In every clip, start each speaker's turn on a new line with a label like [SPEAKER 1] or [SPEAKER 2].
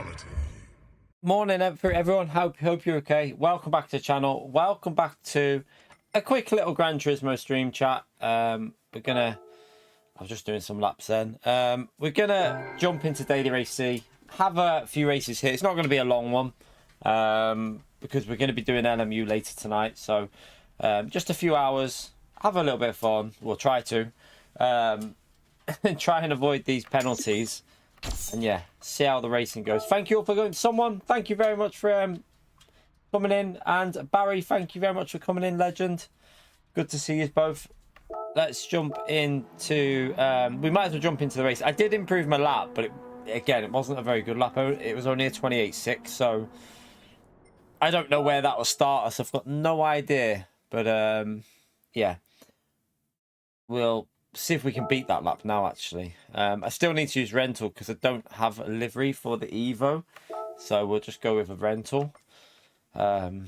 [SPEAKER 1] Fatality.
[SPEAKER 2] Morning everyone, hope you're okay. Welcome back to the channel. Welcome back to a quick little Gran Turismo stream chat. I was just doing some laps then. We're gonna jump into Daily Race C, have a few races here. It's not going to be a long one because we're going to be doing LMU later tonight. So just a few hours, have a little bit of fun. We'll try to try and avoid these penalties. And yeah, see how the racing goes. Thank you all for going. Someone, thank you very much for coming in. And Barry, thank you very much for coming in, legend. Good to see you both. Let's jump into... we might as well jump into the race. I did improve my lap, but again, it wasn't a very good lap. It was only a 28.6, so... I don't know where that will start us. I've got no idea. But, yeah. We'll... see if we can beat that lap now, actually. I still need to use rental because I don't have a livery for the Evo. So we'll just go with a rental. Yeah,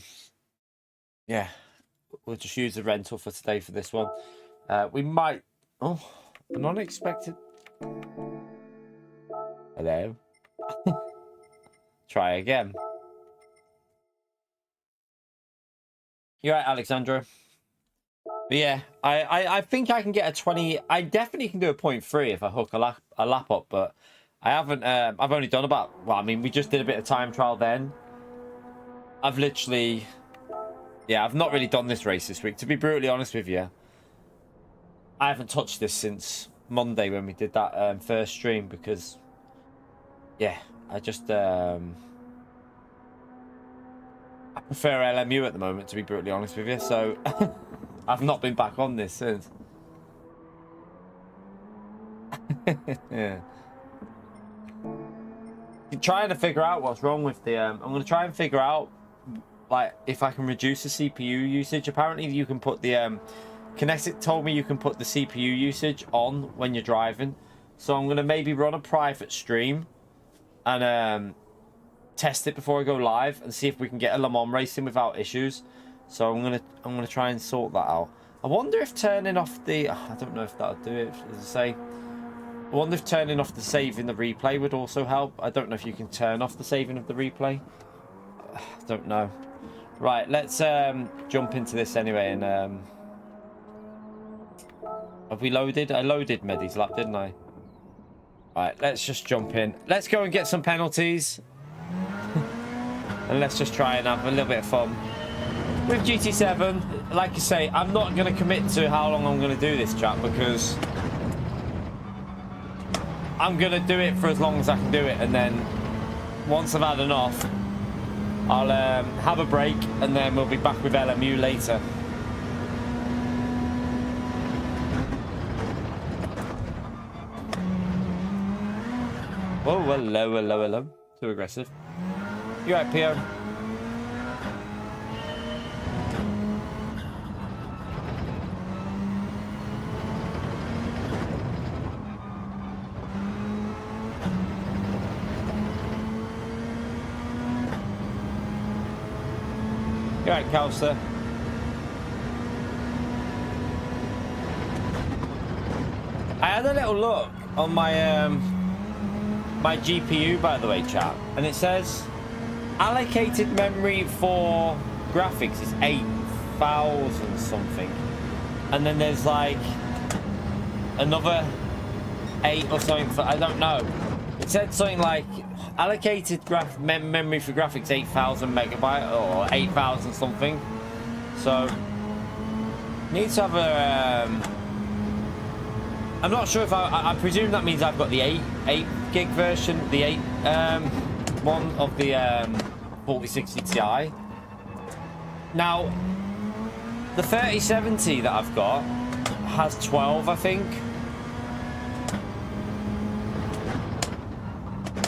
[SPEAKER 2] we'll just use the rental for today for this one. We might... oh, an unexpected... hello? Try again. You right, Alexandra? But yeah, I think I can get a 20. I definitely can do a 0.3 if I hook a lap up, but I haven't. I've only done about. Well, I mean, we just did a bit of time trial then. I've literally, yeah, I've not really done this race this week. To be brutally honest with you, I haven't touched this since Monday when we did that first stream because, yeah, I just I prefer LMU at the moment, to be brutally honest with you. So. I've not been back on this since. Yeah. I'm trying to figure out what's wrong with the... I'm going to try and figure out, like, if I can reduce the CPU usage. Apparently, you can put the... Kinetic told me you can put the CPU usage on when you're driving. So I'm going to maybe run a private stream and test it before I go live and see if we can get a Le Mans racing without issues. So I'm gonna try and sort that out. I wonder if turning off the... I don't know if that'll do it, as I say. I wonder if turning off the saving the replay would also help. I don't know if you can turn off the saving of the replay. I don't know. Right, let's jump into this anyway. And have we loaded? I loaded Medi's lap, didn't I? Right, let's just jump in. Let's go and get some penalties. And let's just try and have a little bit of fun. With GT7, like I say, I'm not going to commit to how long I'm going to do this chat because I'm going to do it for as long as I can do it, and then once I've had enough, I'll have a break, and then we'll be back with LMU later. Whoa, hello. Too aggressive. You right, Pio? You right, Kelsey? I had a little look on my my GPU, by the way, chat, and it says allocated memory for graphics is 8,000 something, and then there's like another 8 or something for, I don't know. It said something like allocated memory for graphics 8,000 megabyte or 8,000 something. So need to have a I'm not sure if I presume that means I've got the 8 gig version, the 8 one of the 4060 Ti. Now the 3070 that I've got has 12, I think.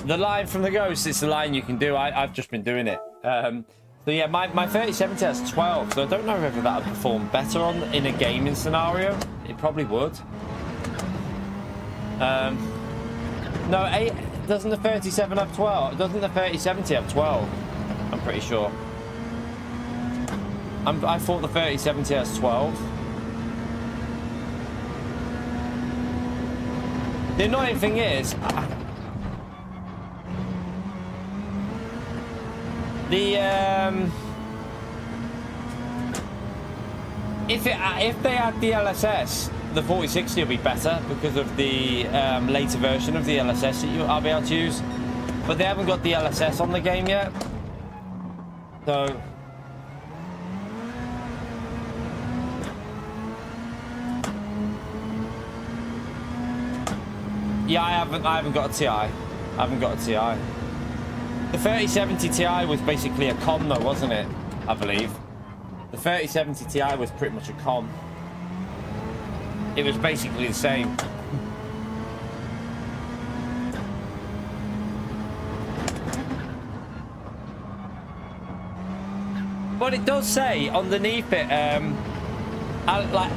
[SPEAKER 2] The line from the Ghost, it's the line you can do. I've just been doing it. So yeah, my 3070 has 12, so I don't know whether that would perform better in a gaming scenario. It probably would. No, 8. Doesn't the 37 have 12? Doesn't the 3070 have 12? I'm pretty sure. I thought the 3070 has 12. The annoying thing is, The if they had the LSS, the 4060 will be better because of the later version of the LSS that I'll be able to use. But they haven't got the LSS on the game yet, so. Yeah, I haven't got a TI. I haven't got a TI. The 3070 Ti was basically a con though, wasn't it? I believe. The 3070 Ti was pretty much a con. It was basically the same. But it does say underneath it, like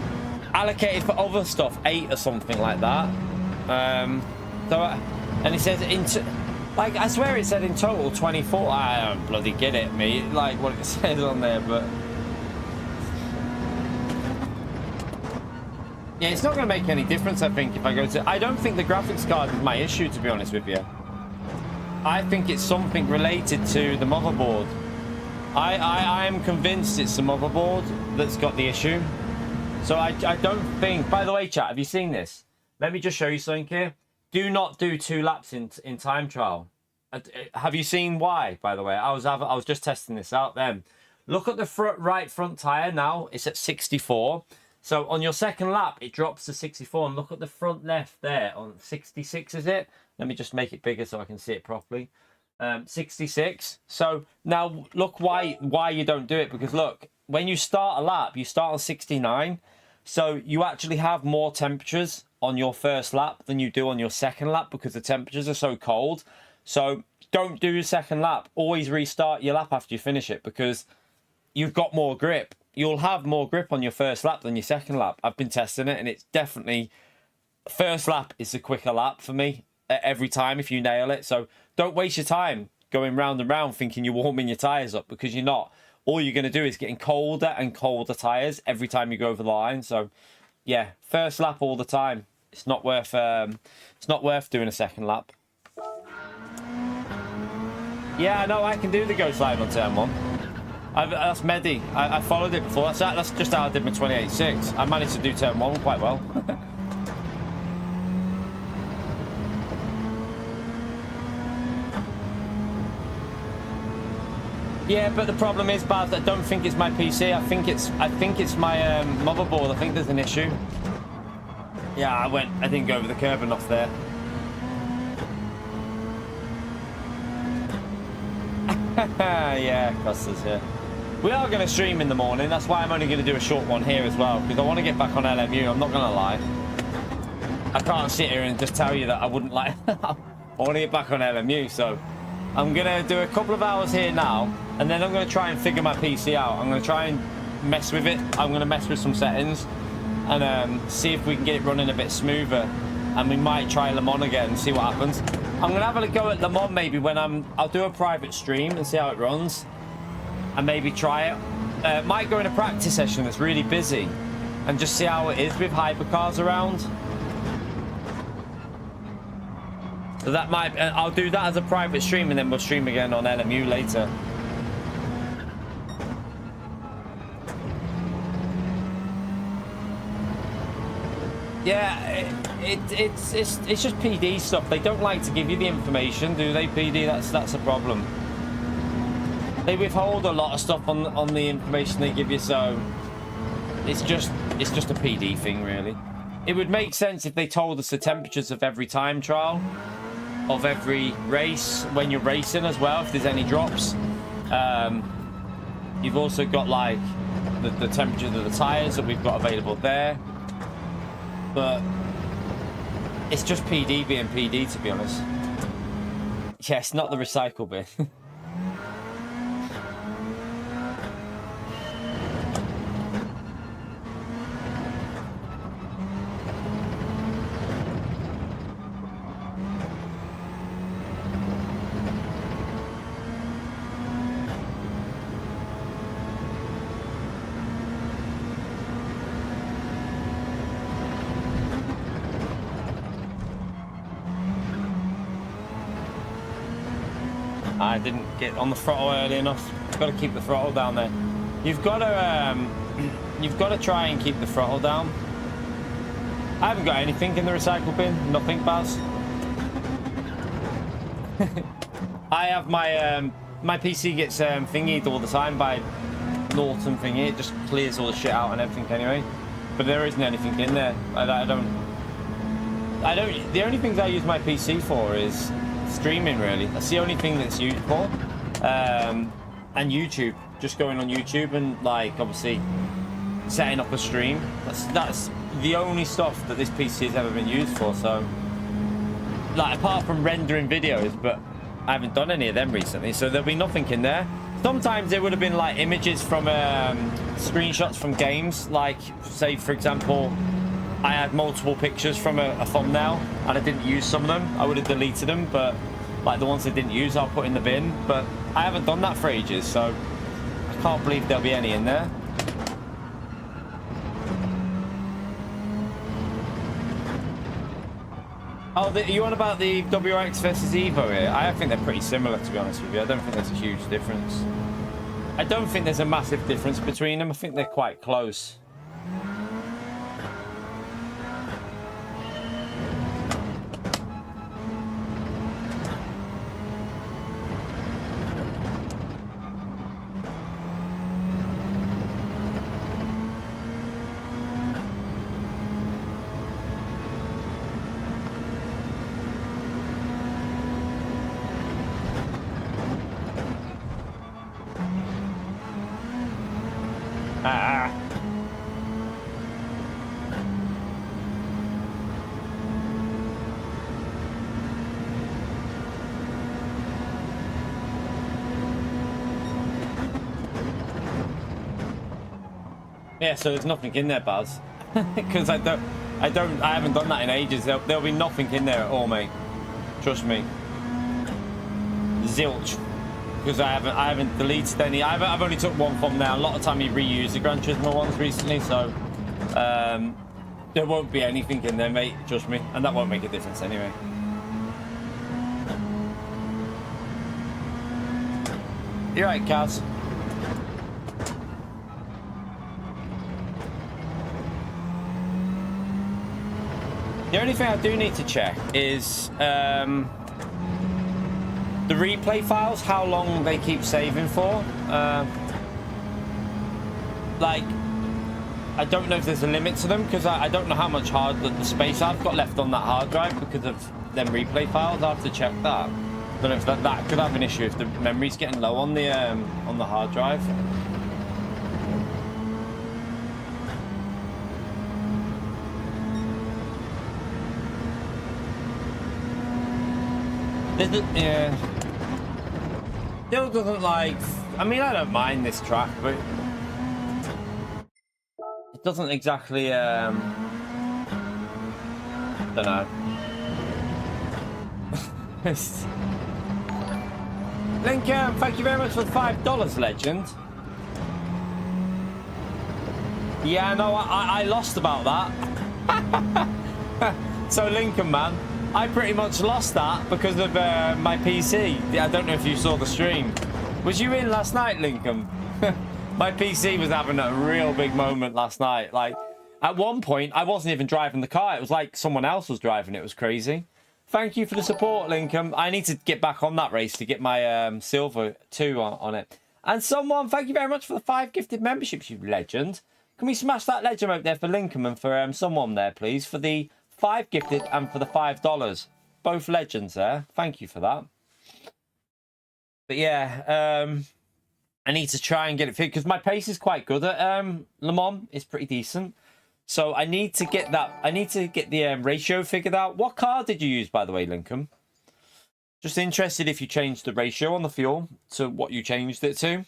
[SPEAKER 2] allocated for other stuff, 8 or something like that. And it says like I swear it said in total 24. I don't bloody get it, me. Like what it says on there, but yeah, it's not going to make any difference. I think if I go to, I don't think the graphics card is my issue, to be honest with you. I think it's something related to the motherboard. I am convinced it's the motherboard that's got the issue. So I don't think. By the way, chat, have you seen this? Let me just show you something here. Do not do 2 laps in time trial. Have you seen why, by the way? I was just testing this out then. Look at the right front tire now. It's at 64. So on your second lap, it drops to 64. And look at the front left there on 66, is it? Let me just make it bigger so I can see it properly. 66. So now look why you don't do it. Because look, when you start a lap, you start on 69. So you actually have more temperatures on your first lap than you do on your second lap because the temperatures are so cold. So don't do your second lap. Always restart your lap after you finish it because you've got more grip. You'll have more grip on your first lap than your second lap. I've been testing it and it's definitely, first lap is a quicker lap for me every time if you nail it. So don't waste your time going round and round thinking you're warming your tyres up because you're not. All you're going to do is getting colder and colder tyres every time you go over the line. So yeah, first lap all the time. It's not worth doing a second lap. Yeah, no, I can do the ghost line on turn 1. That's Medi. I followed it before. That's just how I did my 28.6. I managed to do turn 1 quite well. Yeah, but the problem is, Baz, I don't think it's my PC. I think it's my motherboard. I think there's an issue. Yeah, I didn't go over the curb enough there. Yeah, Costa's here. We are going to stream in the morning. That's why I'm only going to do a short one here as well, because I want to get back on LMU. I'm not going to lie. I can't sit here and just tell you that I wouldn't like... I want to get back on LMU, so... I'm going to do a couple of hours here now, and then I'm going to try and figure my PC out. I'm going to try and mess with it. I'm going to mess with some settings and see if we can get it running a bit smoother. And we might try Le Mans again and see what happens. I'm going to have a go at Le Mans maybe when I'll do a private stream and see how it runs. And maybe try it. Might go in a practice session that's really busy and just see how it is with hypercars around. So that might, I'll do that as a private stream and then we'll stream again on LMU later. Yeah, it's just PD stuff. They don't like to give you the information, do they, PD? That's a problem. They withhold a lot of stuff on the information they give you, so it's just a PD thing, really. It would make sense if they told us the temperatures of every time trial, of every race when you're racing as well, if there's any drops. You've also got like the temperatures of the tires that we've got available there, but it's just PD being PD, to be honest. Yes, not the recycle bin. I didn't get on the throttle early enough. Got to keep the throttle down there. You've got to try and keep the throttle down. I haven't got anything in the recycle bin. Nothing, Baz. I have my my PC gets thingied all the time by Norton thingy. It just clears all the shit out and everything anyway. But there isn't anything in there. I don't. The only things I use my PC for is streaming. Really, that's the only thing that's used for. And YouTube. Just going on YouTube and like obviously setting up a stream. That's the only stuff that this PC has ever been used for. So, like apart from rendering videos, but I haven't done any of them recently, so there'll be nothing in there. Sometimes it would have been like images from screenshots from games, like say for example I had multiple pictures from a thumbnail and I didn't use some of them. I would have deleted them, but like the ones I didn't use I'll put in the bin. But I haven't done that for ages, so I can't believe there'll be any in there. Oh, you on about the WRX versus Evo here? I think they're pretty similar, to be honest with you. I don't think there's a huge difference. I don't think there's a massive difference between them. I think they're quite close. Yeah, so there's nothing in there, Baz, because I haven't done that in ages. There'll be nothing in there at all, mate. Trust me. Zilch, because I haven't deleted any. I've only took one thumbnail. A lot of time you reuse the Gran Turismo ones recently, so there won't be anything in there, mate. Trust me, and that won't make a difference anyway. You're right, Kaz. The only thing I do need to check is the replay files, how long they keep saving for. Like, I don't know if there's a limit to them, because I don't know how much the space I've got left on that hard drive because of them replay files. I'll have to check that. I don't know if that could have an issue if the memory's getting low on the hard drive. Yeah. Still doesn't like. I mean, I don't mind this track, but it doesn't exactly. Don't know. Lincoln, thank you very much for the $5, legend. Yeah, no, I lost about that. So Lincoln, man. I pretty much lost that because of my PC. I don't know if you saw the stream. Was you in last night, Lincoln? My PC was having a real big moment last night. Like, at one point, I wasn't even driving the car. It was like someone else was driving. It was crazy. Thank you for the support, Lincoln. I need to get back on that race to get my silver 2 on it. And someone, thank you very much for the 5 gifted memberships, you legend. Can we smash that legend out there for Lincoln and for someone there, please, for the 5 gifted and for the $5. Both legends there. Thank you for that. But yeah, I need to try and get it figured because my pace is quite good at Le Mans. It's pretty decent. So I need to get that. I need to get the ratio figured out. What car did you use, by the way, Lincoln? Just interested if you changed the ratio on the fuel to what you changed it to.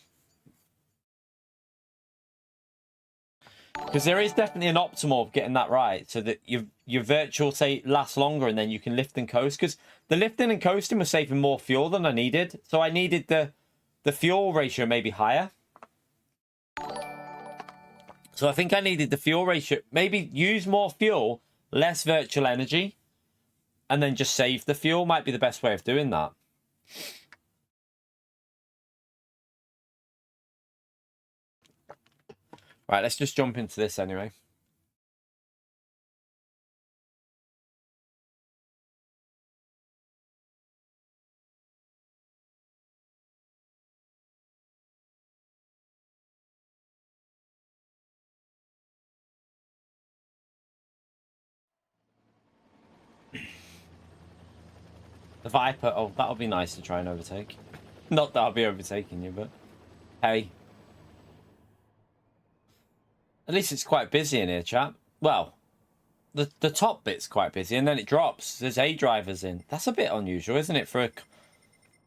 [SPEAKER 2] Because there is definitely an optimal of getting that right, so that your virtual say lasts longer, and then you can lift and coast. Because the lifting and coasting was saving more fuel than I needed, so I needed the fuel ratio maybe higher. So I think I needed the fuel ratio, maybe use more fuel, less virtual energy, and then just save the fuel. Might be the best way of doing that. Right, let's just jump into this anyway. The Viper, oh, that'll be nice to try and overtake. Not that I'll be overtaking you, but hey. At least it's quite busy in here, chap. Well, the top bit's quite busy, and then it drops. There's A drivers in. That's a bit unusual, isn't it, for a...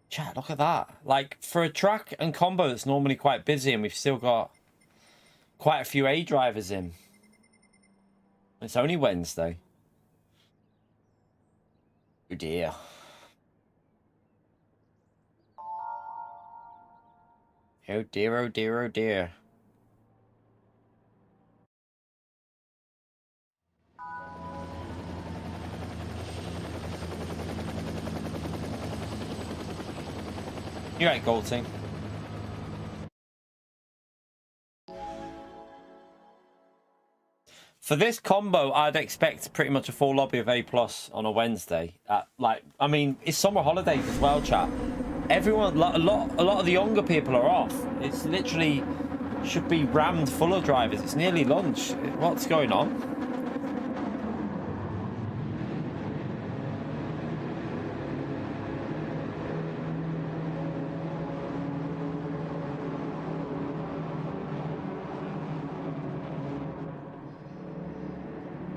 [SPEAKER 2] Chat, look at that. Like, for a track and combo that's normally quite busy, and we've still got quite a few A drivers in. It's only Wednesday. Oh dear. Oh dear, oh dear, oh dear. You're right, Gold Team. For this combo, I'd expect pretty much a full lobby of A+ on a Wednesday. I mean, it's summer holidays as well, chat. Everyone, a lot of the younger people are off. It's literally should be rammed full of drivers. It's nearly lunch. What's going on?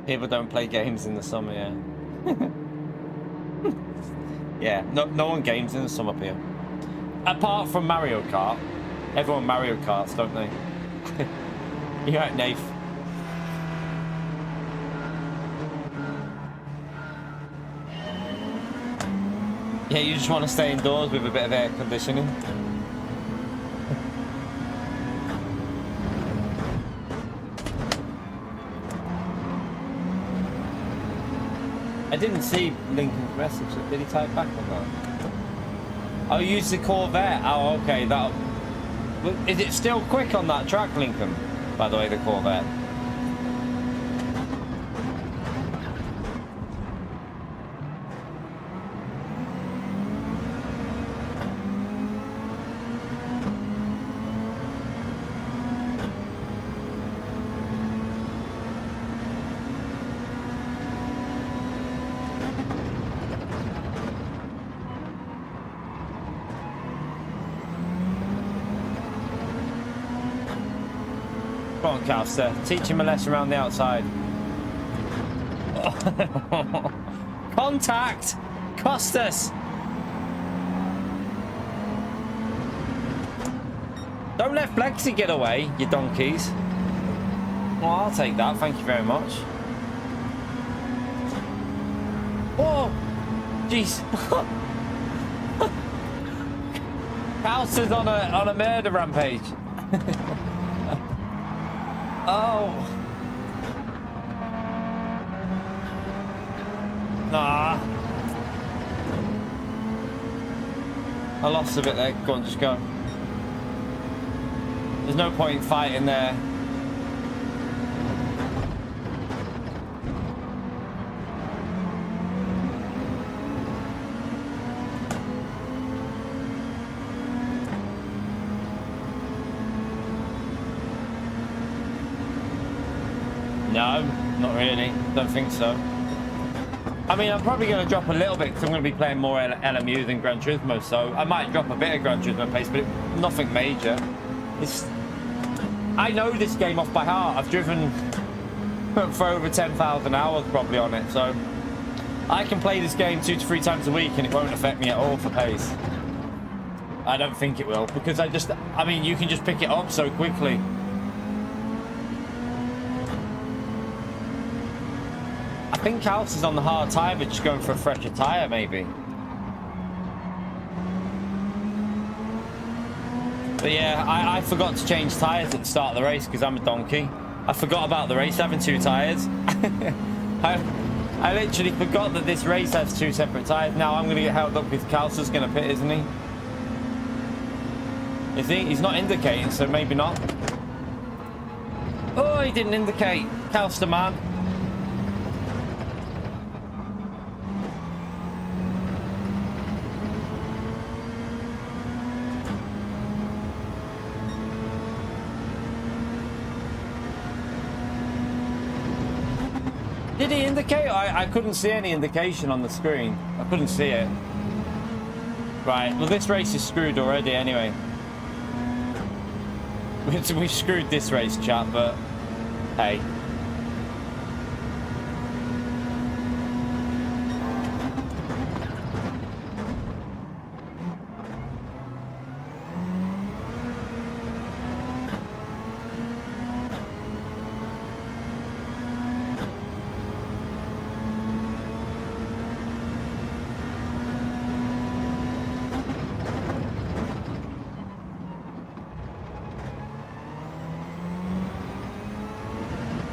[SPEAKER 2] People don't play games in the summer, yeah. Yeah, no one games in the summer, Pia. Apart from Mario Kart. Everyone Mario Karts, don't they? You're right, Nath. Yeah, you just want to stay indoors with a bit of air conditioning. I didn't see Lincoln's message. Did he type back on that? Oh, use the Corvette. Oh, okay. That. Is it still quick on that track, Lincoln? By the way, the Corvette. Come on, Calster. Teach him a lesson around the outside. Contact! Costas! Don't let Flexi get away, you donkeys. Well, I'll take that. Thank you very much. Oh! Jeez. Calster's on a murder rampage. Oh. Nah. I lost a bit there. Go on, just go. There's no point fighting there. No, not really. Don't think so. I mean, I'm probably going to drop a little bit because I'm going to be playing more LMU than Gran Turismo, so I might drop a bit of Gran Turismo pace, but nothing major. I know this game off by heart. I've driven for over 10,000 hours probably on it, so I can play this game 2 to 3 times a week and it won't affect me at all for pace. I don't think it will, because I mean, you can just pick it up so quickly. I think House is on the hard tyre, but just going for a fresher tyre, maybe. But yeah, I forgot to change tyres at the start of the race because I'm a donkey. I forgot about the race having 2 tyres. I literally forgot that this race has 2 separate tyres. Now I'm going to get held up because Kalsa's going to pit, isn't he? Is he? He's not indicating, so maybe not. Oh, he didn't indicate. Calster man. Did he indicate? I couldn't see any indication on the screen. I couldn't see it. Right, well this race is screwed already anyway. We screwed this race, chat, but hey.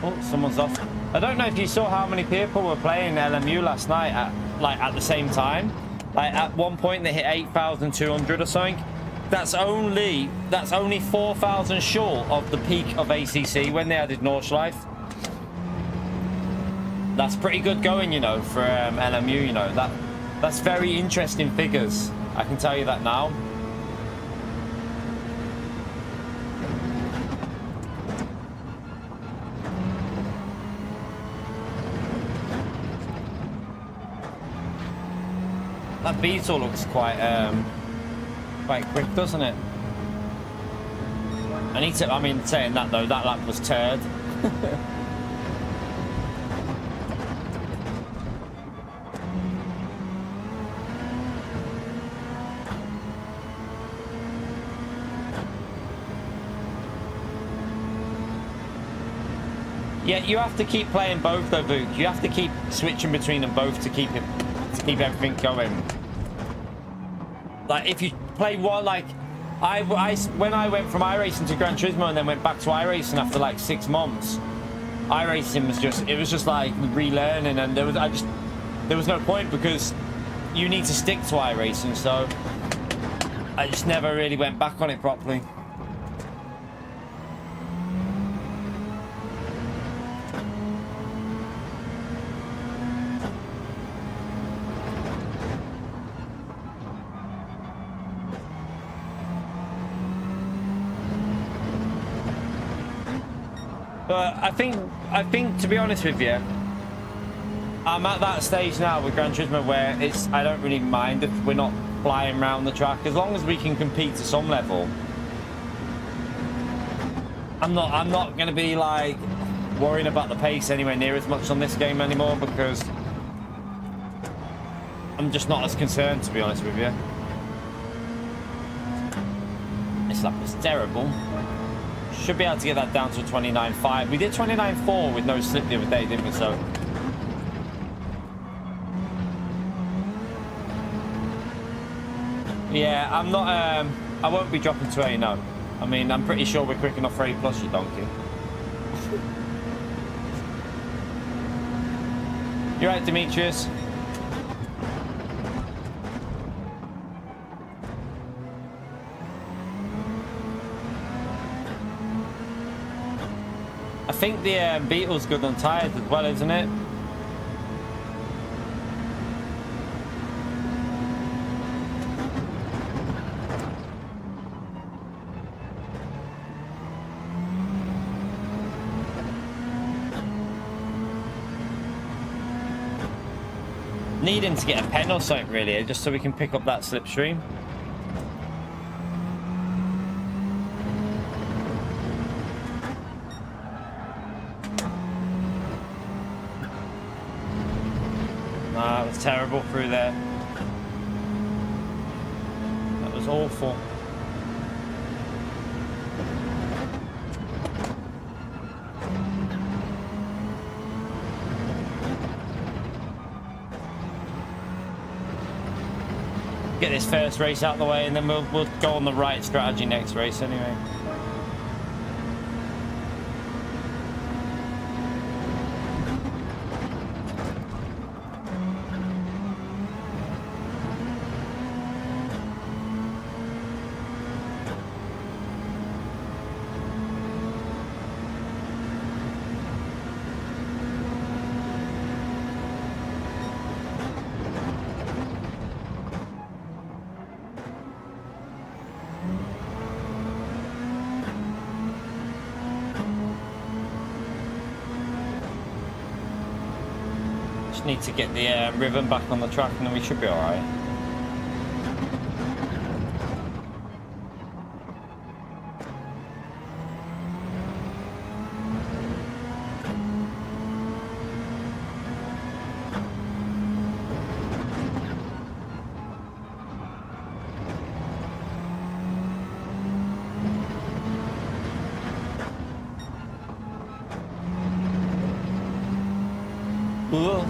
[SPEAKER 2] Oh, someone's off. I don't know if you saw how many people were playing LMU last night at the same time. Like at one point they hit 8,200 or something. That's only 4,000 short of the peak of ACC when they added Nordschleife. That's pretty good going, you know, for LMU. You know that's very interesting figures. I can tell you that now. That Beetle looks quite quick, doesn't it? I mean, saying that though, that lap was turd. Yeah, you have to keep playing both though, Vuk. You have to keep switching between them both to keep everything going. Like if you play one, like when I went from iRacing to Gran Turismo and then went back to iRacing after like 6 months, iRacing was just like relearning, and there was no point because you need to stick to iRacing, so I just never really went back on it properly. But I think to be honest with you, I'm at that stage now with Gran Turismo where I don't really mind if we're not flying around the track, as long as we can compete to some level. I'm not going to be like worrying about the pace anywhere near as much on this game anymore, because I'm just not as concerned, to be honest with you. This lap was terrible. Should be able to get that down to 29.5. We did 29.4 with no slip the other day, didn't we? So yeah, I'm not. I won't be dropping to A. No, I mean I'm pretty sure we're quick enough for A+, you donkey. You're right, Demetrius. I think the Beetle's good on tyres as well, isn't it? Need him to get a pen or something really, just so we can pick up that slipstream. That was terrible through there. That was awful. Get this first race out of the way, and then we'll go on the right strategy next race anyway. just need to get the ribbon back on the track and then we should be all right. Ugh.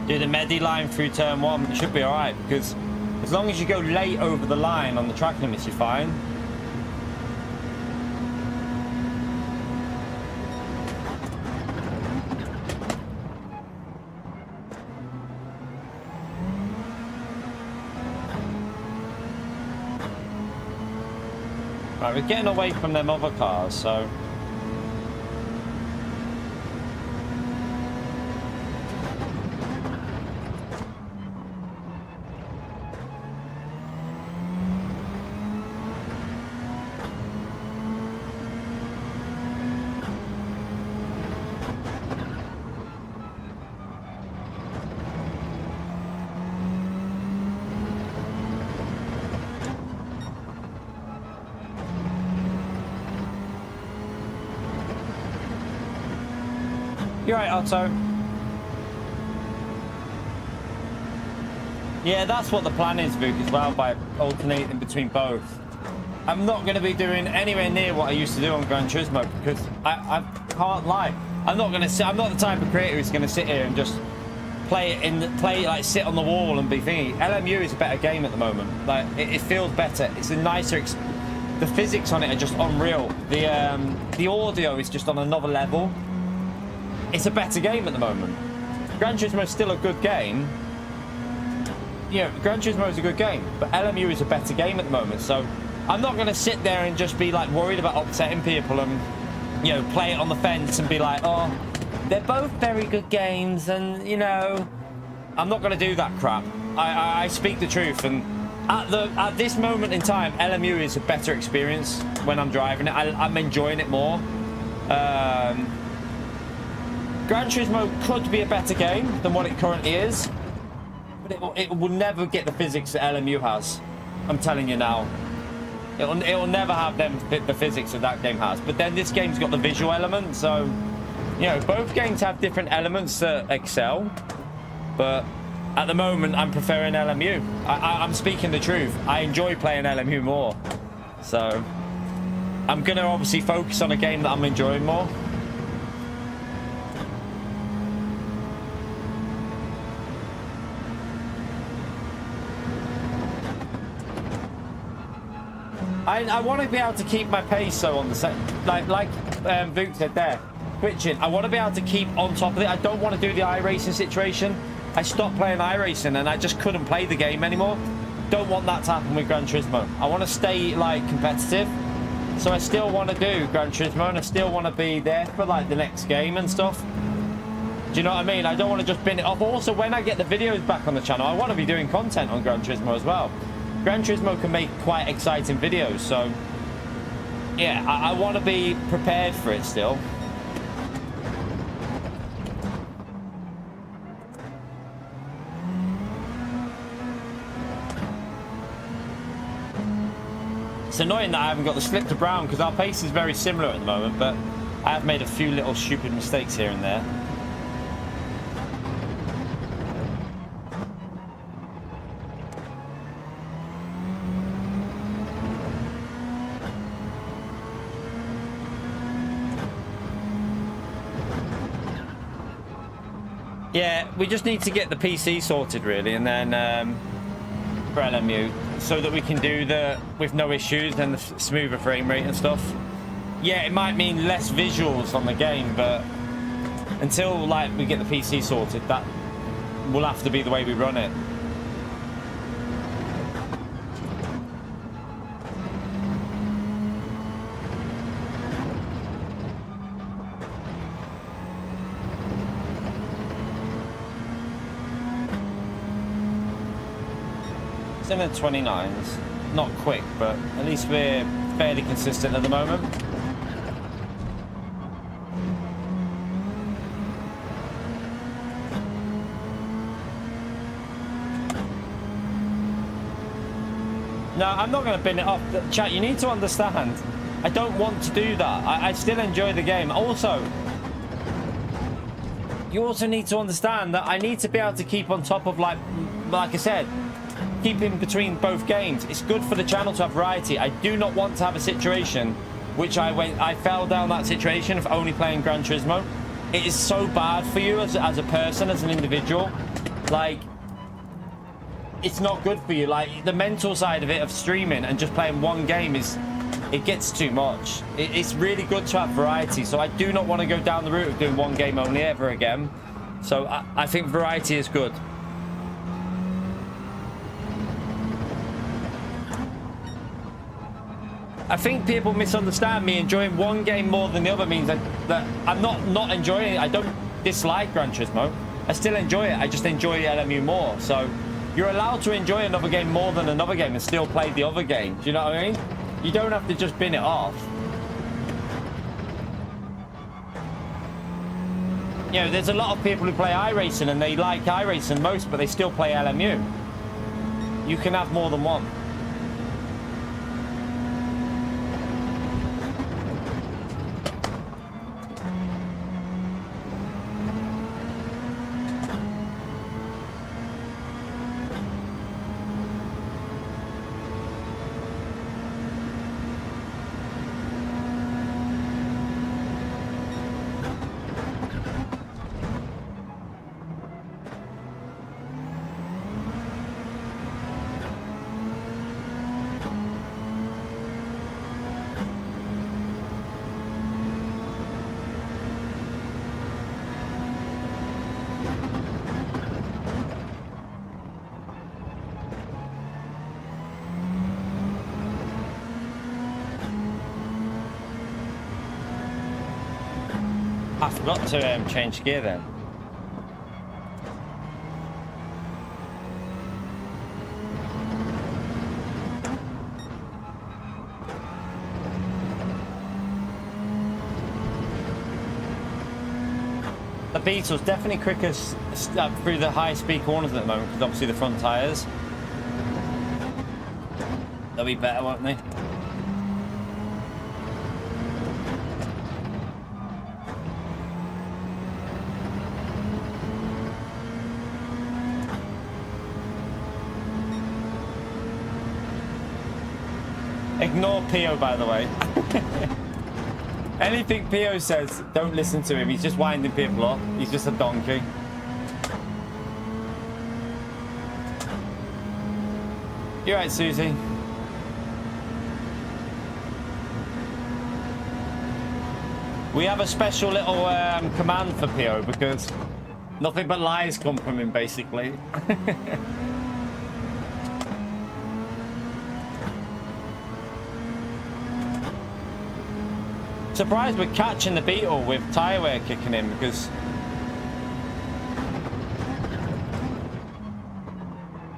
[SPEAKER 2] Do the Medi line through turn 1, it should be alright, because as long as you go late over the line on the track limits, you're fine. Right, we're getting away from them other cars, so... You're right, Otto. Yeah, that's what the plan is, Vuk, as well, by alternating between both. I'm not going to be doing anywhere near what I used to do on Gran Turismo because I can't lie. I'm not the type of creator who's going to sit here and just play like sit on the wall and be thingy. LMU is a better game at the moment. Like it feels better. It's a nicer. The physics on it are just unreal. The audio is just on another level. It's a better game at the moment. Gran Turismo is still a good game. Yeah, Gran Turismo is a good game, but LMU is a better game at the moment. So I'm not going to sit there and just be like worried about upsetting people and, you know, play it on the fence and be like, oh, they're both very good games, and you know, I'm not going to do that crap. I speak the truth, and at this moment in time, LMU is a better experience when I'm driving it. I'm enjoying it more. Gran Turismo could be a better game than what it currently is, but it will never get the physics that LMU has. I'm telling you now. It will never have the physics that that game has. But then this game's got the visual element, so, you know, both games have different elements that excel. But at the moment, I'm preferring LMU. I'm speaking the truth. I enjoy playing LMU more. So I'm going to obviously focus on a game that I'm enjoying more. I want to be able to keep my pace, so on the set, like Vuk said there, twitching. I want to be able to keep on top of it. I don't want to do the iRacing situation. I stopped playing iRacing and I just couldn't play the game anymore. Don't want that to happen with Gran Turismo. I want to stay like competitive, so I still want to do Gran Turismo and I still want to be there for like the next game and stuff. Do you know what I mean? I don't want to just bin it off. Also, when I get the videos back on the channel, I want to be doing content on Gran Turismo as well. Gran Turismo can make quite exciting videos, so yeah, I want to be prepared for it still. It's annoying that I haven't got the slip to brown because our pace is very similar at the moment, but I have made a few little stupid mistakes here and there. Yeah, we just need to get the PC sorted really, and then for LMU, so that we can do the with no issues and the smoother frame rate and stuff. yeah, it might mean less visuals on the game, but until like we get the PC sorted, that will have to be the way we run it. In the 29s, not quick, but at least we're fairly consistent at the moment. No, I'm not going to bin it off. Chat, you need to understand, I don't want to do that. I still enjoy the game. Also, you also need to understand that I need to be able to keep on top of, like I said, keep in between both games. It's good for the channel to have variety. I do not want to have a situation which I fell down that situation of only playing Gran Turismo. It is so bad for you as a person, as an individual. Like, it's not good for you. Like, the mental side of it, of streaming and just playing one game, it gets too much. It's really good to have variety. So I do not want to go down the route of doing one game only ever again. So I think variety is good. I think people misunderstand me. Enjoying one game more than the other means that I'm not enjoying it. I don't dislike Gran Turismo. I still enjoy it. I just enjoy LMU more. So you're allowed to enjoy another game more than another game and still play the other game. Do you know what I mean? You don't have to just bin it off. You know, there's a lot of people who play iRacing and they like iRacing most, but they still play LMU. You can have more than one. I forgot to change gear then. The Beetle's definitely quicker through the high-speed corners at the moment because obviously the front tyres. They'll be better, won't they? Ignore Pio, by the way. Anything Pio says, don't listen to him. He's just winding people up. He's just a donkey. You're right, Susie. We have a special little command for Pio because nothing but lies come from him, basically. Surprised we're catching the Beetle with tyre wear kicking in because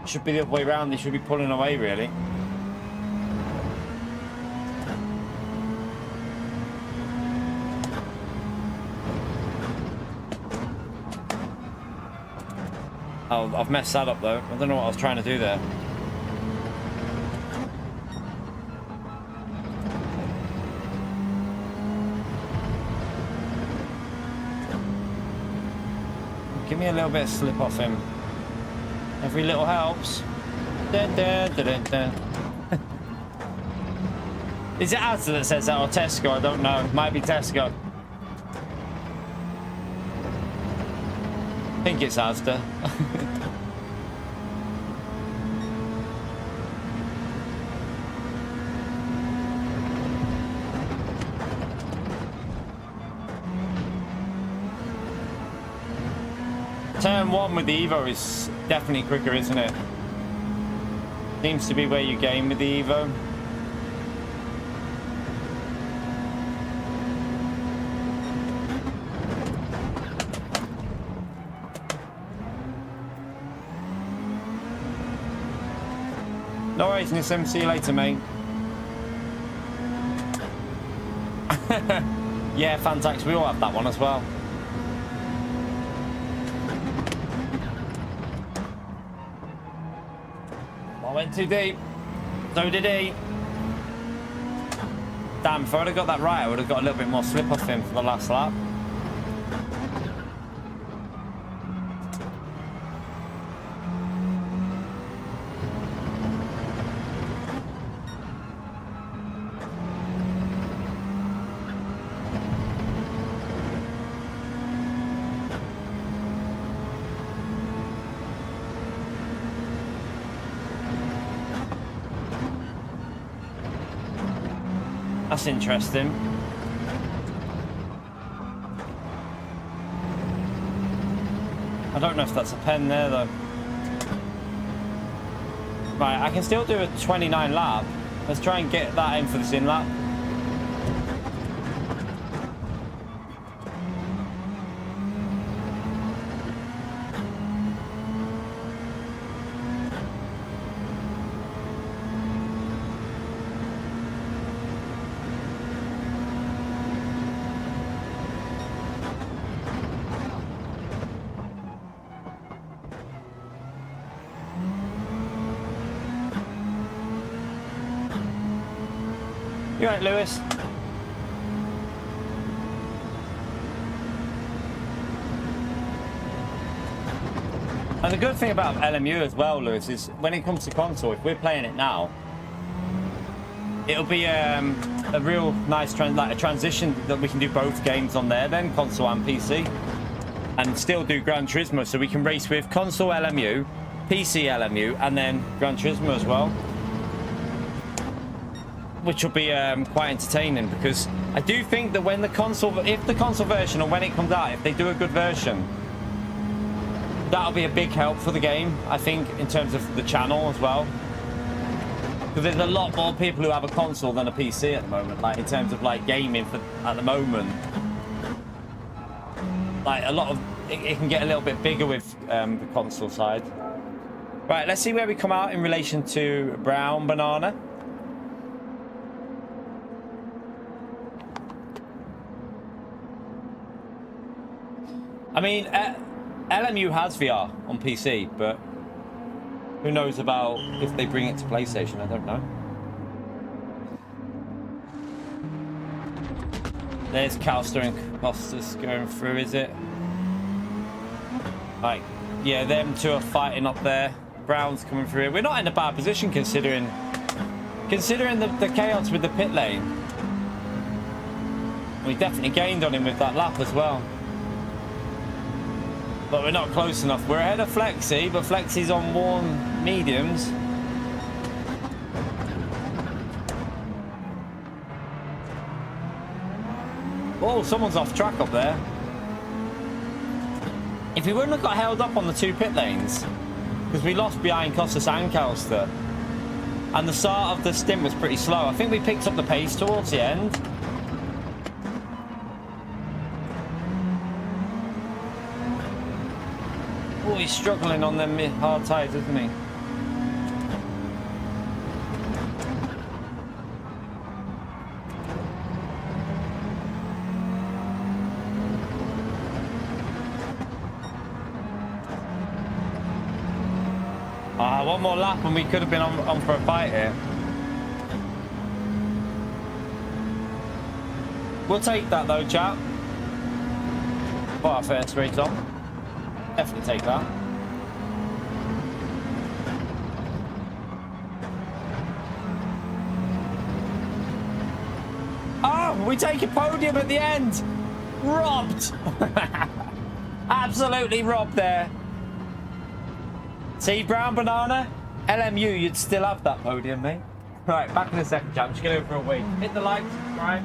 [SPEAKER 2] it should be the other way around. They should be pulling away, really. Oh, I've messed that up though. I don't know what I was trying to do there. Give me a little bit of slip off him. Every little helps. Dun, dun, dun, dun, dun. Is it Asda that says that or Tesco? I don't know. It might be Tesco. I think it's Asda. Turn 1 with the Evo is definitely quicker, isn't it? Seems to be where you gain with the Evo. No worries, Nissim. See you later, mate. Yeah, Fanatec. We all have that one as well. I went too deep. So did he. Damn, if I would have got that right, I would have got a little bit more slip off him for the last lap. That's interesting. I don't know if that's a pen there though. Right, I can still do a 29 lap. Let's try and get that in for this in lap. You right, Lewis? And the good thing about LMU as well, Lewis, is when it comes to console, if we're playing it now, it'll be a real nice transition that we can do both games on there, then console and PC, and still do Gran Turismo, so we can race with console LMU, PC LMU, and then Gran Turismo as well. Which will be quite entertaining, because I do think that when the console, if the console version or when it comes out, if they do a good version, that'll be a big help for the game, I think, in terms of the channel as well. Because there's a lot more people who have a console than a PC at the moment, like in terms of like gaming at the moment. Like a lot of, it can get a little bit bigger with the console side. Right, let's see where we come out in relation to Brown Banana. I mean, LMU has VR on PC, but who knows about if they bring it to PlayStation? I don't know. There's Calster and Costas going through, is it? Like, yeah, them two are fighting up there. Brown's coming through. We're not in a bad position considering the chaos with the pit lane. We definitely gained on him with that lap as well. But we're not close enough. We're ahead of Flexi, but Flexi's on worn mediums. Oh, someone's off track up there. If we wouldn't have got held up on the two pit lanes, because we lost behind Costas and Calster, and the start of the stint was pretty slow. I think we picked up the pace towards the end. Oh, he's struggling on them hard tyres, isn't he? One more lap and we could have been on for a fight here. We'll take that though, chap. For our first race on. Definitely take that. Oh, we take a podium at the end. Robbed. Absolutely robbed there. See, Brown Banana, LMU, you'd still have that podium, mate. Right, back in a second, chap. I'm just going to go for a wee. Hit the like, subscribe.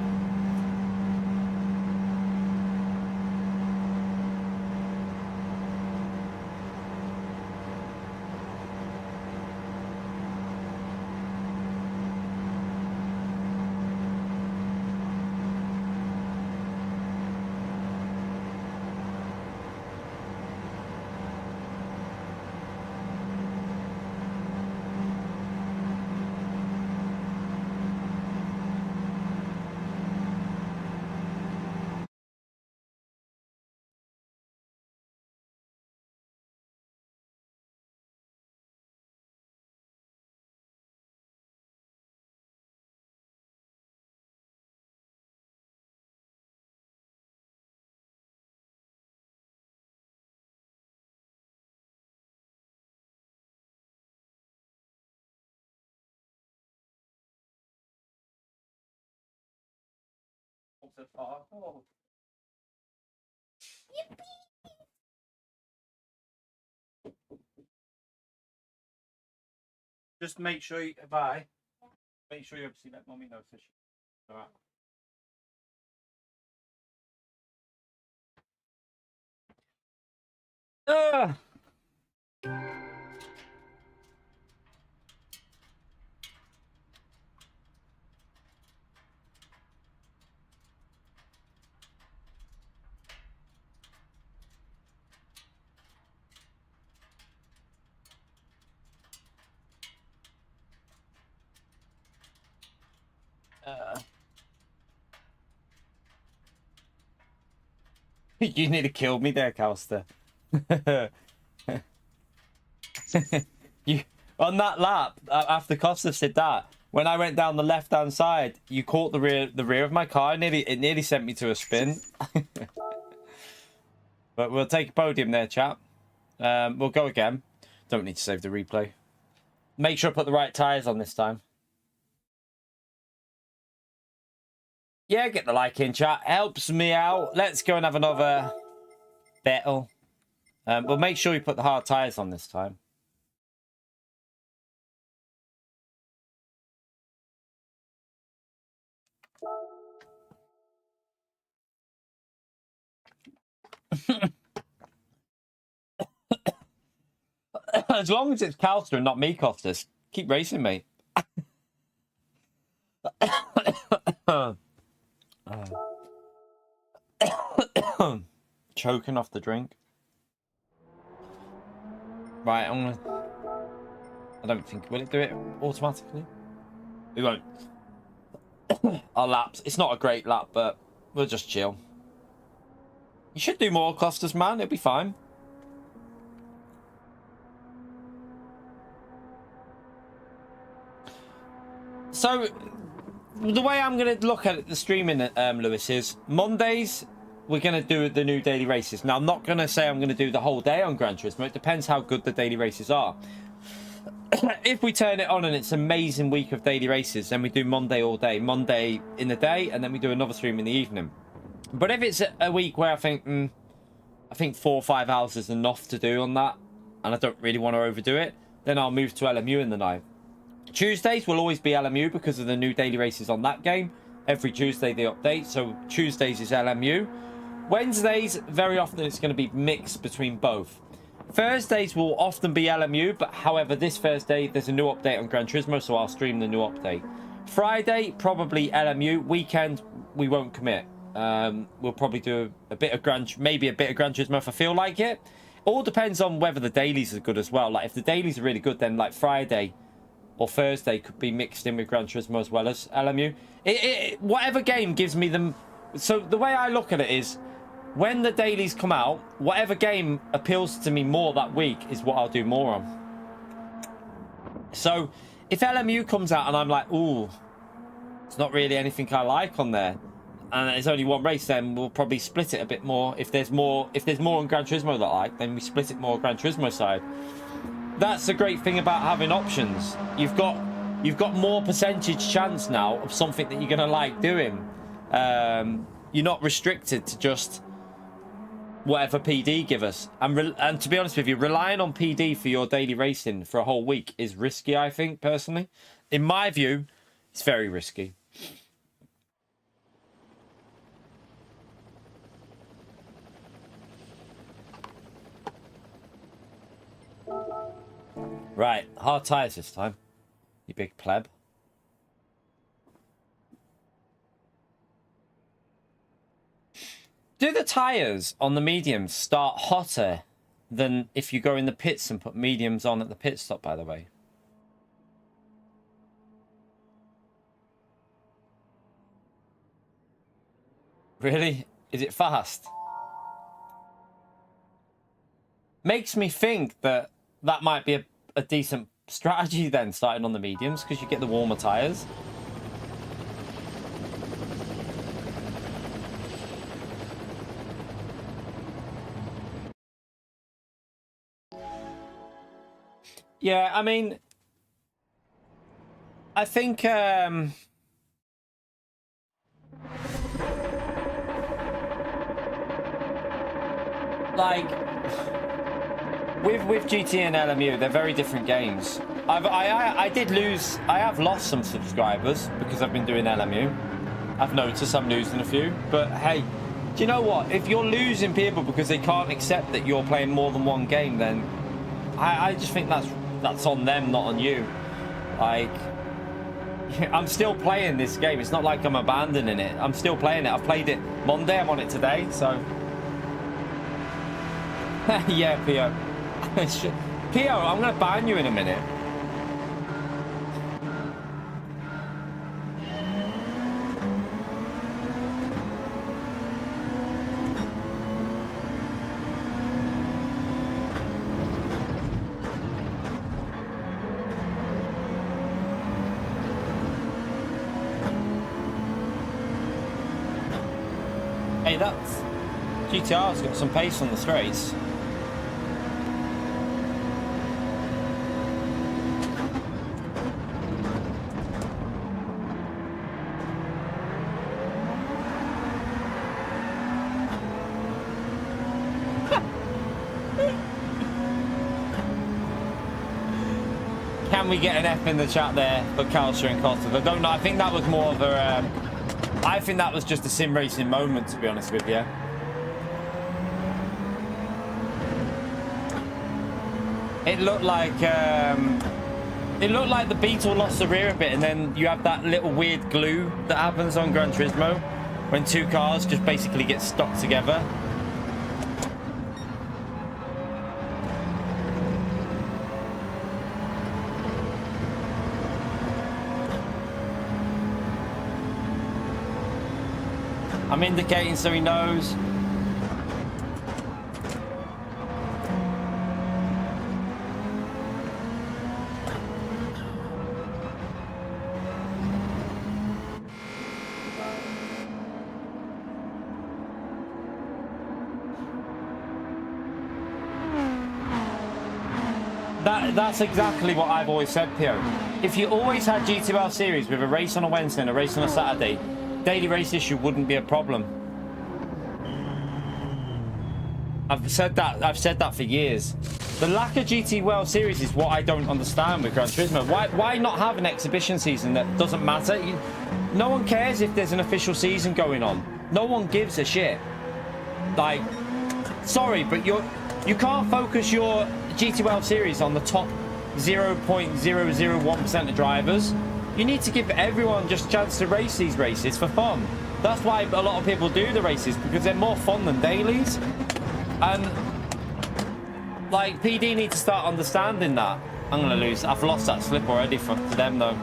[SPEAKER 2] Just make sure you bye. Make sure you obviously let mommy know so she. All right. You nearly killed me there, Calster. You on that lap after Costa said that. When I went down the left-hand side, you caught the rear of my car. It nearly sent me to a spin. But we'll take a podium there, chap. We'll go again. Don't need to save the replay. Make sure I put the right tyres on this time. Yeah, get the like in, chat. Helps me out. Let's go and have another battle. We'll make sure we put the hard tyres on this time. As long as it's Calster and not me, Costas. Keep racing, mate. Choking off the drink. Right, I'm gonna... I don't think... Will it do it automatically? It won't. Our laps. It's not a great lap, but we'll just chill. You should do more, Costas, man. It'll be fine. So, the way I'm going to look at the streaming, Lewis, is Mondays, we're going to do the new daily races. Now, I'm not going to say I'm going to do the whole day on Gran Turismo. It depends how good the daily races are. If we turn it on and it's an amazing week of daily races, then we do Monday all day. Monday in the day, and then we do another stream in the evening. But if it's a week where I think 4 or 5 hours is enough to do on that, and I don't really want to overdo it, then I'll move to LMU in the night. Tuesdays will always be LMU because of the new daily races on that game. Every Tuesday they update, so Tuesdays is LMU. Wednesdays, very often it's going to be mixed between both. Thursdays will often be LMU, but however, this Thursday there's a new update on Gran Turismo, so I'll stream the new update. Friday, probably LMU. Weekend, we won't commit. We'll probably do a bit of maybe a bit of Gran Turismo if I feel like it. All depends on whether the dailies are good as well. Like if the dailies are really good, then like Friday or Thursday could be mixed in with Gran Turismo as well as LMU. Whatever game gives me them. So the way I look at it is, when the dailies come out, whatever game appeals to me more that week is what I'll do more on. So if LMU comes out and I'm like, ooh, it's not really anything I like on there, and there's only one race, then we'll probably split it a bit more. If there's more on Gran Turismo that I like, then we split it more Gran Turismo side. That's the great thing about having options. You've got more percentage chance now of something that you're going to like doing. You're not restricted to just whatever PD give us. And to be honest with you, relying on PD for your daily racing for a whole week is risky, I think, personally. In my view, it's very risky. Right, hard tyres this time, you big pleb. Do the tyres on the mediums start hotter than if you go in the pits and put mediums on at the pit stop, by the way? Really? Is it fast? Makes me think that might be a decent strategy then, starting on the mediums, because you get the warmer tyres. Yeah, I mean, I think like with GT and LMU, they're very different games. I have lost some subscribers because I've been doing LMU. I've noticed I'm losing a few, but hey, do you know what? If you're losing people because they can't accept that you're playing more than one game, then I just think that's on them, not on you. Like, I'm still playing this game. It's not like I'm abandoning it. I'm still playing it. I've played it Monday. I'm on it today, so yeah, Pio. Pio, I'm gonna ban you in a minute. Hey, that's GTR's got some pace on the straights. Can we get an F in the chat there for Kalsha and Costa? I don't know. I think that was more of a... I think that was just a sim racing moment, to be honest with you. It looked like the Beetle lost the rear a bit, and then you have that little weird glue that happens on Gran Turismo when two cars just basically get stuck together. I'm indicating so he knows. That's exactly what I've always said, Pio. If you always had GTL series with a race on a Wednesday and a race on a Saturday, daily race issue wouldn't be a problem. I've said that for years. The lack of GT World Series is what I don't understand with Gran Turismo. Why not have an exhibition season that doesn't matter? No one cares if there's an official season going on. No one gives a shit. Like, sorry, but you can't focus your GT World Series on the top 0.001% of drivers. You need to give everyone just a chance to race these races for fun. That's why a lot of people do the races, because they're more fun than dailies. And like, PD need to start understanding that. I'm gonna lose. I've lost that slip already to them though.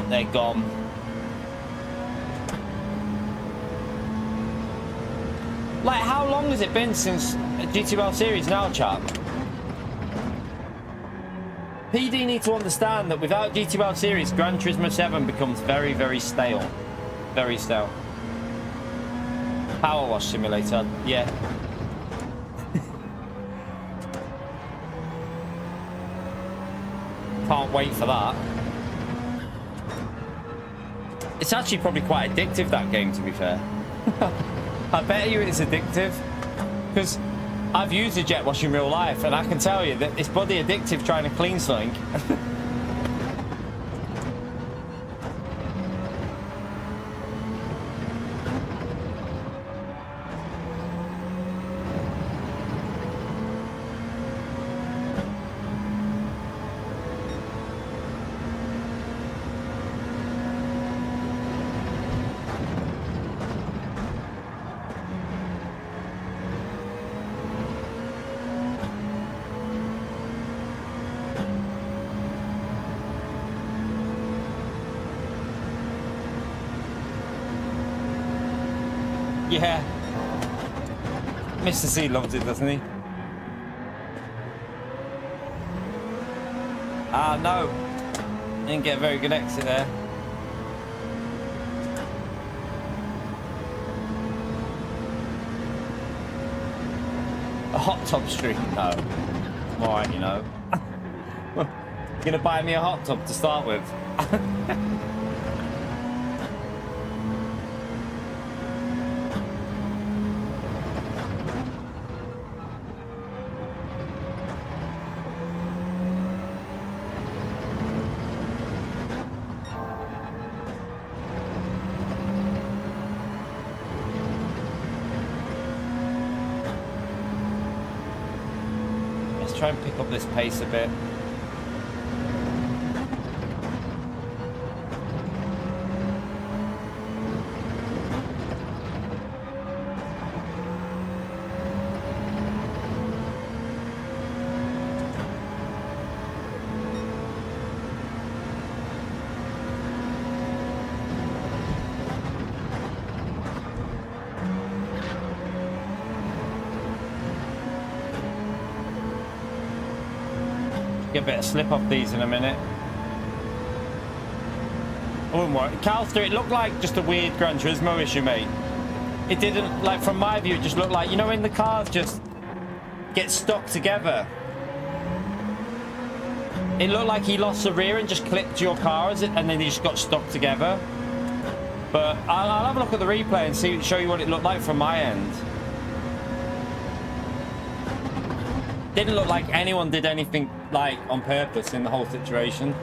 [SPEAKER 2] They're gone. Like, how long has it been since GTL series now, chat? PD need to understand that without GTL series, Gran Turismo 7 becomes very, very stale. Very stale. Power wash simulator, yeah. Can't wait for that. It's actually probably quite addictive, that game, to be fair. I bet you it's addictive, because I've used a jet wash in real life, and I can tell you that it's bloody addictive trying to clean something. Yeah. Mr. C loves it, doesn't he? Ah, no. Didn't get a very good exit there. A hot top stream? No. I'm alright, you know. You're gonna buy me a hot tub to start with. try and pick up this pace a bit. Get a bit of slip off these in a minute. I wouldn't worry. Calster, it looked like just a weird Gran Turismo issue, mate. It didn't, like, from my view, it just looked like, you know, when the cars just get stuck together. It looked like he lost the rear and just clipped your car, and then they just got stuck together. But I'll have a look at the replay and show you what it looked like from my end. Didn't look like anyone did anything like on purpose in the whole situation.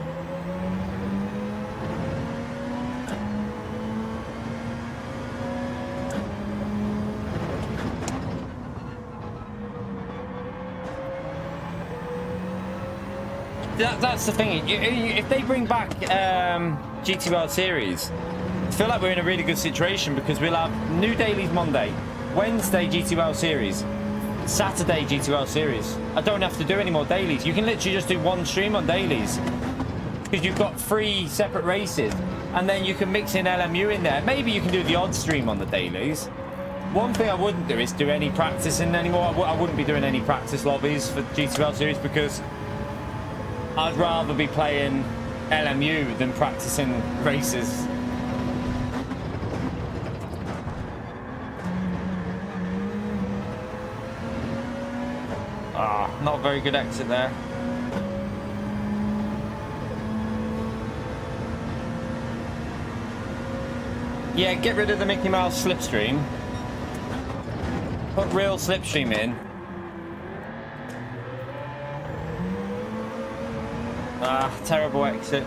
[SPEAKER 2] That's the thing. If they bring back GT World Series, I feel like we're in a really good situation because we'll have new dailies Monday, Wednesday GT World Series, Saturday GT World Series. I don't have to do any more dailies. You can literally just do one stream on dailies because you've got 3 separate races, and then you can mix in LMU in there. Maybe you can do the odd stream on the dailies. One thing I wouldn't do is do any practicing anymore. I wouldn't be doing any practice lobbies for GT World Series because I'd rather be playing LMU than practicing races. Not a very good exit there. Yeah, get rid of the Mickey Mouse slipstream. Put real slipstream in. Terrible exit.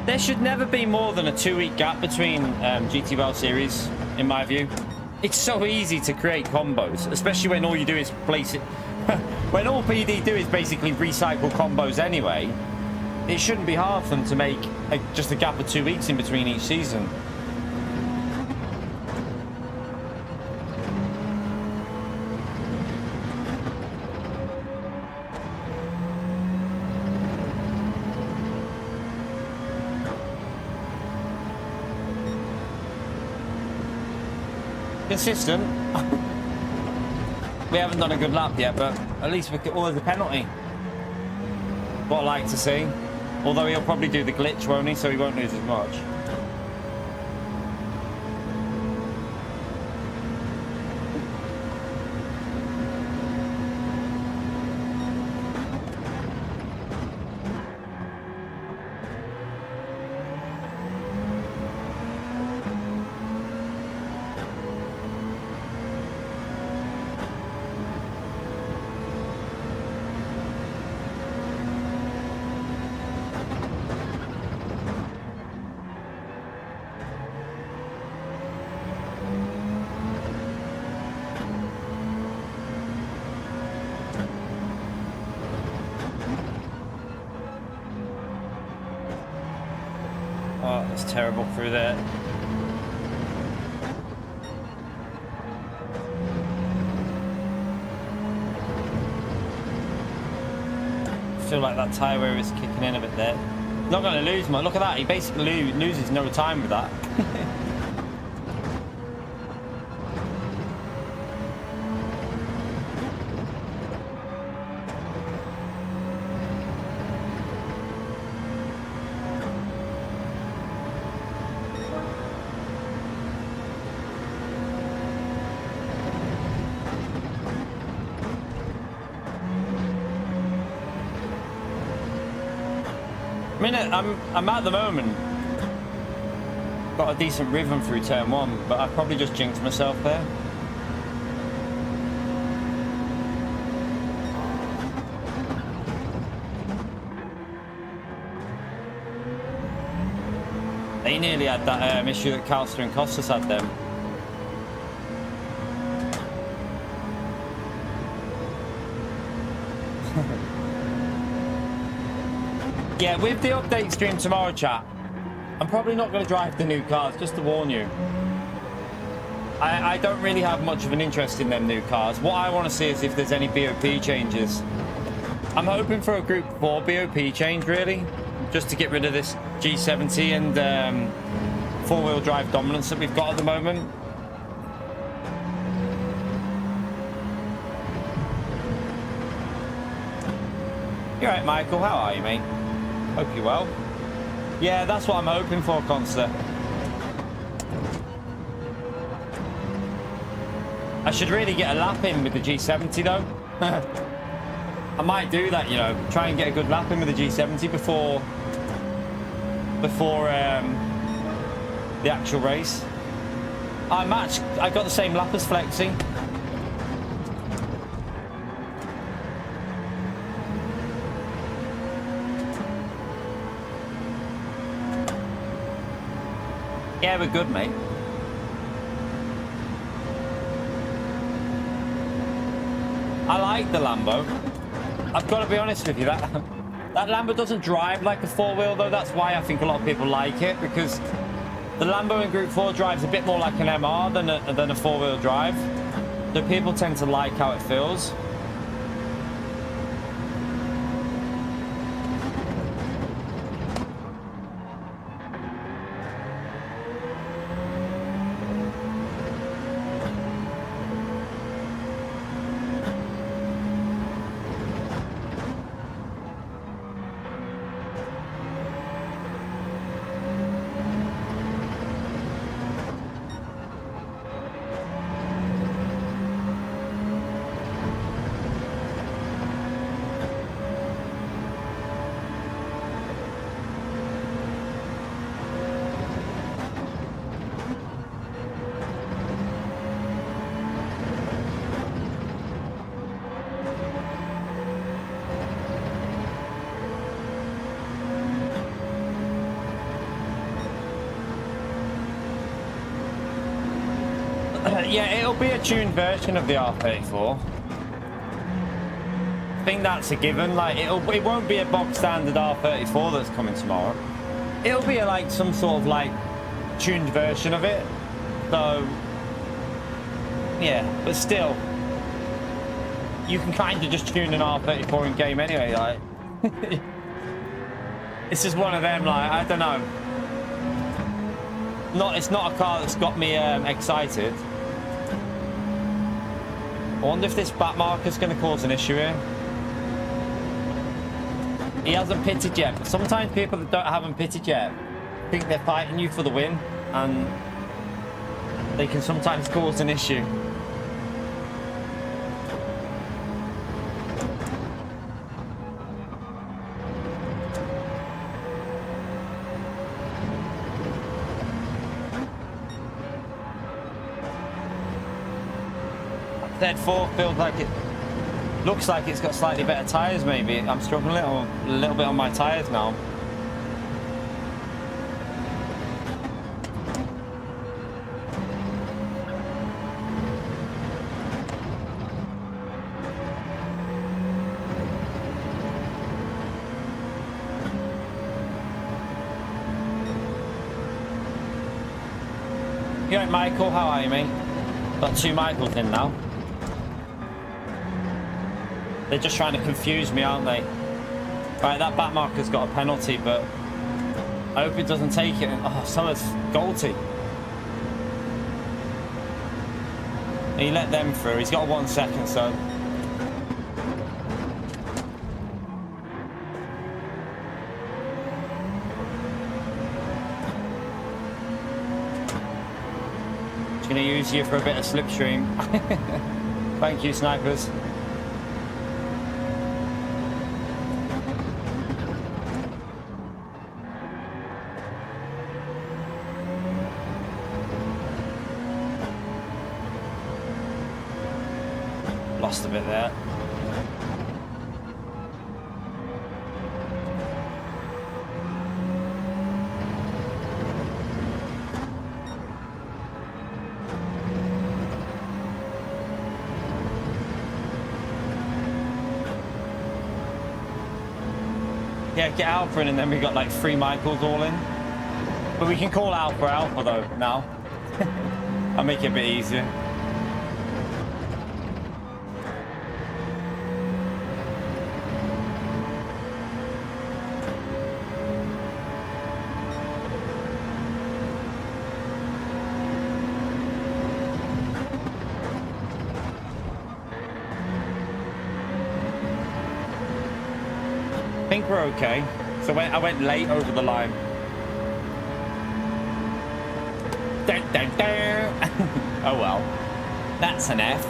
[SPEAKER 2] There should never be more than a 2-week gap between GT World Series, in my view. It's so easy to create combos, especially when all you do is place it. When all PD do is basically recycle combos anyway, it shouldn't be hard for them to make just a gap of 2 weeks in between each season. Consistent. We haven't done a good lap yet, but at least we get all of the penalty. What I like to see. Although he'll probably do the glitch, won't he? So he won't lose as much. Oh, that's terrible through there. I feel like that tyre wear is kicking in a bit there. Not going to lose much. Look at that. He basically loses no time with that. I mean, I'm at the moment got a decent rhythm through turn 1, but I probably just jinxed myself there. They nearly had that issue that Calster and Costas had them. Yeah, with the update stream tomorrow, chat, I'm probably not going to drive the new cars, just to warn you. I don't really have much of an interest in them new cars. What I want to see is if there's any BOP changes. I'm hoping for a Group 4 BOP change, really, just to get rid of this G70 and four-wheel drive dominance that we've got at the moment. You're right, Michael. How are you, mate? Hope you're well. Yeah, that's what I'm hoping for, Consta. I should really get a lap in with the G70, though. I might do that, you know. Try and get a good lap in with the G70 before the actual race. I got the same lap as Flexi. Yeah, we're good, mate. I like the Lambo. I've got to be honest with you, that Lambo doesn't drive like a four-wheel, though. That's why I think a lot of people like it, because the Lambo in Group 4 drives a bit more like an MR than a four-wheel drive. So people tend to like how it feels. Yeah, it'll be a tuned version of the R34. I think that's a given. Like, it won't be a box standard R34 that's coming tomorrow. It'll be like some sort of like tuned version of it. So yeah, but still, you can kind of just tune an R34 in game anyway. Like, this is one of them. Like, I don't know. It's not a car that's got me excited. I wonder if this back marker's going to cause an issue here. He hasn't pitted yet, but sometimes people that haven't pitted yet think they're fighting you for the win, and they can sometimes cause an issue. Z4 feels like it looks like it's got slightly better tires. Maybe I'm struggling a little bit on my tires now. You right, Michael? How are you, mate? Got two Michaels in now. They're just trying to confuse me, aren't they? Right, that back marker's got a penalty, but I hope it doesn't take it. Oh, Summer's Galty. He let them through. He's got 1 second, so. Just going to use you for a bit of slipstream. Thank you, snipers. lost a bit there. Yeah, get Alpha in and then we got like 3 Michaels all in. But we can call Alpha though now. I'll make it a bit easier. I think we're okay. So I went late over the line. Dun, dun, dun. Oh well, that's an F.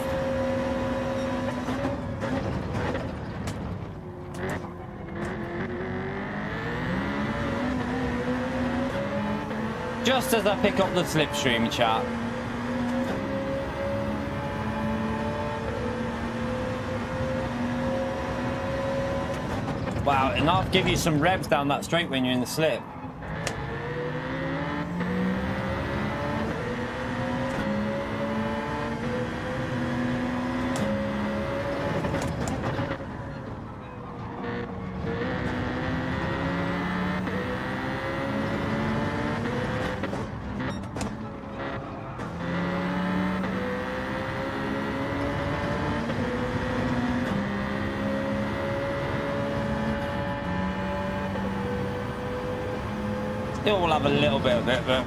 [SPEAKER 2] Just as I pick up the slipstream, chat. Wow, and I'll give you some revs down that straight when you're in the slip. Still will have a little bit of it, but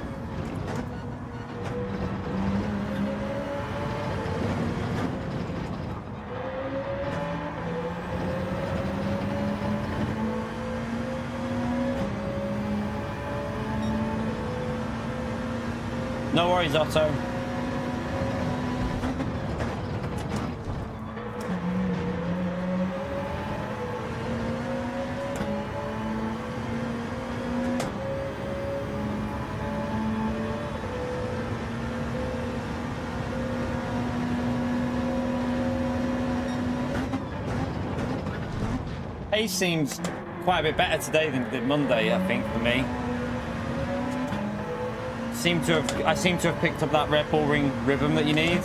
[SPEAKER 2] no worries, Otto. Pace seems quite a bit better today than it did Monday, I think, for me. I seem to have picked up that Red Bull ring rhythm that you need.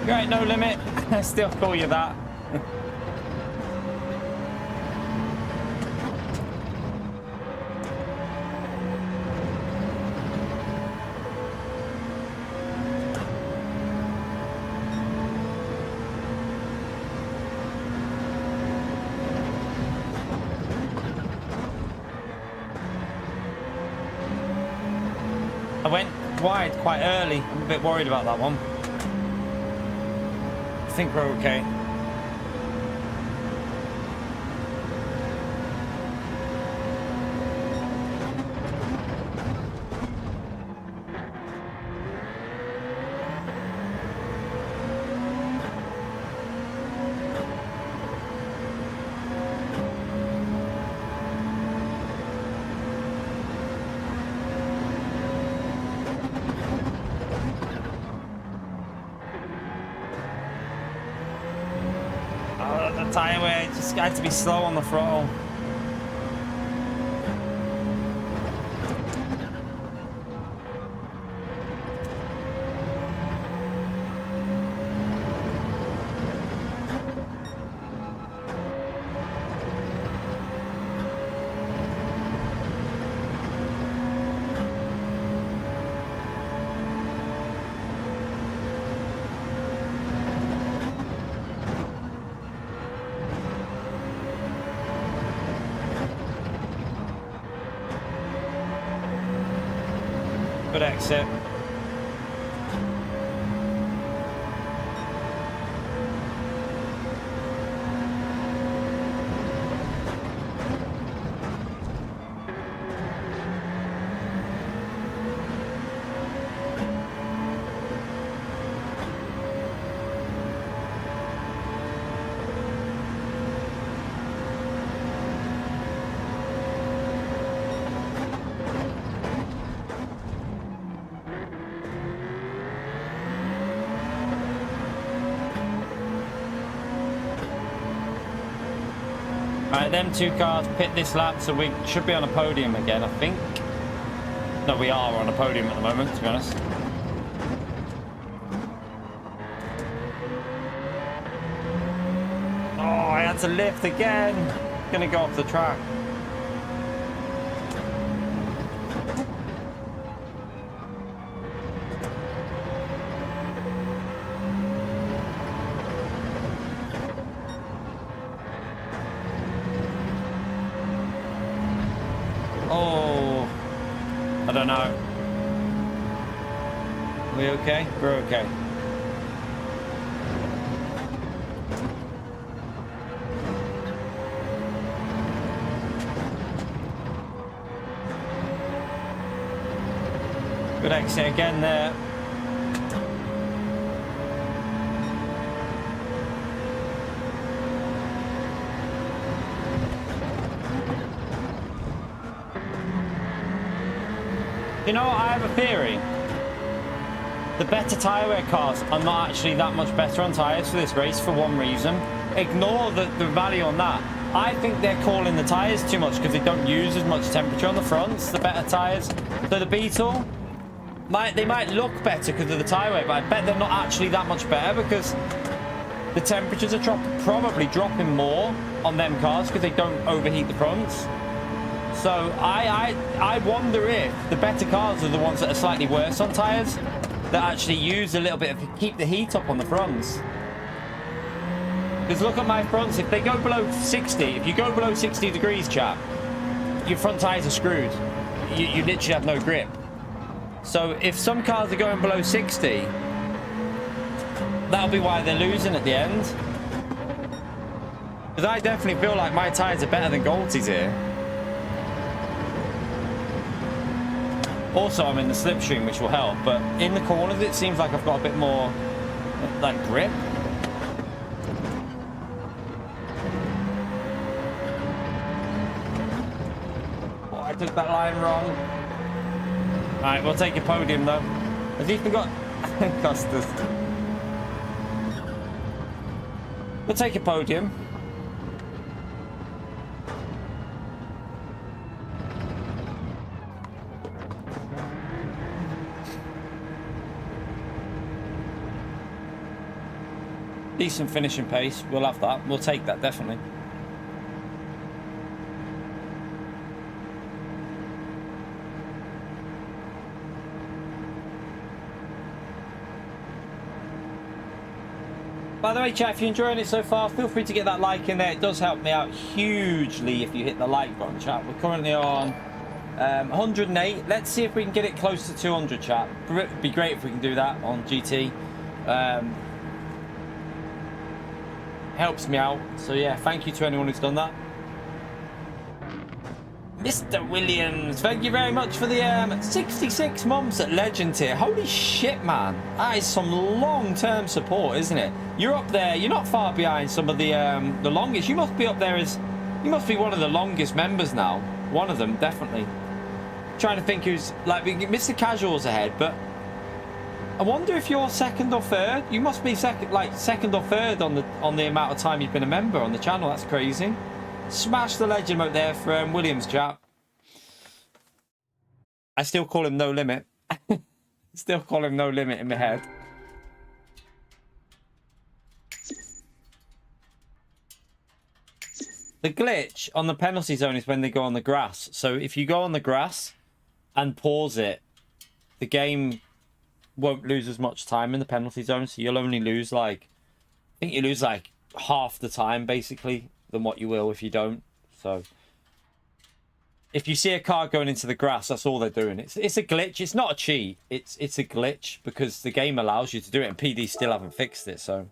[SPEAKER 2] You're right, no limit. I still call you that. I went wide quite early. I'm a bit worried about that one. I think we're okay. Time where I just had to be slow on the throttle. Good exit. Alright, them two cars pit this lap, so we should be on a podium again, I think. No, we are on a podium at the moment, to be honest. Oh, I had to lift again. Gonna go off the track. Oh, I don't know. We okay? We're okay. Good exit again there. You know, I have a theory. The better tyre wear cars are not actually that much better on tyres for this race for one reason. Ignore the value on that. I think they're calling the tyres too much because they don't use as much temperature on the fronts, the better tyres. So the Beetle, they might look better because of the tyre wear, but I bet they're not actually that much better because the temperatures are probably dropping more on them cars because they don't overheat the fronts. So I wonder if the better cars are the ones that are slightly worse on tyres, that actually use a little bit of keep the heat up on the fronts. Because look at my fronts, if they go below 60, if you go below 60 degrees, chap, your front tyres are screwed. You literally have no grip. So if some cars are going below 60, that'll be why they're losing at the end. Because I definitely feel like my tyres are better than Galtie's here. Also, I'm in the slipstream, which will help, but in the corners, it seems like I've got a bit more, like, grip. Oh, I took that line wrong. Alright, we'll take a podium, though. Has Ethan got Custis? We'll take a podium. Decent finishing pace. We'll have that. We'll take that, definitely. By the way, chat, if you're enjoying it so far, feel free to get that like in there. It does help me out hugely if you hit the like button, chat. We're currently on 108. Let's see if we can get it close to 200, chat. It'd be great if we can do that on GT. Helps me out. So yeah, thank you to anyone who's done that. Mr. Williams, thank you very much for the 66 months at Legend here. Holy shit, man. That is some long-term support, isn't it? You're up there. You're not far behind some of the longest. You must be up there as... You must be one of the longest members now. One of them, definitely. Trying to think who's... Like, Mr. Casual's ahead, but... I wonder if you're second or third. You must be second or third on the amount of time you've been a member on the channel. That's crazy. Smash the legend out there for Williams, chat. I still call him No Limit. Still call him No Limit in my head. The glitch on the penalty zone is when they go on the grass. So if you go on the grass and pause it, the game won't lose as much time in the penalty zone, so you'll only lose like, I think you lose like half the time basically than what you will if you don't. So if you see a car going into the grass, that's all they're doing. It's a glitch. It's not a cheat. It's a glitch because the game allows you to do it, and PD still haven't fixed it. So,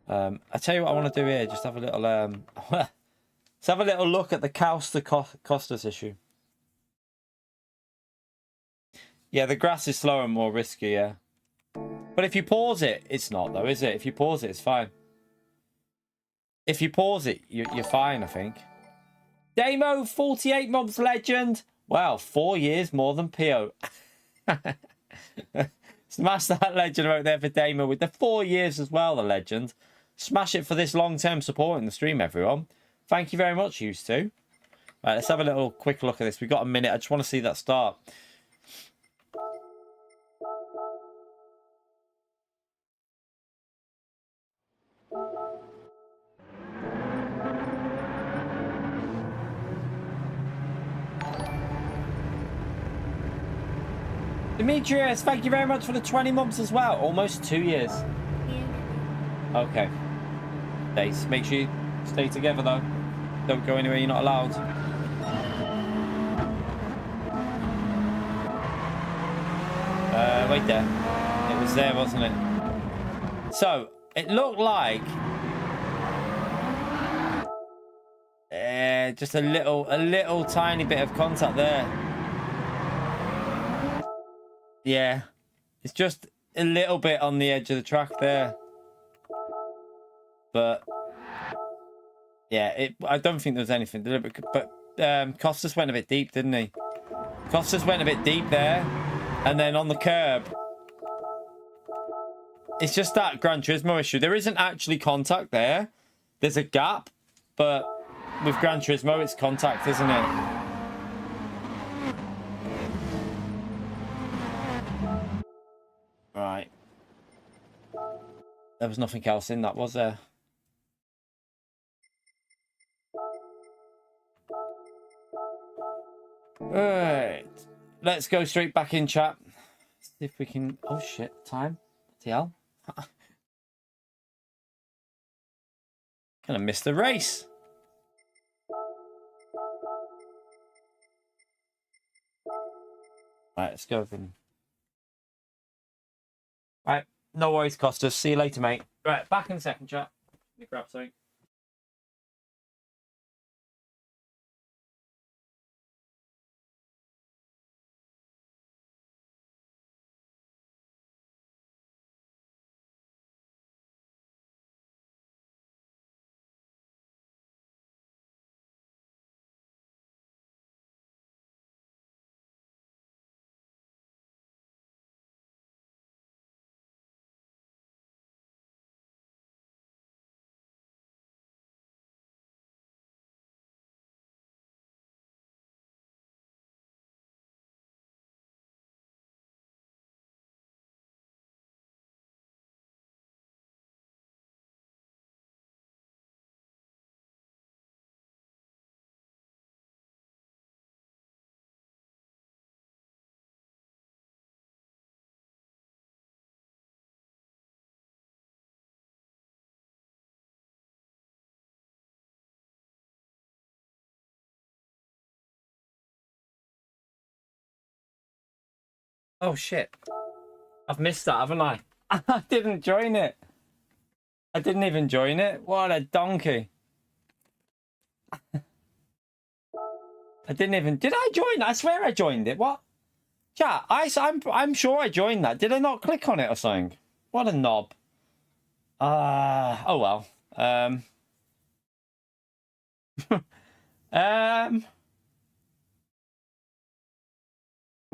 [SPEAKER 2] I tell you what I want to do here. Just have a little let's have a little look at the Costas issue. Yeah, the grass is slower and more risky. Yeah, but if you pause it, it's not though, is it? If you pause it, it's fine. If you pause it, you're fine, I think. Damo, 48 months legend. Wow, 4 years more than PO. Smash that legend right there for Damo with the 4 years as well, the legend. Smash it for this long-term support in the stream, everyone. Thank you very much, you two. Right, let's have a little quick look at this. We've got a minute. I just want to see that start. Demetrius, thank you very much for the 20 months as well. Almost 2 years. Okay. Days. Make sure you stay together though. Don't go anywhere you're not allowed. Wait there. It was there, wasn't it? So, it looked like just a little tiny bit of contact there. Yeah, it's just a little bit on the edge of the track there. But yeah, I don't think there was anything deliberate. But Costas went a bit deep, didn't he? Costas went a bit deep there, and then on the curb, it's just that Gran Turismo issue. There isn't actually contact there. There's a gap, but with Gran Turismo, it's contact, isn't it? Right. There was nothing else in that, was there? Alright. Let's go straight back in chat. See if we can... Oh, shit. Time. TL. Gonna miss the race. Right, let's go then. Right, no worries, Costas. See you later, mate. Right, back in a second, chat. Let me grab something. Oh, shit. I've missed that, haven't I? I didn't join it. I didn't even join it. What a donkey. I didn't even... Did I join it? I swear I joined it. What? Chat, I'm sure I joined that. Did I not click on it or something? What a knob. Oh, well.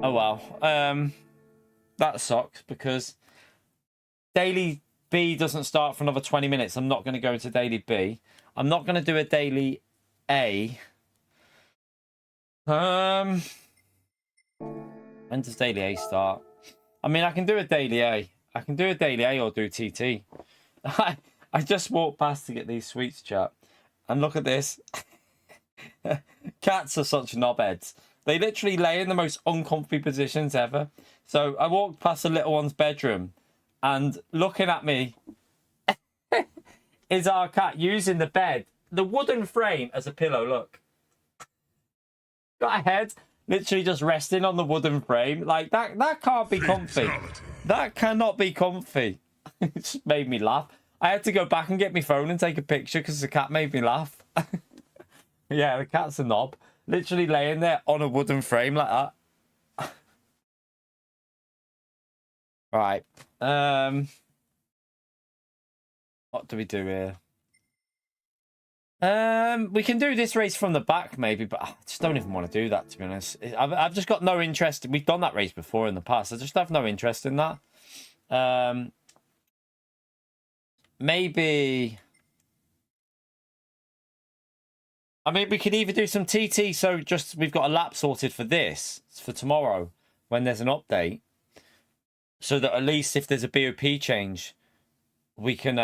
[SPEAKER 2] Oh, well. That sucks because Daily B doesn't start for another 20 minutes. I'm not going to go to Daily B. I'm not going to do a Daily A. When does Daily A start? I mean, I can do a Daily A. I can do a Daily A or do TT. I just walked past to get these sweets, chat. And look at this. Cats are such knobheads. They literally lay in the most uncomfy positions ever. So I walked past the little one's bedroom and looking at me is our cat using the bed, the wooden frame as a pillow, look. Got a head literally just resting on the wooden frame. Like, that can't be comfy. That cannot be comfy. It just made me laugh. I had to go back and get my phone and take a picture because the cat made me laugh. Yeah, the cat's a knob. Literally laying there on a wooden frame like that. Right. What do we do here? We can do this race from the back maybe, but I just don't even want to do that, to be honest. I've just got no interest. We've done that race before in the past. I just have no interest in that. Maybe... I mean, we could either do some TT, so just we've got a lap sorted for this, for tomorrow, when there's an update. So that at least if there's a BOP change, we can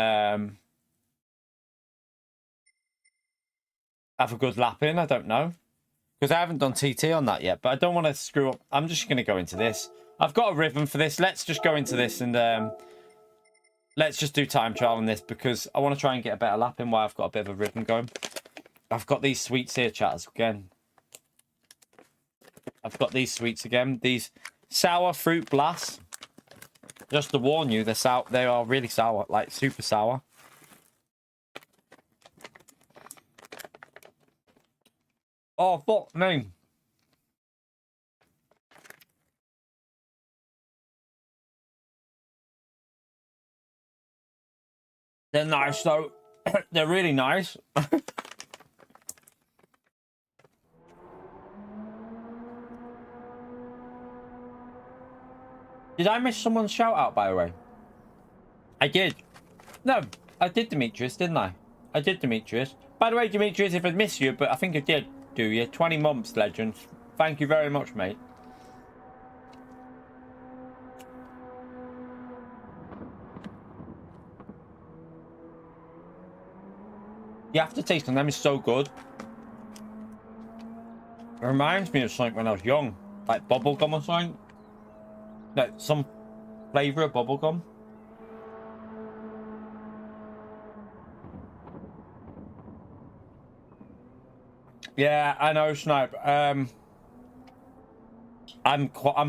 [SPEAKER 2] have a good lap in. I don't know. Because I haven't done TT on that yet, but I don't want to screw up. I'm just going to go into this. I've got a rhythm for this. Let's just go into this and let's just do time trial on this because I want to try and get a better lap in while I've got a bit of a rhythm going. I've got these sweets here, chatters, again. I've got these sweets again. These sour fruit blasts. Just to warn you, they're sour. They are really sour, like super sour. Oh, fuck me. They're nice, though. They're really nice. Did I miss someone's shout out, by the way? I did. No, I did, Demetrius, didn't I? I did, Demetrius. By the way, Demetrius, if I missed you, but I think I did do you. 20 months, legend. Thank you very much, mate. The aftertaste on them is so good. It reminds me of something when I was young. Like bubblegum or something. Like some flavour of bubblegum. Yeah, I know, Snipe. I'm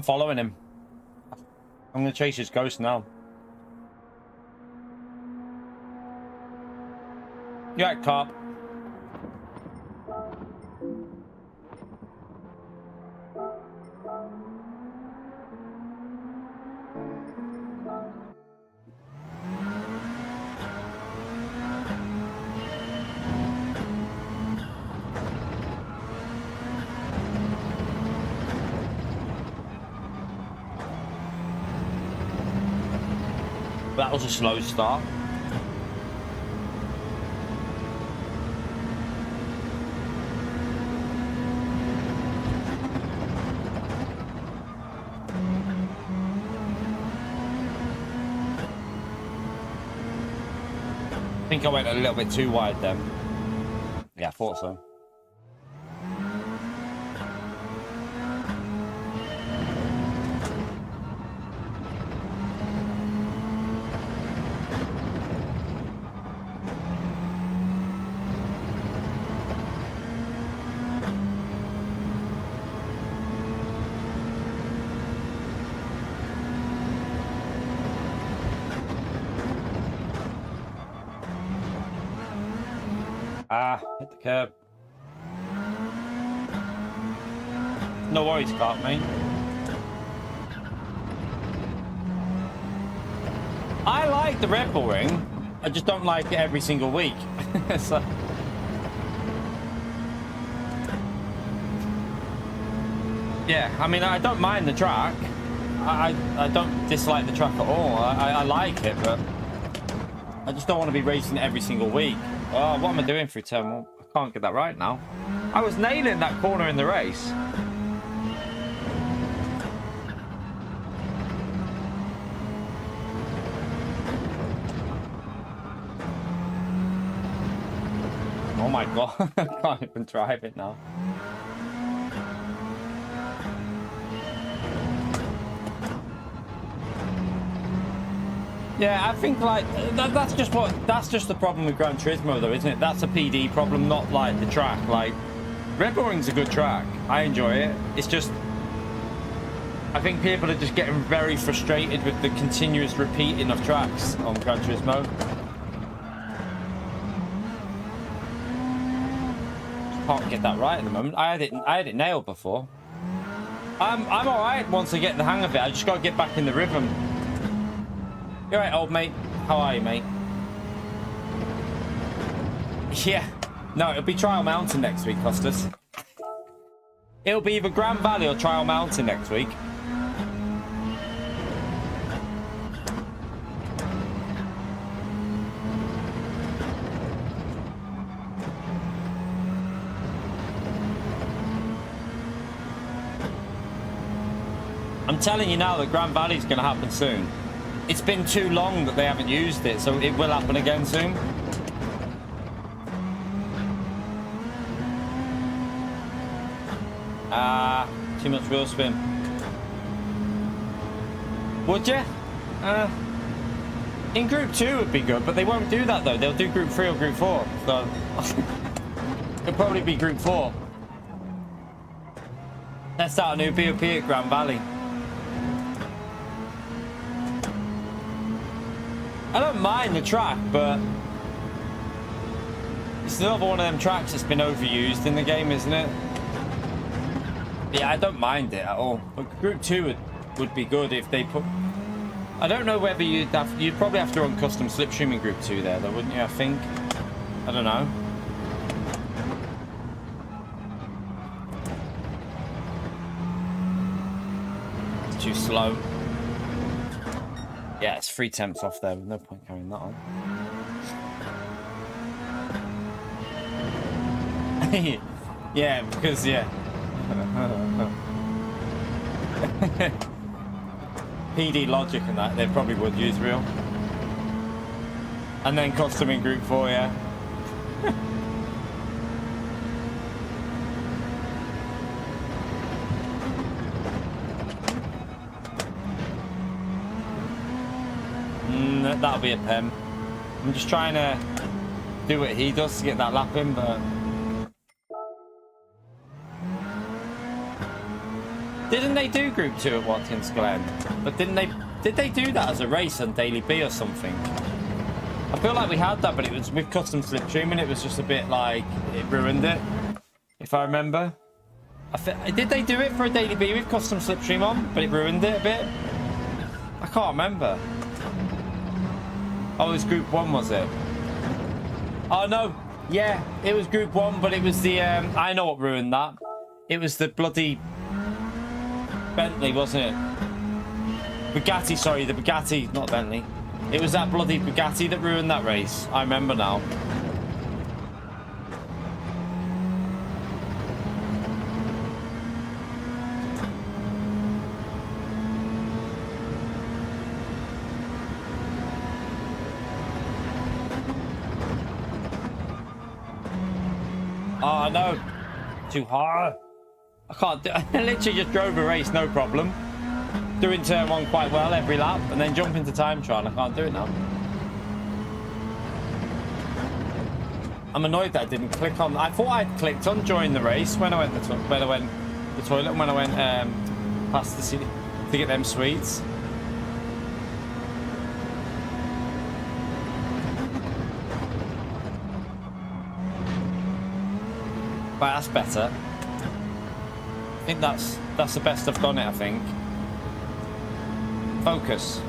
[SPEAKER 2] following him. I'm gonna chase his ghost now. Yeah, cop. That was a slow start. I think I went a little bit too wide then. Yeah, I thought so. Ah, hit the curb. No worries, can't mate. I like the Red Bull ring. I just don't like it every single week. So... yeah, I mean, I don't mind the track. I don't dislike the track at all. I like it, but I just don't want to be racing it every single week. Oh, what am I doing through turn one? I can't get that right now. I was nailing that corner in the race. Oh my god, I can't even drive it now. Yeah, I think like that's just the problem with Gran Turismo though, isn't it? That's a PD problem, not like the track. Like Red Bull Ring's a good track. I enjoy it. It's just, I think people are just getting very frustrated with the continuous repeating of tracks on Gran Turismo. Just can't get that right at the moment. I had it nailed before. I'm all right once I get the hang of it. I just got to get back in the rhythm. You're right, old mate. How are you, mate? Yeah. No, it'll be Trial Mountain next week, Costas. It'll be either Grand Valley or Trial Mountain next week. I'm telling you now that Grand Valley is going to happen soon. It's been too long that they haven't used it, so it will happen again soon. Too much wheel spin. Would you? In Group 2 would be good, but they won't do that though. They'll do Group 3 or Group 4. So it'll probably be Group 4. Let's start a new BOP at Grand Valley. I don't mind the track, but it's another one of them tracks that's been overused in the game, isn't it? Yeah, I don't mind it at all. But Group 2 would be good if they put... I don't know whether you'd probably have to run custom slipstream in Group 2 there, though, wouldn't you? I think. I don't know. It's too slow. Yeah, it's 3/10 off there. No point carrying that on. Yeah, because, yeah. PD Logic and that, they probably would use real. And then custom in Group 4, yeah. That'll be a pen. I'm just trying to do what he does to get that lap in, but... Didn't they do Group 2 at Watkins Glen? But did they do that as a race on Daily B or something? I feel like we had that, but it was with custom slipstream and it was just a bit like, it ruined it, if I remember. Did they do it for a Daily B with custom slipstream on, but it ruined it a bit? I can't remember. Oh, it was Group 1, was it? Oh, no. Yeah, it was Group 1, but it was the... I know what ruined that. It was the bloody... Bentley, wasn't it? Bugatti, sorry, the Bugatti, not Bentley. It was that bloody Bugatti that ruined that race. I remember now. Oh, no. Too hard. I can't do... I literally just drove a race, no problem. Doing turn 1 quite well every lap, and then jump into time trial. I can't do it now. I'm annoyed that I didn't click on... I thought I'd clicked on during the race when I went to the toilet and when I went past the city to get them sweets. But that's better. I think that's the best I've done it, I think. Focus.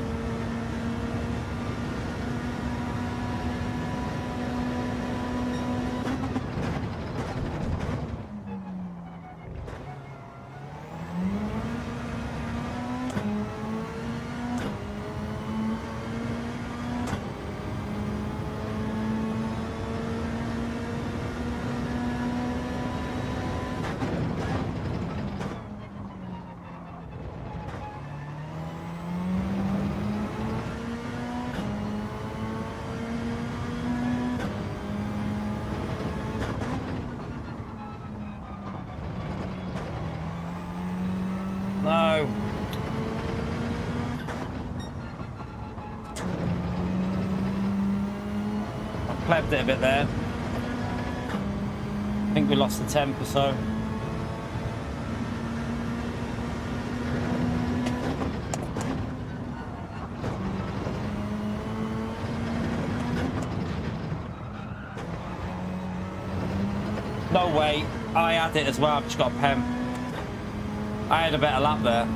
[SPEAKER 2] No. I plebbed it a bit there. I think think we lost the temp or so. No way. I had it as well. I've just got a pen. I had a better lap there.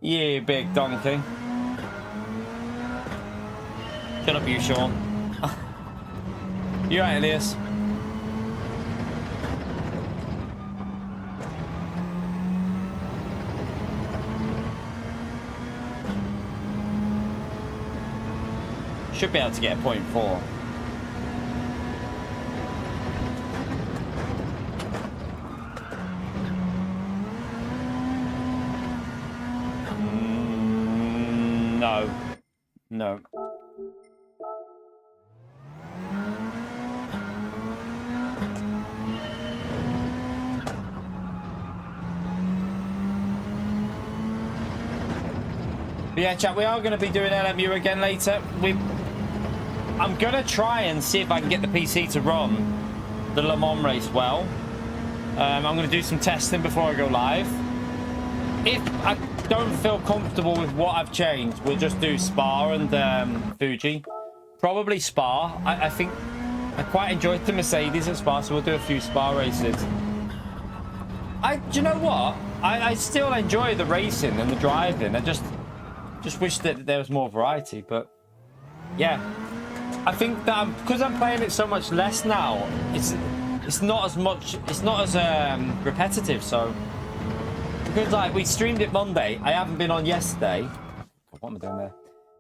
[SPEAKER 2] Yeah, big donkey. Shut up, you, Sean. You right, Elias? Should be able to get a 0.4. No. No. But yeah, chat, we are going to be doing LMU again later. I'm going to try and see if I can get the PC to run the Le Mans race well. I'm going to do some testing before I go live. If I don't feel comfortable with what I've changed, we'll just do Spa and Fuji. Probably Spa. I think I quite enjoyed the Mercedes at Spa, so we'll do a few Spa races. Do you know what? I still enjoy the racing and the driving. I just wish that there was more variety, but yeah. I think that because I'm playing it so much less now, it's not as much, it's not as repetitive. So because like we streamed it Monday, I haven't been on yesterday. What am I doing there?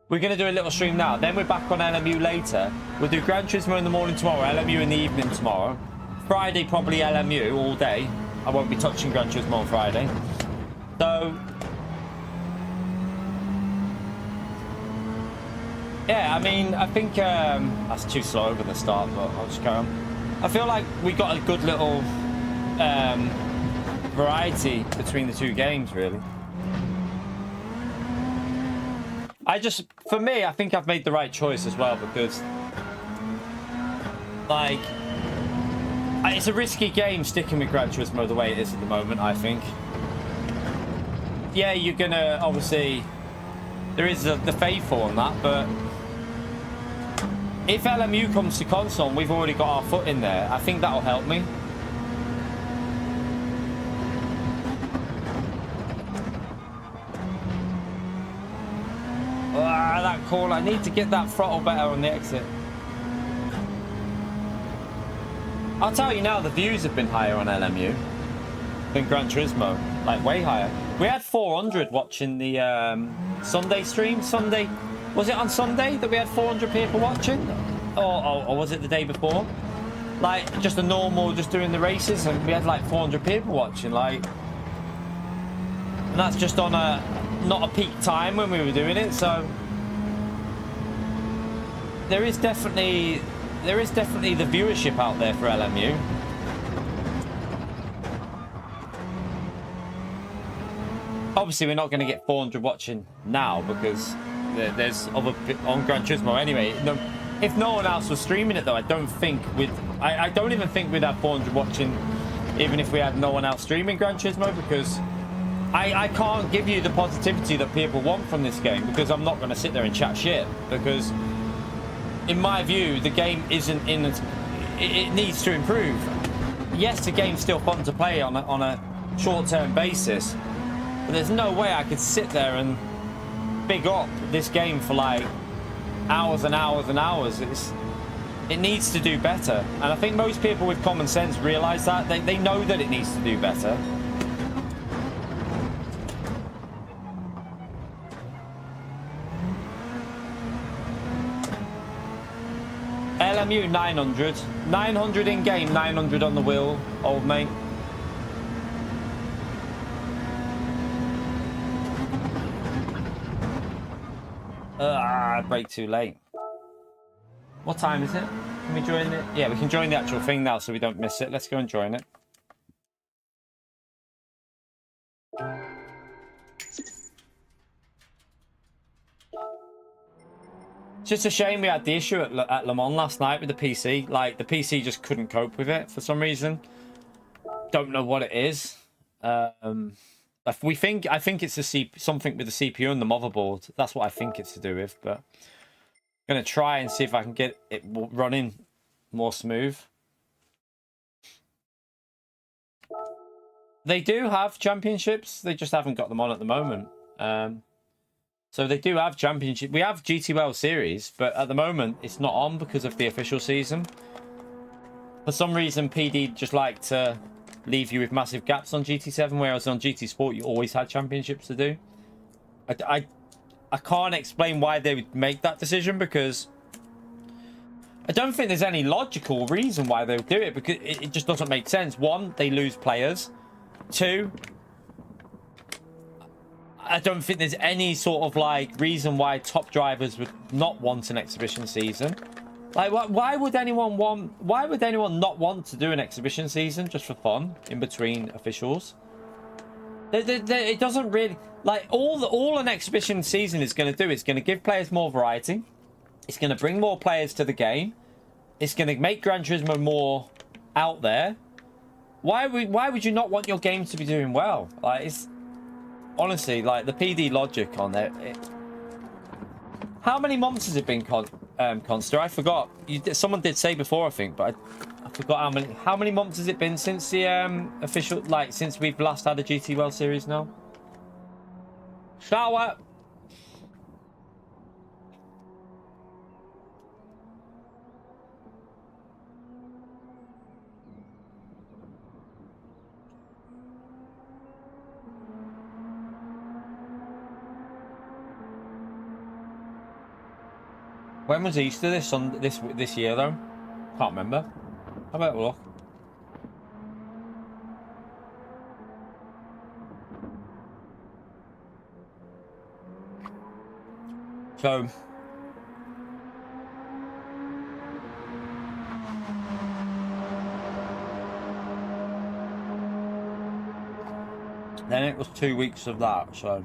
[SPEAKER 2] We're gonna do a little stream now. Then we're back on LMU later. We'll do Gran Turismo in the morning tomorrow, LMU in the evening tomorrow. Friday probably LMU all day. I won't be touching Gran Turismo on Friday. So yeah, I mean, I think that's too slow over the start, but I'll just carry on. I feel like we got a good little variety between the two games, really. For me, I think I've made the right choice as well, because like it's a risky game sticking with Gran Turismo the way it is at the moment, I think. Yeah, you're gonna obviously there is the faithful on that, but if LMU comes to console and we've already got our foot in there, I think that'll help me. That call, I need to get that throttle better on the exit. I'll tell you now, the views have been higher on LMU than Gran Turismo, like way higher. We had 400 watching the Sunday stream. Sunday, was it on Sunday that we had 400 people watching? Or was it the day before? Like just a normal, just doing the races, and we had like 400 people watching. Like, and that's just on not a peak time when we were doing it. So there is definitely the viewership out there for LMU. Obviously, we're not going to get 400 watching now because there's other on Gran Turismo anyway. No, if no one else was streaming it though, I don't even think we'd have 400 watching, even if we had no one else streaming Gran Turismo, because I can't give you the positivity that people want from this game, because I'm not going to sit there and chat shit, because in my view the game isn't in it needs to improve. Yes, the game's still fun to play on a short-term basis, but there's no way I could sit there and big up this game for like hours and hours and hours. It needs to do better, and I think most people with common sense realize that. They know that it needs to do better. LMU 900. 900 in game, 900 on the wheel, old mate. I brake too late. What time is it? Can we join it? Yeah, we can join the actual thing now so we don't miss it. Let's go and join it. It's just a shame we had the issue at Le Mans last night with the PC. Like, the PC just couldn't cope with it for some reason. Don't know what it is. I think it's something with the CPU and the motherboard. That's what I think it's to do with. But I'm gonna try and see if I can get it running more smooth. They do have championships. They just haven't got them on at the moment. So they do have championship. We have GT World Series, but at the moment it's not on because of the official season. For some reason, PD just like to leave you with massive gaps on GT7, whereas on GT Sport you always had championships to do. I can't explain why they would make that decision, because I don't think there's any logical reason why they would do it, because it just doesn't make sense. One, they lose players. Two, I don't think there's any sort of like reason why top drivers would not want an exhibition season. Like, why would anyone not want to do an exhibition season just for fun in between officials? It doesn't really, like, all an exhibition season is going to do is going to give players more variety. It's going to bring more players to the game. It's going to make Gran Turismo more out there. Why would you not want your game to be doing well? Like, it's honestly, like, the PD logic on it. How many months has it been, Conster? I forgot. Someone did say before, I think, but I forgot how many. How many months has it been since the official, like, since we've last had a GT World Series now? Shower. When was Easter this year though? Can't remember. How about a look? So then it was 2 weeks of that, so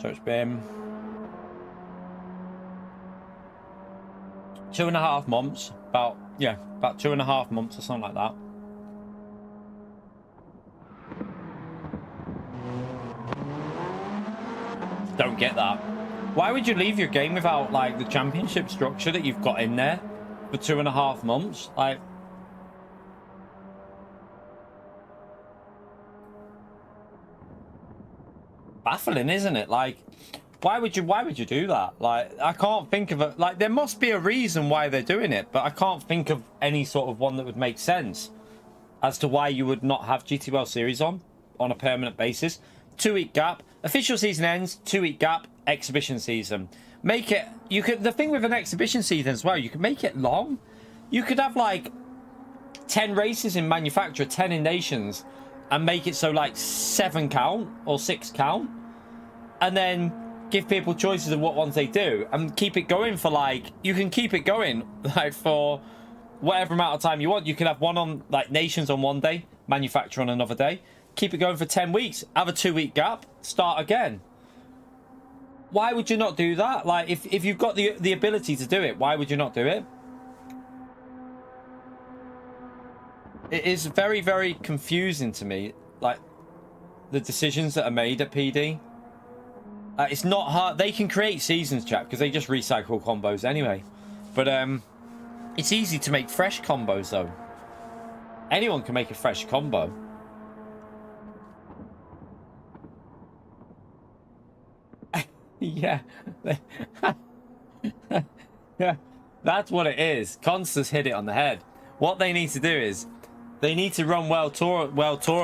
[SPEAKER 2] it's been 2.5 months, about 2.5 months or something like that. Don't get that. Why would you leave your game without, like, the championship structure that you've got in there for 2.5 months? Like, baffling, isn't it? Like, why would you do that? Like, I can't think of it. Like, there must be a reason why they're doing it, but I can't think of any sort of one that would make sense as to why you would not have GT World Series on a permanent basis. 2-week gap, official season ends, 2-week gap, exhibition season. Make it, the thing with an exhibition season as well, you could make it long. You could have like 10 races in manufacturer, 10 in nations, and make it so like 7 count or 6 count, and then give people choices of what ones they do, and keep it going for, like, you can keep it going like for whatever amount of time you want. You can have one on, like, nations on one day, manufacturer on another day, keep it going for 10 weeks, have a 2-week gap, start again. Why would you not do that? Like, if you've got the ability to do it, why would you not do it? It is very, very confusing to me, like, the decisions that are made at PD. It's not hard. They can create seasons, chat, because they just recycle combos anyway. But it's easy to make fresh combos, though. Anyone can make a fresh combo. Yeah. Yeah, that's what it is. Constance hit it on the head. What they need to do is they need to run World Tour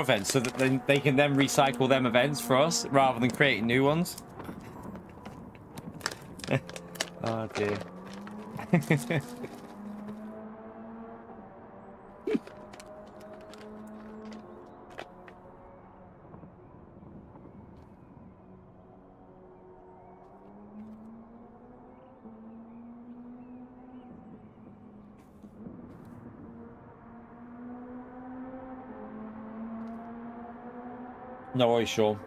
[SPEAKER 2] events so that they can then recycle them events for us rather than creating new ones. Oh dear. No worries, sure.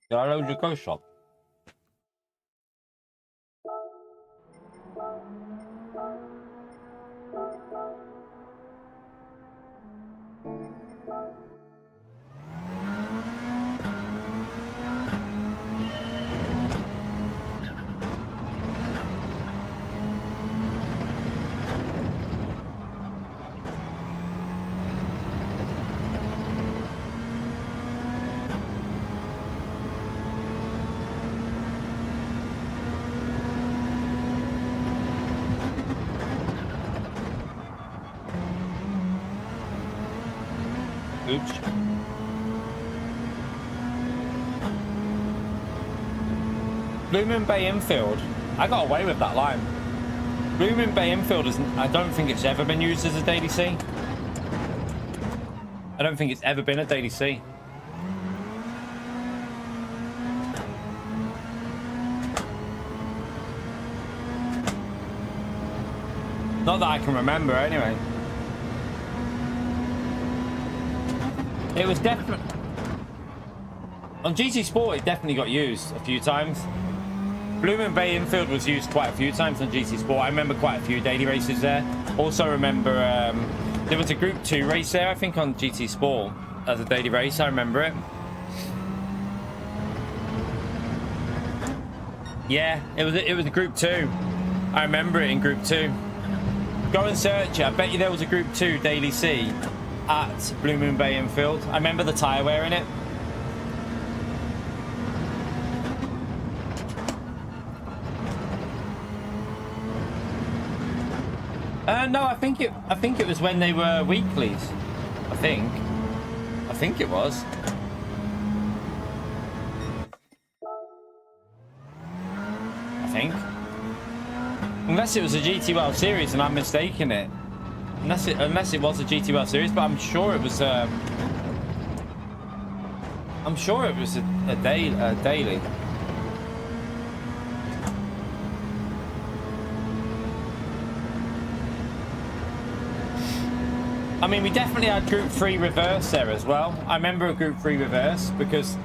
[SPEAKER 2] Did I load your ghost shop? Oops. Blue Moon Bay Infield. I got away with that line. Blue Moon Bay Infield isn't. I don't think it's ever been used as a daily C. I don't think it's ever been a daily C. Not that I can remember, anyway. It was definitely on GT Sport. It definitely got used a few times. Blue Moon Bay Infield was used quite a few times on GT Sport. I remember quite a few daily races there. Also remember there was a Group 2 race there, I think, on GT Sport as a daily race. I remember it. Yeah, it was a Group 2. I remember it in Group 2. Go and search it. I bet you there was a Group 2 daily C at Blue Moon Bay Infield. I remember the tyre wear in it. No, I think it was when they were weeklies. I think it was. I think. Unless it was a GT World Series and I'm mistaken it. Unless it was a GT World Series, but I'm sure it was a daily. I mean, we definitely had Group 3 reverse there as well. I remember a Group 3 reverse because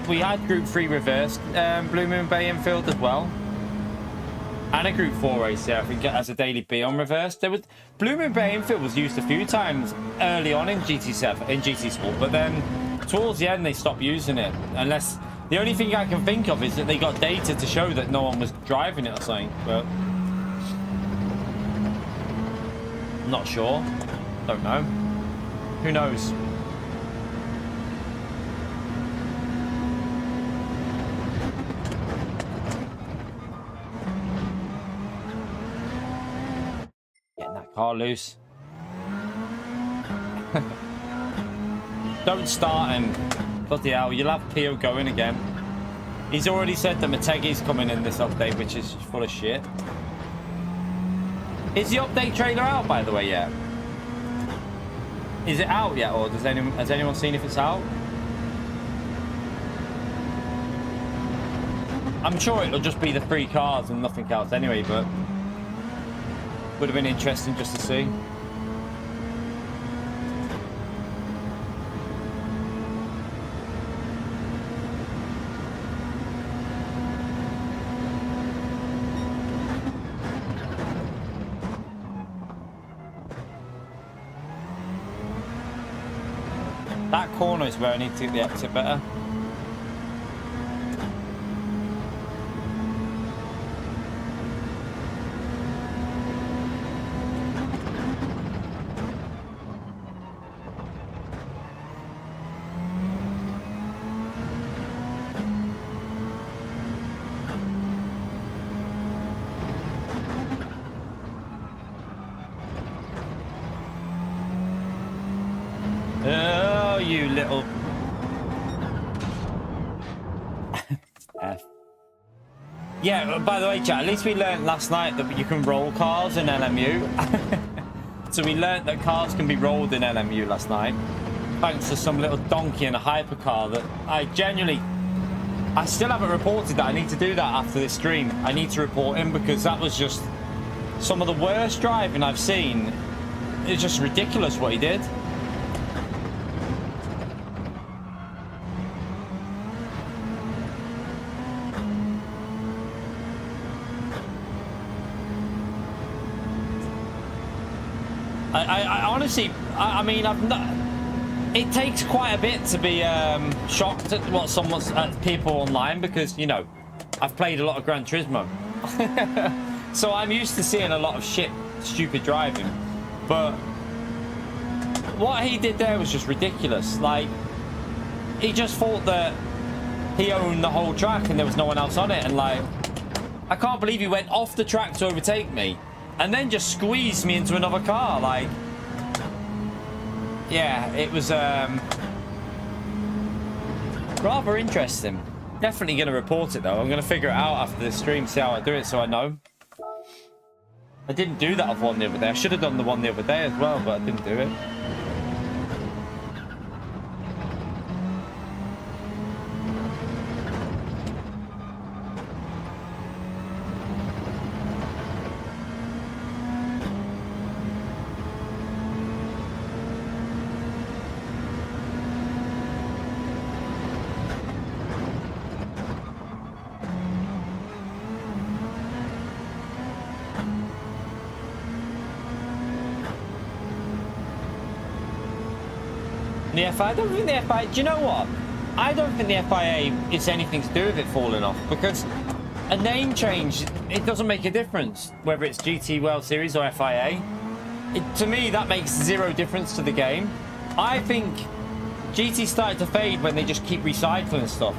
[SPEAKER 2] we had Group 3 reverse Blue Moon Bay Infield as well. And a Group 4 race there, I think, as a daily B on reverse. There was Blue Moon Bay Infield was used a few times early on in GT Sport, but then towards the end they stopped using it. Unless the only thing I can think of is that they got data to show that no one was driving it or something. But I'm not sure. Don't know. Who knows? Car loose. Don't start him. Bloody hell, you'll have Pio going again. He's already said that Motegi's coming in this update, which is full of shit. Is the update trailer out, by the way, yet? Is it out yet, or has anyone seen if it's out? I'm sure it'll just be the 3 cars and nothing else anyway, but would have been interesting just to see. That corner is where I need to get the exit better. You little F. Yeah, by the way, chat, at least we learned last night that you can roll cars in LMU. So we learned that cars can be rolled in LMU last night, thanks to some little donkey in a hypercar that I still haven't reported that. I need to do that after this stream. I need to report him because that was just some of the worst driving I've seen. It's just ridiculous what he did. I honestly, I mean, I've not. It takes quite a bit to be shocked at what at people online, because, you know, I've played a lot of Gran Turismo. So I'm used to seeing a lot of stupid driving. But what he did there was just ridiculous. Like, he just thought that he owned the whole track and there was no one else on it. And, like, I can't believe he went off the track to overtake me and then just squeezed me into another car. Like, yeah, it was rather interesting. Definitely going to report it, though. I'm going to figure it out after the stream, see how I do it, so I know. I didn't do that one the other day. I should have done the one the other day as well, but I didn't do it. The FIA, I don't think the FIA, do you know what? I don't think the FIA is anything to do with it falling off, because a name change, it doesn't make a difference whether it's GT World Series or FIA. To me, that makes zero difference to the game. I think GT started to fade when they just keep recycling stuff,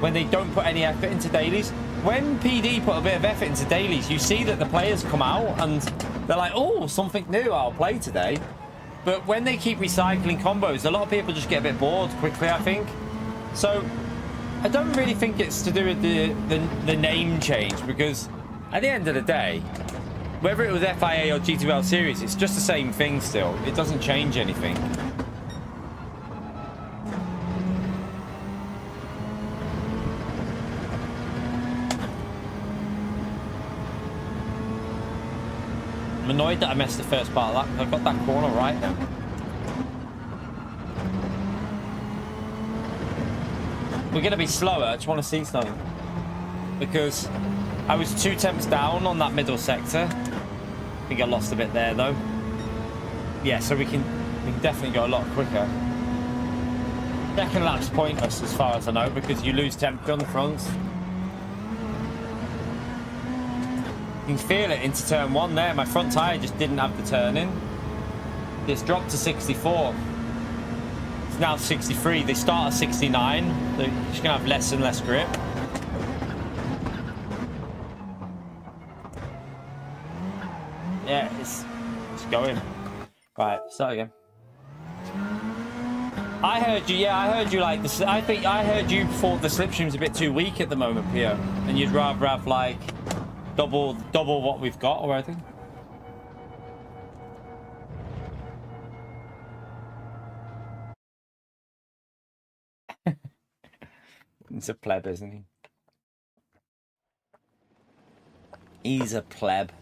[SPEAKER 2] when they don't put any effort into dailies. When PD put a bit of effort into dailies, you see that the players come out and they're like, oh, something new, I'll play today. But when they keep recycling combos, a lot of people just get a bit bored quickly, I think. So I don't really think it's to do with the name change, because at the end of the day, whether it was FIA or GTL Series, it's just the same thing still. It doesn't change anything. I'm annoyed that I missed the first part of that. I got that corner right then. We're going to be slower. I just want to see something, because I was 2 temps down on that middle sector. I think I lost a bit there though. Yeah, so we can definitely go a lot quicker. Second lap's pointless as far as I know, because you lose temperature on the fronts. You can feel it into turn 1 there. My front tyre just didn't have the turn in. It's dropped to 64. It's now 63. They start at 69. They're just going to have less and less grip. Yeah, it's going. Right, start again. I heard you, yeah, I heard you like this. I heard you thought the slipstream's a bit too weak at the moment, Pio. And you'd rather have like double what we've got already. He's a pleb, isn't he? He's a pleb.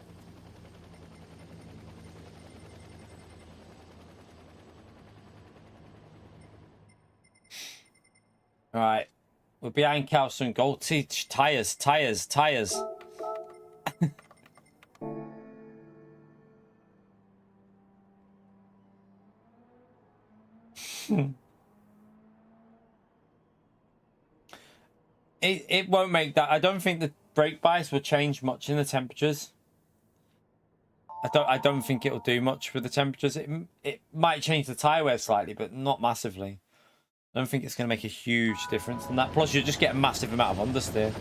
[SPEAKER 2] All right, we're behind Cal soon. Gold teach tires. It won't make that. I don't think the brake bias will change much in the temperatures. I don't think it'll do much with the temperatures. It might change the tire wear slightly, but not massively. I don't think it's going to make a huge difference in that. Plus, you just get a massive amount of understeer.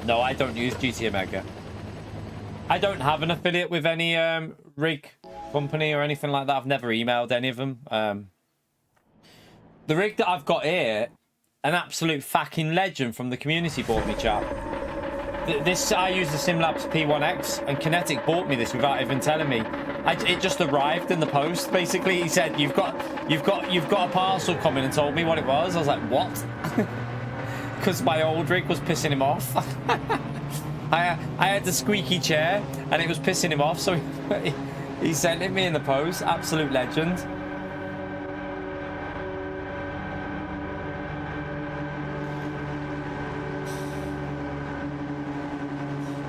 [SPEAKER 2] No, I don't use GT Omega. I don't have an affiliate with any rig company or anything like that. I've never emailed any of them. The rig that I've got here, an absolute fucking legend from the community bought me, chap. I use the SimLabs P1X, and Kinetic bought me this without even telling me. It just arrived in the post. Basically, he said, "You've got a parcel coming," and told me what it was. I was like, "What?" Because my old rig was pissing him off. I had the squeaky chair, and it was pissing him off, so he sent it me in the post. Absolute legend.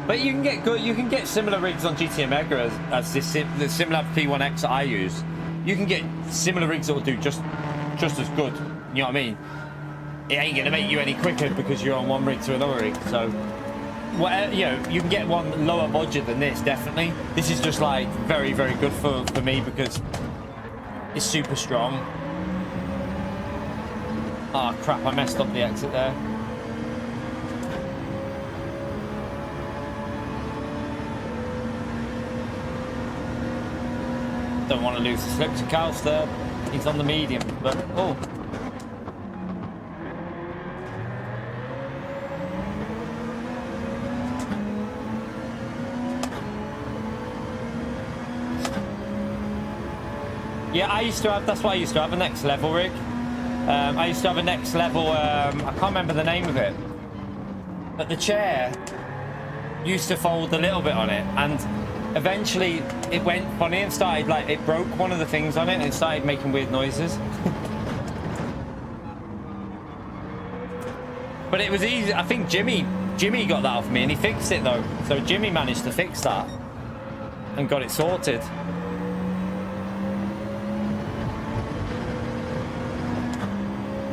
[SPEAKER 2] But you can get good. You can get similar rigs on GTA Mega as the similar P1X that I use. You can get similar rigs that will do just as good. You know what I mean? It ain't gonna make you any quicker because you're on one rig to another rig. So, whatever, you know, you can get one lower budget than this. Definitely, this is just like very good for me because it's super strong. Oh crap! I messed up the exit there. Don't want to lose the slip to Carl's there. He's on the medium, but oh. Yeah, I used to have, that's why I used to have a next level rig. I used to have a next level, I can't remember the name of it. But the chair used to fold a little bit on it, and eventually it went funny and started like, it broke one of the things on it and it started making weird noises. But it was easy. I think Jimmy got that off me and he fixed it though. So Jimmy managed to fix that and got it sorted.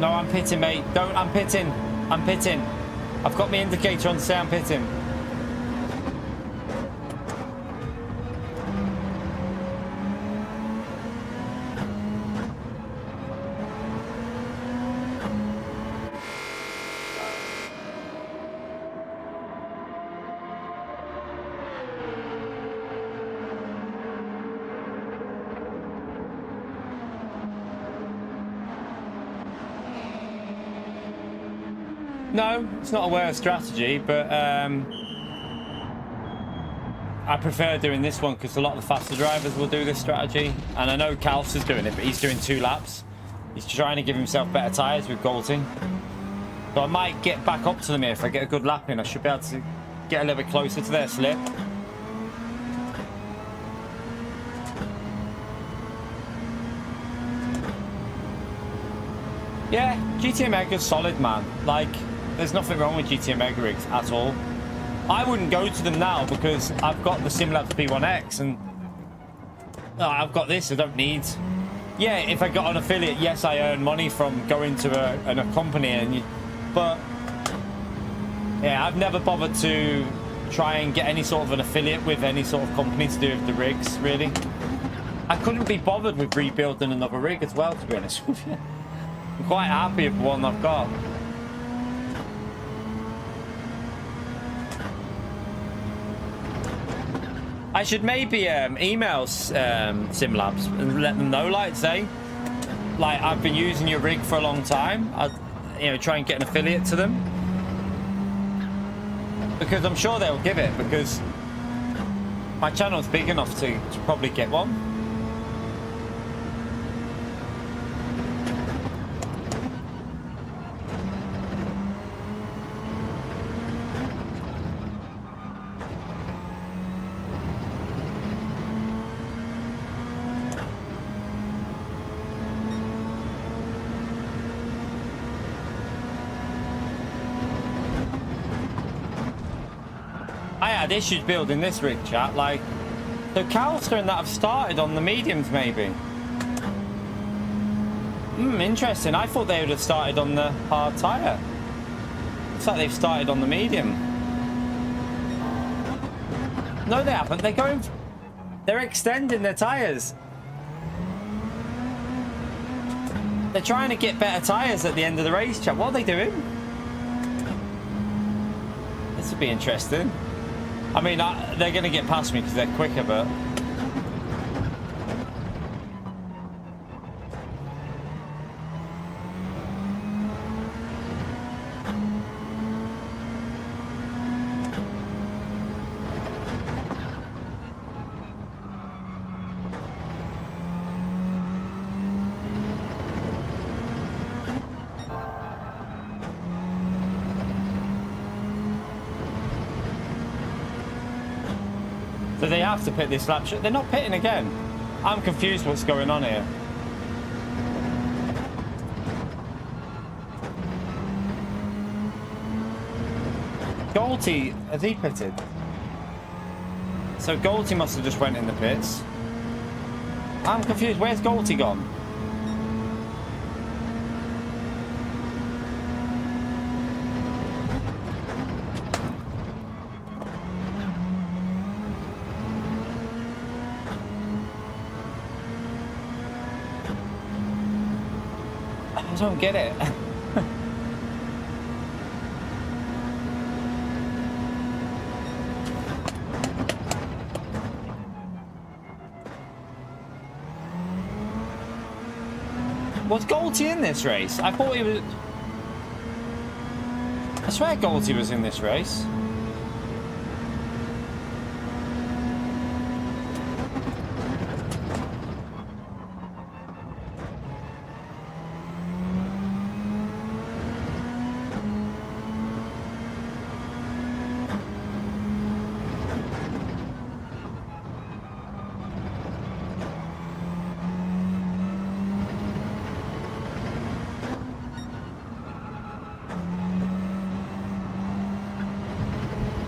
[SPEAKER 2] No, I'm pitting, mate. Don't, I'm pitting. I'm pitting. I've got my indicator on to say I'm pitting. No, it's not a worse strategy, but I prefer doing this one because a lot of the faster drivers will do this strategy. And I know Kalf's is doing it, but he's doing 2 laps. He's trying to give himself better tyres with Galting. So I might get back up to them here if I get a good lap in. I should be able to get a little bit closer to their slip. Yeah, GTA Mega's solid, man. Like, there's nothing wrong with GTA Mega rigs at all. I wouldn't go to them now because I've got the Simlabs P1X and I've got this. I don't need. Yeah, if I got an affiliate, yes, I earn money from going to a company, but yeah, I've never bothered to try and get any sort of an affiliate with any sort of company to do with the rigs. Really, I couldn't be bothered with rebuilding another rig as well, to be honest with you. I'm quite happy with the one I've got. I should maybe email Simlabs and let them know, like, say, like, I've been using your rig for a long time. I'd, you know, try and get an affiliate to them. Because I'm sure they'll give it, because my channel's big enough to probably get one. I had issues building this rig, chat. Like, the Calster and that have started on the mediums, maybe. Interesting. I thought they would have started on the hard tyre. Looks like they've started on the medium. No, they haven't. They're extending their tyres. They're trying to get better tyres at the end of the race, chat. What are they doing? This would be interesting. I mean, they're going to get past me because they're quicker, but... So they have to pit this lap. They're not pitting again. I'm confused what's going on here. Galty, has he pitted? So Golty must have just went in the pits. I'm confused. Where's Golty gone? I don't get it. Was Golty in this race? I thought he was... I swear Golty was in this race.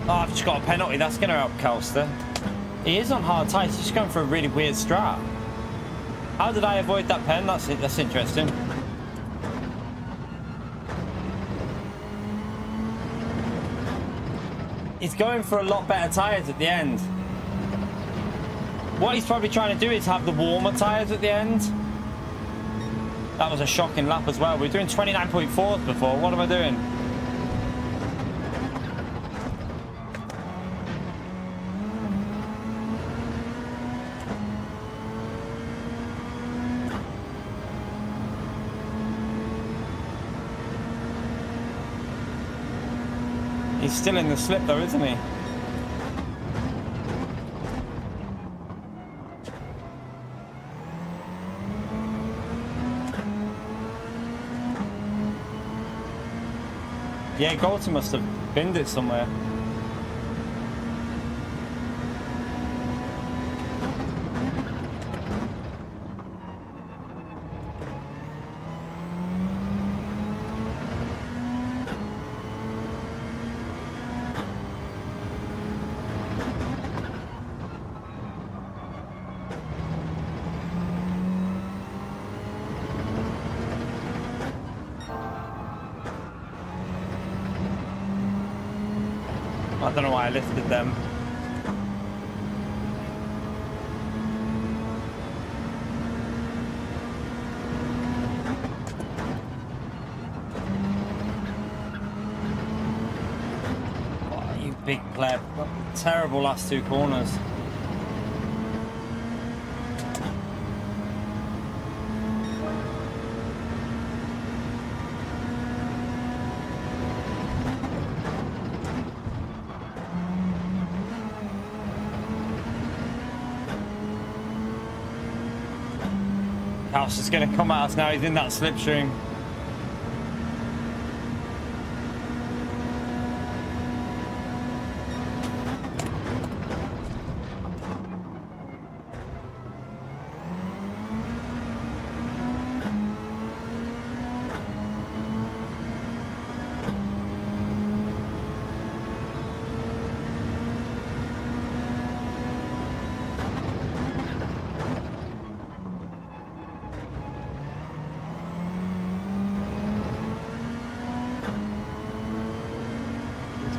[SPEAKER 2] Oh, I've just got a penalty. That's going to help Calster. He is on hard tyres. He's just going for a really weird strat. How did I avoid that pen? That's it. That's interesting. He's going for a lot better tyres at the end. What he's probably trying to do is have the warmer tyres at the end. That was a shocking lap as well. We were doing 29.4 before. What am I doing? He's still in the slip though, isn't he? Yeah, Golty must have binned it somewhere. I don't know why I lifted them. Oh, you big pleb. Terrible last two corners. House is going to come at us now. He's in that slipstream.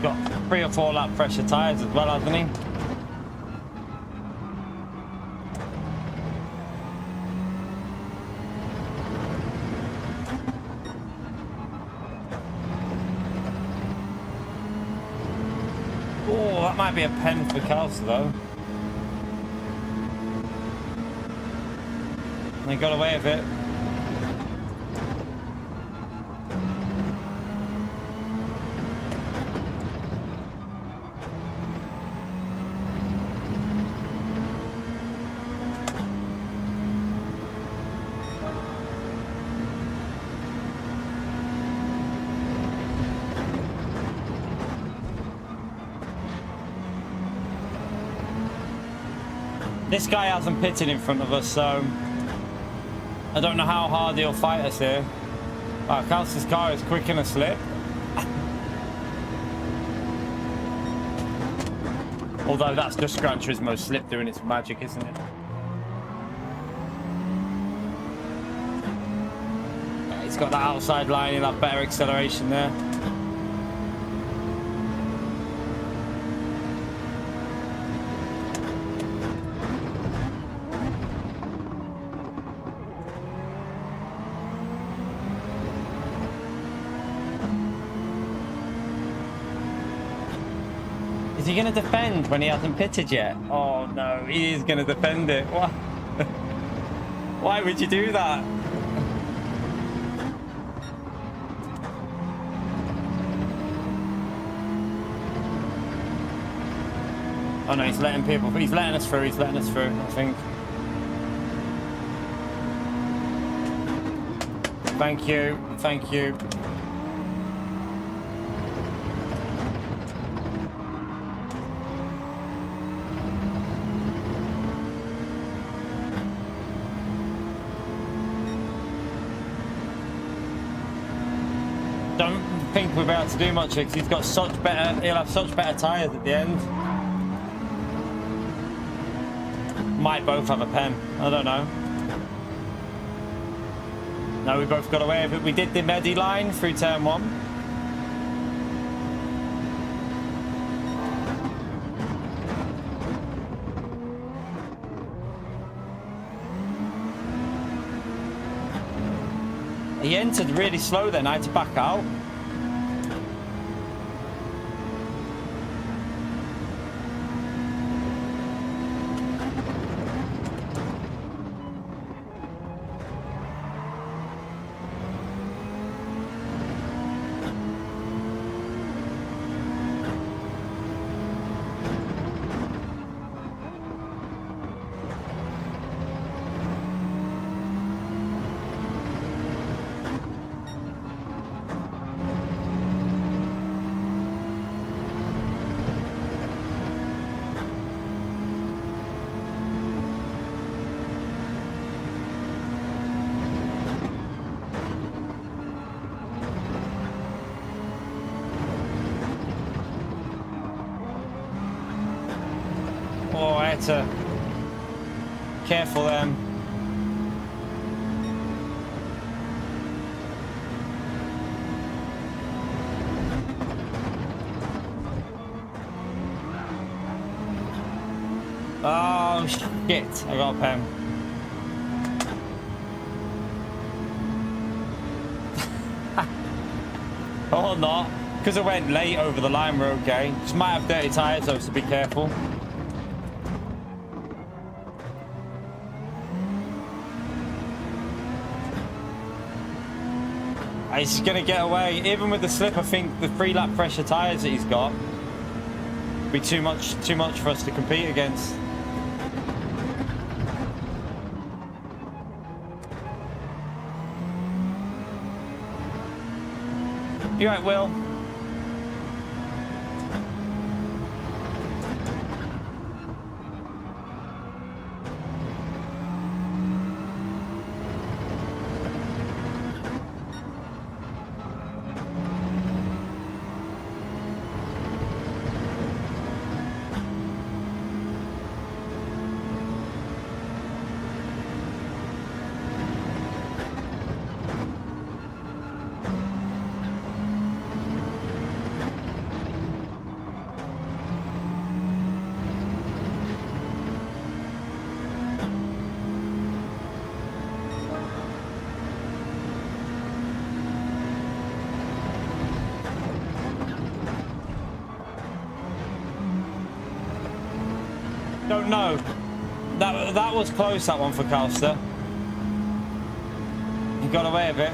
[SPEAKER 2] Got 3 or 4 lap pressure tyres as well, hasn't he? Oh, that might be a pen for Calster though. They got away with it. This guy hasn't pitted in front of us, so I don't know how hard he'll fight us here. Wow, Calster's car is quick in a slip. Although that's just Gran Turismo slip doing its magic, isn't it? Yeah, it's got that outside line and that better acceleration there. Is he going to defend when he hasn't pitted yet? Oh no, he is going to defend it. What? Why would you do that? Oh no, he's letting people, he's letting us through, I think. Thank you, thank you. Don't think we're about to do much because he's got such better, he'll have such better tyres at the end. Might both have a pen, I don't know. No, we both got away with it. We did the Medi line through turn 1. He entered really slow then, I had to back out. Oh, I had to... Careful then. Oh, shit. I got a pen. Or not. Because I went late over the line, we're okay. Just might have dirty tyres though, so be careful. He's going to get away. Even with the slip, I think the 3-lap pressure tyres that he's got will be too much for us to compete against. You right, Will? Don't know. That was close, that one for Calster. He got away with it.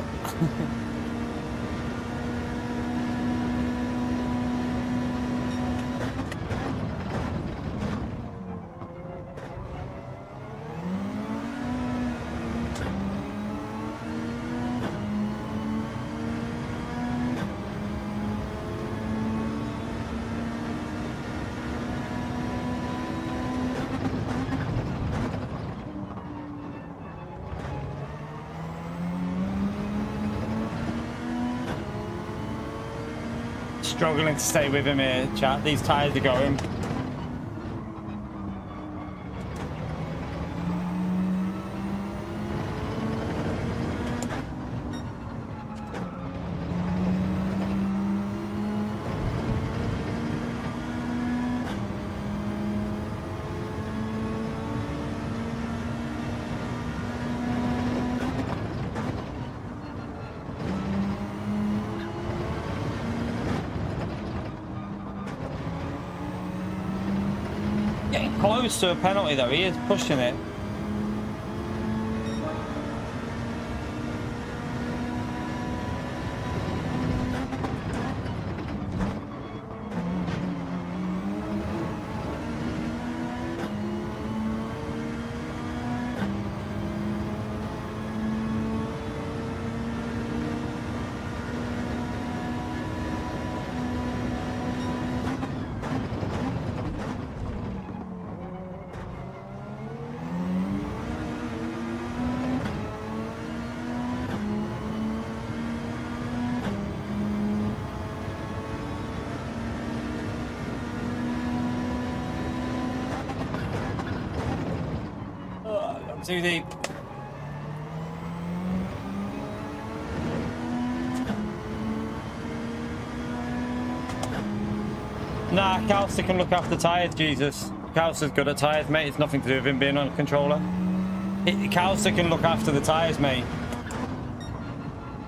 [SPEAKER 2] Struggling to stay with him here, chat. These tyres are going. Getting close to a penalty though. He is pushing it. Too deep. Nah, Calster can look after tyres, Jesus. Calster's good at tyres, mate. It's nothing to do with him being on a controller. Calster can look after the tyres, mate.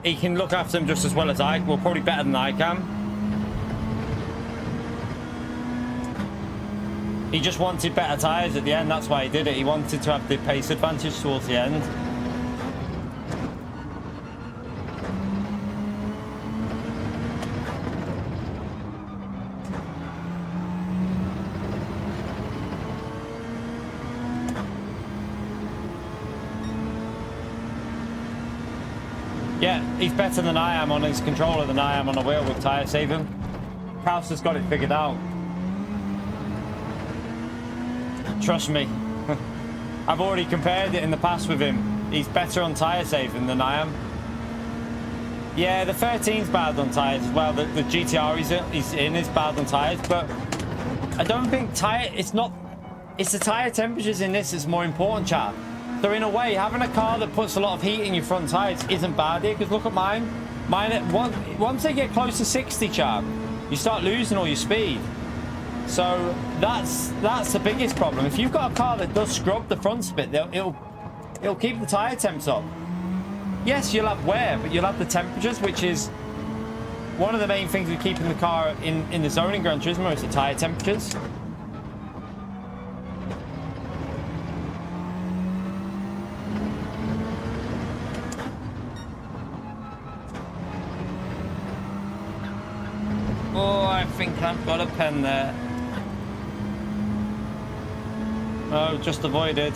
[SPEAKER 2] He can look after them just as well as I, well, probably better than I can. He just wanted better tyres at the end, that's why he did it. He wanted to have the pace advantage towards the end. Yeah, he's better than I am on his controller than I am on a wheel with tyre saving. Krauser's got it figured out. Trust me. I've already compared it in the past with him. He's better on tyre saving than I am. Yeah, the 13's bad on tyres as well. The GTR he's in is bad on tyres, but I don't think tyre... It's the tyre temperatures in this is more important, chat. So in a way, having a car that puts a lot of heat in your front tyres isn't bad here, because look at mine. Once they get close to 60, chat, you start losing all your speed. So that's the biggest problem. If you've got a car that does scrub the front a bit, it'll keep the tyre temps up. Yes, you'll have wear, but you'll have the temperatures, which is one of the main things with keeping the car in the zone in Gran Turismo is the tyre temperatures. Oh, I think I've got a pen there. Oh, just avoided.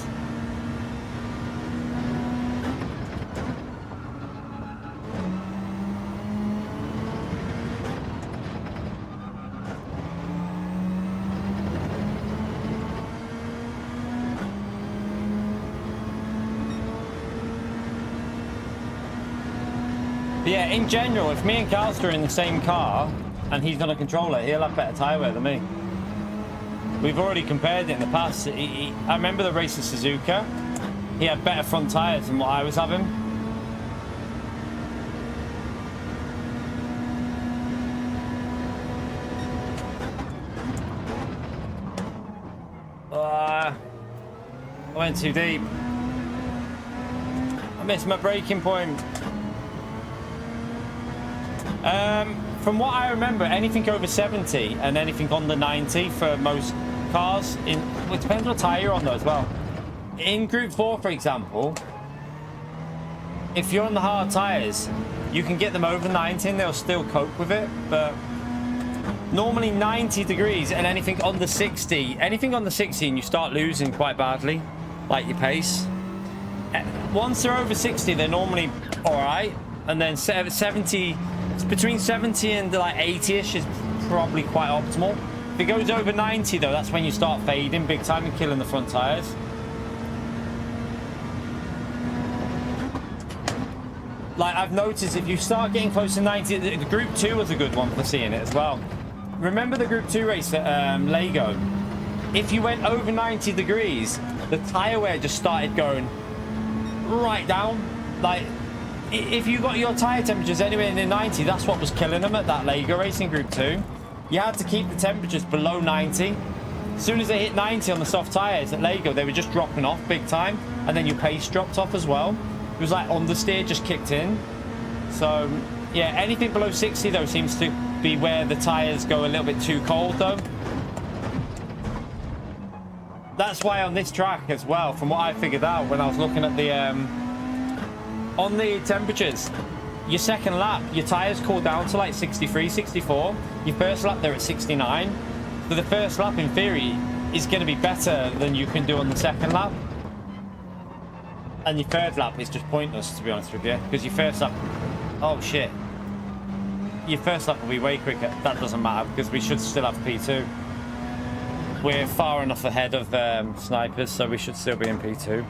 [SPEAKER 2] But yeah, in general, if me and Calster are in the same car and he's going to control it, he'll have better tyre wear than me. We've already compared it in the past. I remember the race of Suzuka. He had better front tyres than what I was having. I went too deep. I missed my braking point. From what I remember, anything over 70 and anything under 90 for most cars. It depends what tyre you're on though as well. In Group 4, for example, if you're on the hard tyres, you can get them over 90 and they'll still cope with it. But normally 90 degrees and anything under 60, anything under 60 and you start losing quite badly, like your pace. Once they're over 60, they're normally all right. And then 70, between 70 and like 80-ish is probably quite optimal. If it goes over 90 though, that's when you start fading big time and killing the front tyres. Like I've noticed, if you start getting close to 90, the Group 2 was a good one for seeing it as well. Remember the Group 2 race at Lego? If you went over 90 degrees, the tyre wear just started going right down. Like, if you got your tyre temperatures anywhere near 90, that's what was killing them at that Lego race in Group 2. You had to keep the temperatures below 90. As soon as they hit 90 on the soft tyres at Lego, they were just dropping off big time. And then your pace dropped off as well. It was like understeer just kicked in. So, yeah, anything below 60, though, seems to be where the tyres go a little bit too cold, though. That's why on this track as well, from what I figured out when I was looking at the on the temperatures, your second lap, your tires cool down to like 63, 64. Your first lap, they're at 69. So the first lap, in theory, is going to be better than you can do on the second lap. And your third lap is just pointless, to be honest with you, because your first lap, oh shit, your first lap will be way quicker. That doesn't matter because we should still have P2. We're far enough ahead of snipers, so we should still be in P2.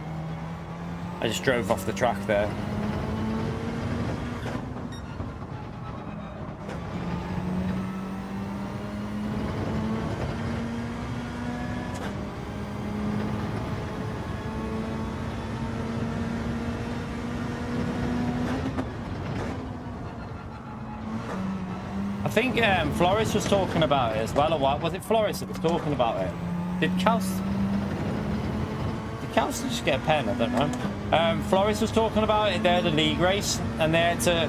[SPEAKER 2] I just drove off the track there. I think Flores was talking about it as well, or what? Was it Flores that was talking about it? Did Kals just get a pen? I don't know. Flores was talking about it. They're the league race, and they had to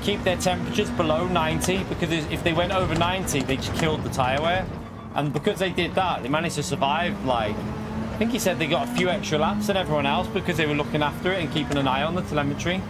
[SPEAKER 2] keep their temperatures below 90, because if they went over 90, they just killed the tire wear. And because they did that, they managed to survive. Like, I think he said they got a few extra laps than everyone else because they were looking after it and keeping an eye on the telemetry.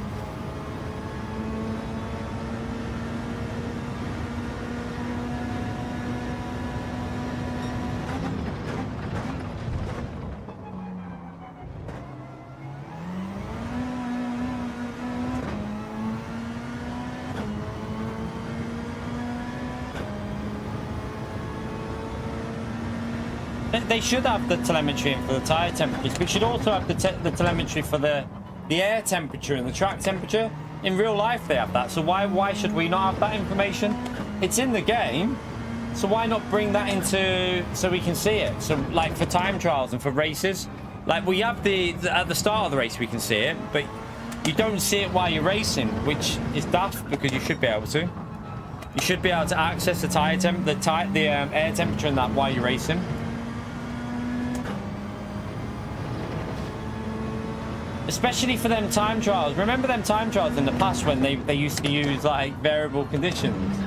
[SPEAKER 2] They should have the telemetry in for the tire temperatures. We should also have the telemetry for the air temperature and the track temperature. In real life, they have that. So why should we not have that information? It's in the game, so why not bring that into so we can see it? So like for time trials and for races, like we have at the start of the race we can see it, but you don't see it while you're racing, which is daft because you should be able to. You should be able to access the tire temp, the air temperature and that while you're racing. Especially for them time trials. Remember them time trials in the past when they used to use like variable conditions?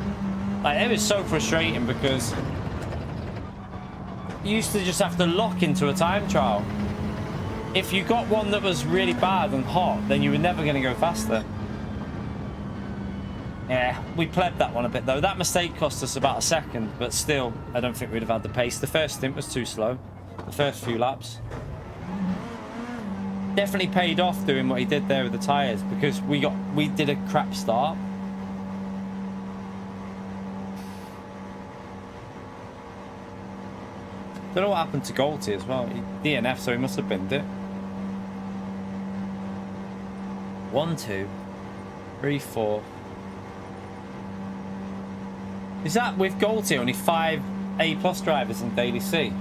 [SPEAKER 2] Like it was so frustrating because you used to just have to lock into a time trial. If you got one that was really bad and hot, then you were never going to go faster. Yeah, we plebed that one a bit though. That mistake cost us about a second, but still, I don't think we'd have had the pace. The first stint was too slow. The first few laps. Definitely paid off doing what he did there with the tires because we did a crap start. Don't know what happened to Golty as well. He DNF, so he must have binned it. 1, 2, 3, 4. Is that with Golty only 5 A+ drivers in Daily C?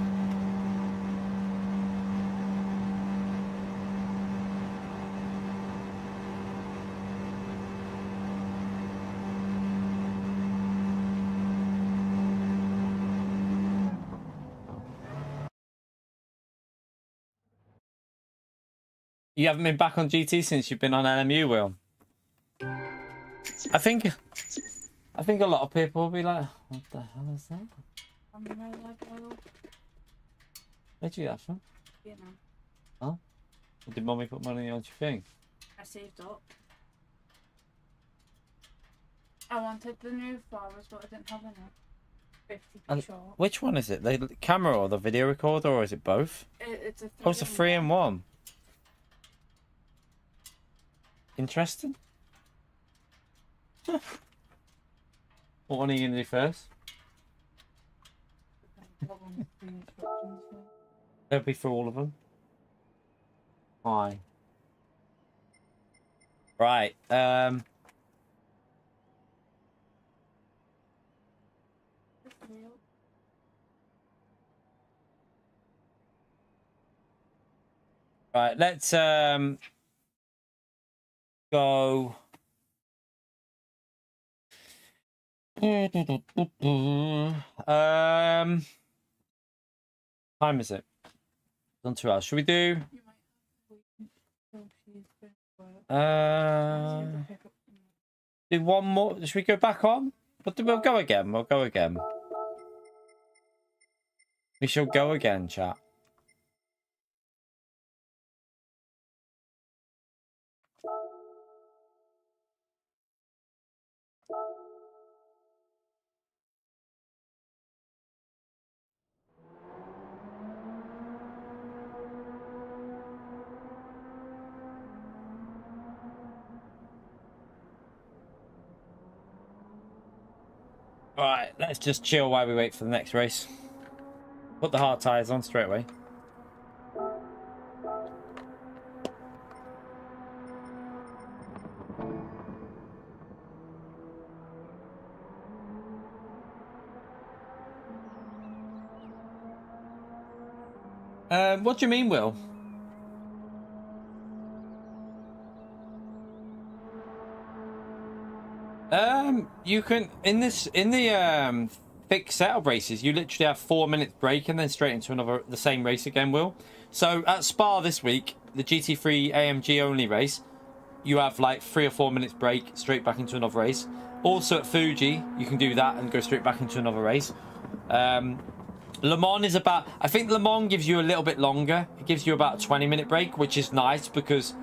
[SPEAKER 2] You haven't been back on GT since you've been on LMU, Will. I think a lot of people will be like, what the hell is that? Where'd you get that from?
[SPEAKER 1] You know.
[SPEAKER 2] Huh? Did Mummy put money on your thing?
[SPEAKER 1] I saved up. I wanted the new flowers, but I didn't have enough. 50 short.
[SPEAKER 2] Which one is it? The camera or the video recorder, or is it both?
[SPEAKER 1] It's a 3
[SPEAKER 2] Oh, it's a 3-in-1. Interesting. What one are you going to do first? Don't be for all of them. Fine. Right. Right, let's go. Time is it? Done 2 hours. Should we do? Do one more. Should we go back on? We'll go again. We'll go again. We shall go again, chat. All right, let's just chill while we wait for the next race. Put the hard tires on straight away. What do you mean, Will? You can in the fixed setup races, you literally have 4 minutes break and then straight into the same race again, Will. So at Spa this week, the GT3 AMG only race, you have like 3 or 4 minutes break straight back into another race. Also at Fuji, you can do that and go straight back into another race. Le Mans is about, I think Le Mans gives you a little bit longer. It gives you about a 20-minute break, which is nice because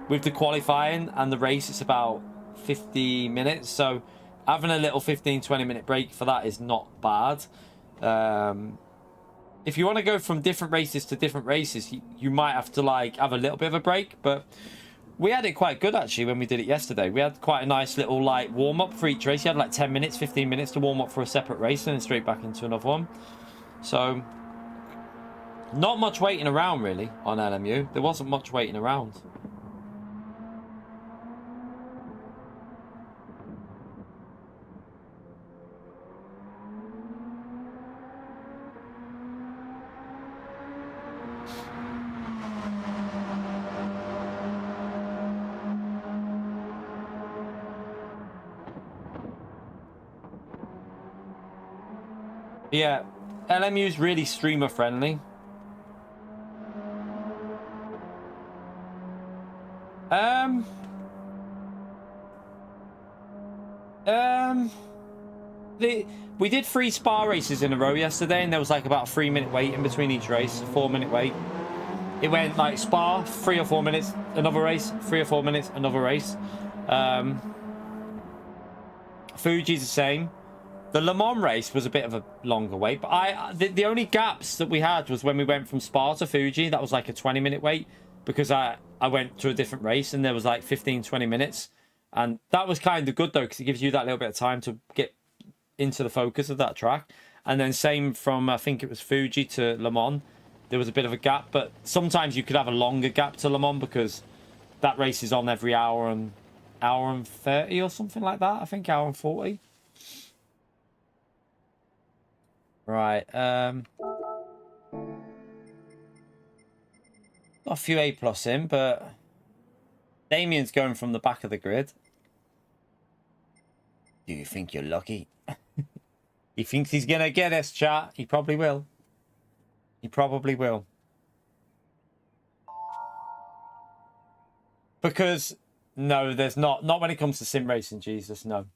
[SPEAKER 2] with the qualifying and the race, it's about 50 minutes. So having a little 15-20-minute break for that is not bad. If you want to go from different races to different races, you might have to like have a little bit of a break. But we had it quite good actually when we did it yesterday. We had quite a nice little like warm-up for each race. You had like 10 minutes, 15 minutes to warm up for a separate race and then straight back into another one. So, not much waiting around really on LMU. There wasn't much waiting around. Yeah. LMU is really streamer friendly. We did 3 Spa races in a row yesterday, and there was like about a 3-minute wait in between each race, a 4-minute wait. It went like Spa, 3 or 4 minutes, another race, 3 or 4 minutes, another race. Fuji's the same. The Le Mans race was a bit of a longer wait, but the only gaps that we had was when we went from Spa to Fuji. That was like a 20-minute wait because I went to a different race and there was like 15-20 minutes, and that was kind of good though because it gives you that little bit of time to get into the focus of that track. And then same from, I think it was Fuji to Le Mans, there was a bit of a gap, but sometimes you could have a longer gap to Le Mans because that race is on every hour and 30 or something like that. I think hour and 40. Right, got a few A+ in, but Damien's going from the back of the grid. Do you think you're lucky? He thinks he's gonna get us, chat. He probably will. He probably will. Because no, there's not when it comes to sim racing, Jesus, no.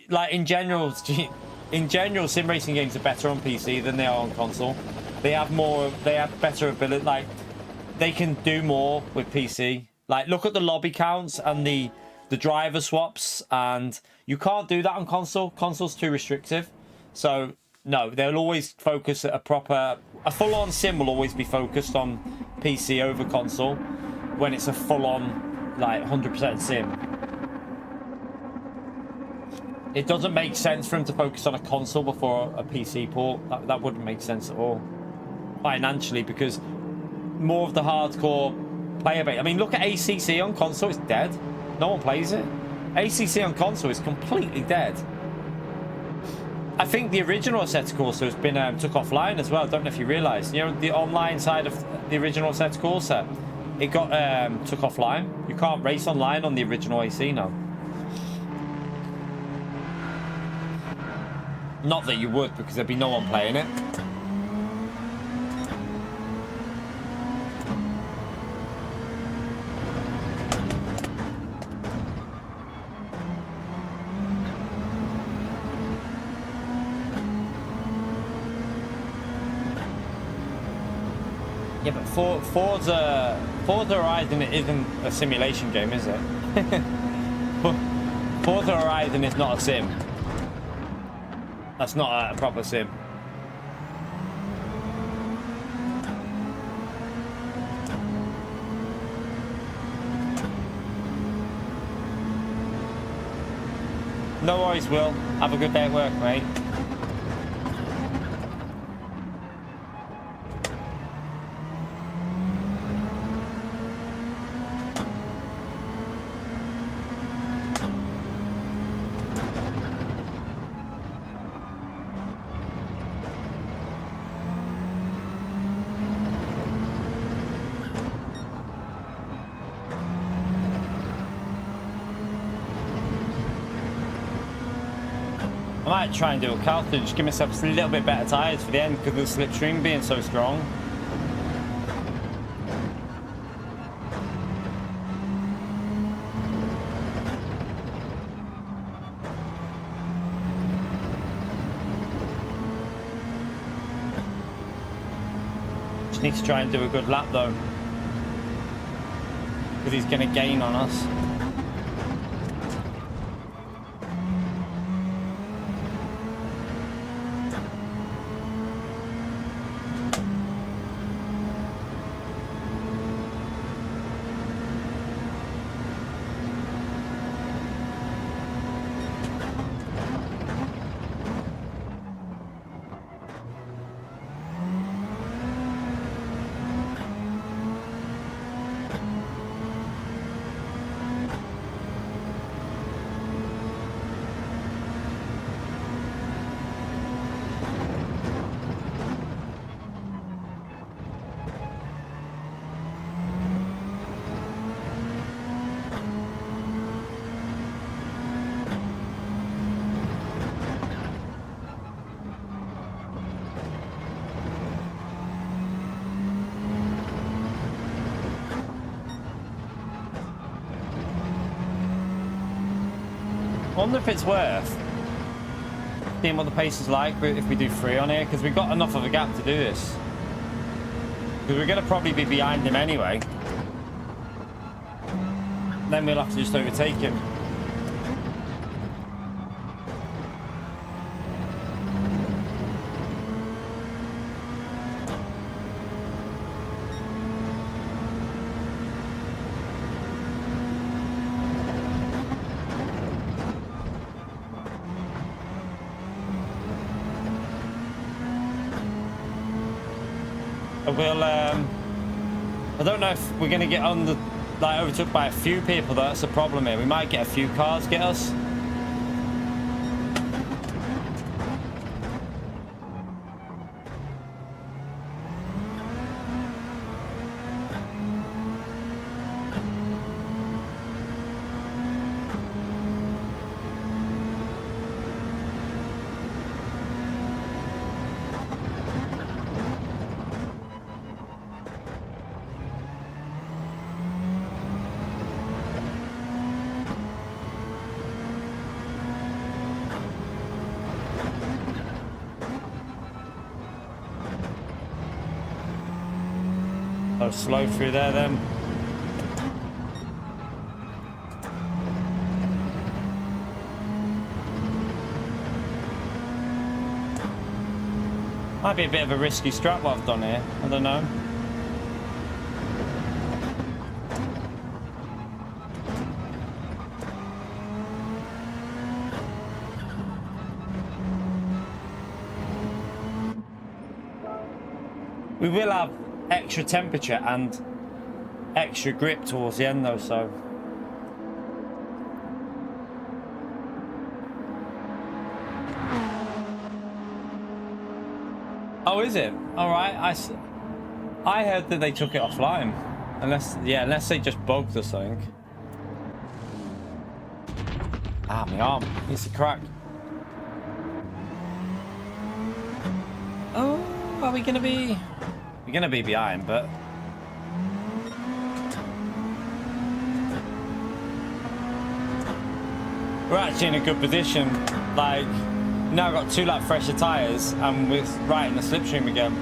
[SPEAKER 2] Like in general, sim racing games are better on PC than they are on console. They have better ability, like they can do more with PC. Like look at the lobby counts and the driver swaps, and you can't do that on console. Console's too restrictive. So no, they'll always focus at a full-on sim will always be focused on PC over console when it's a full-on like 100% sim. It doesn't make sense for him to focus on a console before a PC port. That wouldn't make sense at all financially, because more of the hardcore player base. I mean, look at ACC on console. It's dead. No one plays it. ACC on console is completely dead. I think the original Assetto Corsa has been took offline as well. I don't know if you realise. You know, the online side of the original Assetto Corsa, it got took offline. You can't race online on the original AC now. Not that you would, because there'd be no one playing it. Yeah, but Forza Horizon isn't a simulation game, is it? Forza Horizon is not a sim. That's not a proper sim. No worries, Will. Have a good day at work, mate. I might try and do a Calton, just give myself a little bit better tyres for the end because of the slipstream being so strong. Just need to try and do a good lap though, because he's going to gain on us. I wonder if it's worth seeing what the pace is like if we do 3 on here, because we've got enough of a gap to do this. Because we're going to probably be behind him anyway. Then we'll have to just overtake him. I don't know if we're going to get overtook by a few people. That's the problem here. We might get a few cars get us. So slow through there then. Might be a bit of a risky strat what I've done here. I don't know. We will have extra temperature and extra grip towards the end though, so oh, is it? All right. I heard that they took it offline, unless they just bugged or something. Ah, my arm needs to crack. Oh, are we gonna be? We're gonna be behind, but we're actually in a good position. Like, now I've got 2 lap fresher tyres and we're right in the slipstream again.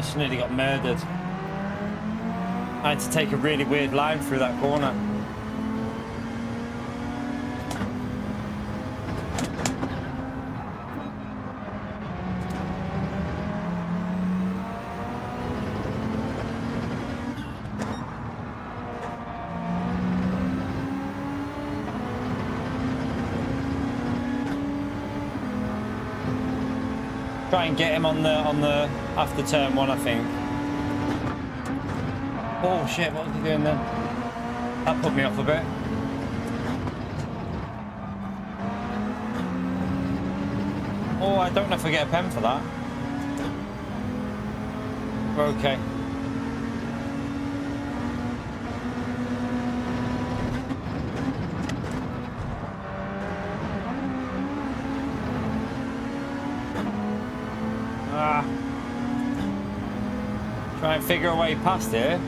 [SPEAKER 2] just nearly got murdered. I had to take a really weird line through that corner. Try and get him on the after turn 1, I think. Oh shit, what was he doing then? That put me off a bit. Oh, I don't know if I get a pen for that. We're okay. Try and figure a way past here.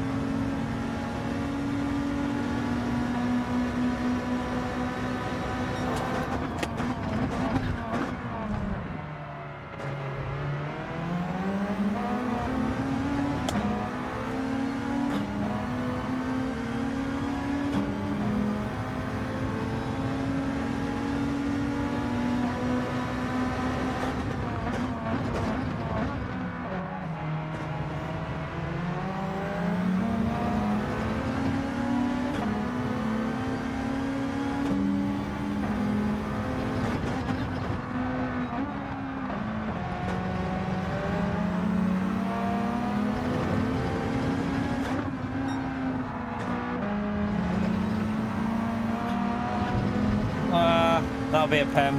[SPEAKER 2] That'll be a pen.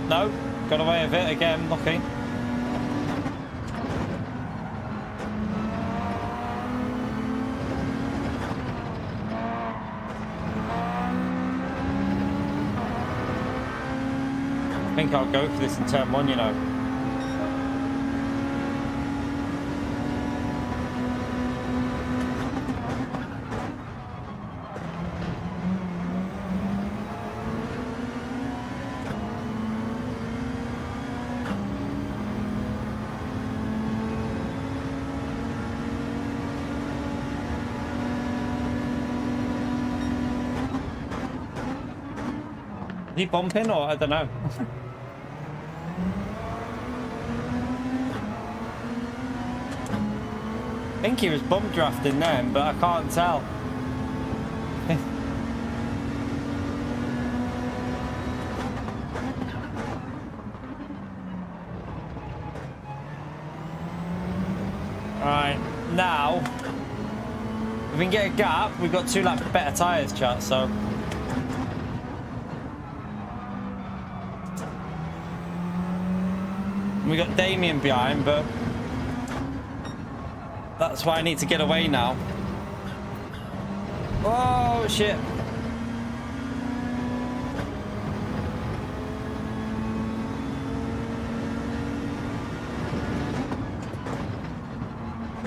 [SPEAKER 2] No, got away with it again, lucky. I think I'll go for this in turn 1, you know. Is he bumping or I don't know? I think he was bump drafting then, but I can't tell. Alright, now if we can get a gap, we've got 2 laps better tyres, chat, so we got Damien behind, but that's why I need to get away now. Oh shit.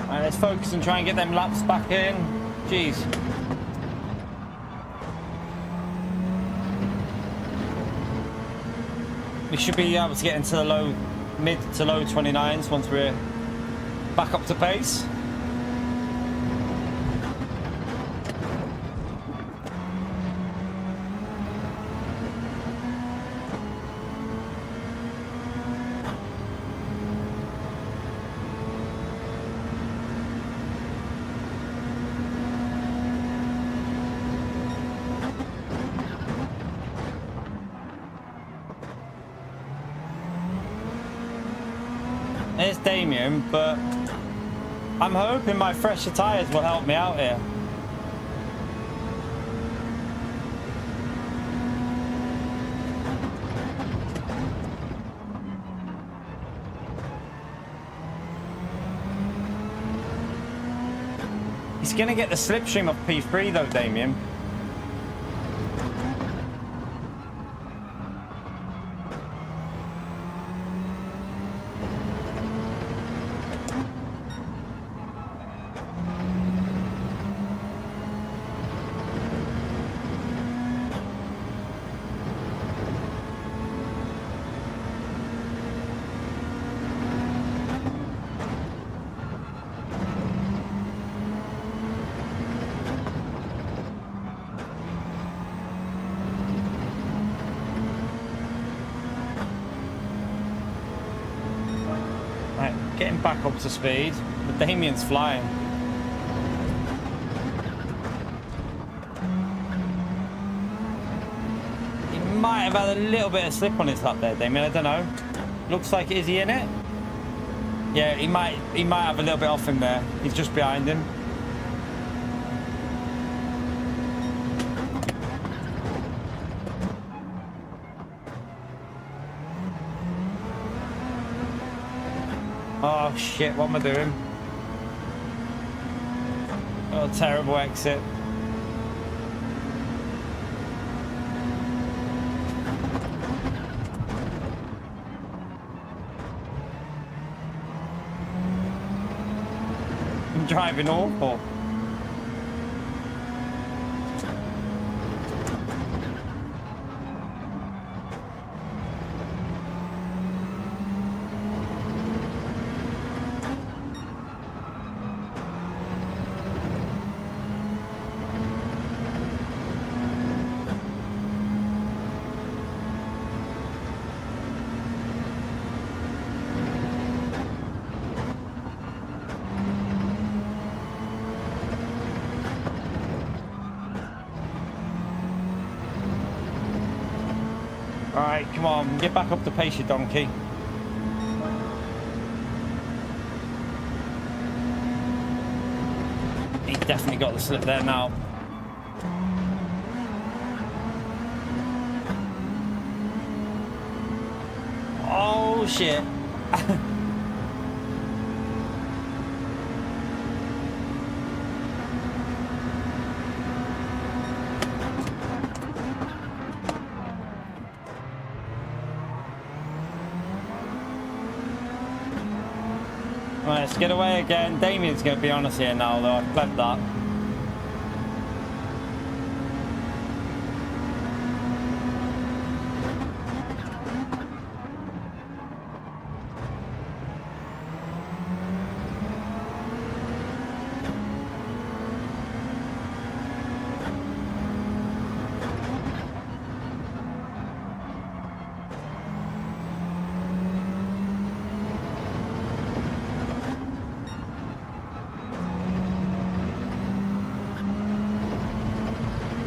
[SPEAKER 2] Alright, let's focus and try and get them laps back in. Jeez. We should be able to get into the mid to low 29s once we're back up to pace. There's Damien, but I'm hoping my fresher tyres will help me out here. He's going to get the slipstream off P3 though, Damien. back up to speed. But Damien's flying. He might have had a little bit of slip on his lap there, Damien. I don't know. Looks like, is he in it? Yeah, he might have a little bit off him there. He's just behind him. Oh shit, what am I doing? Oh, terrible exit. I'm driving awful. Alright, come on, get back up to pace, you donkey. He's definitely got the slip there now. Oh shit. Let's get away again. Damien's going to be on us here now, though. I've cleared that.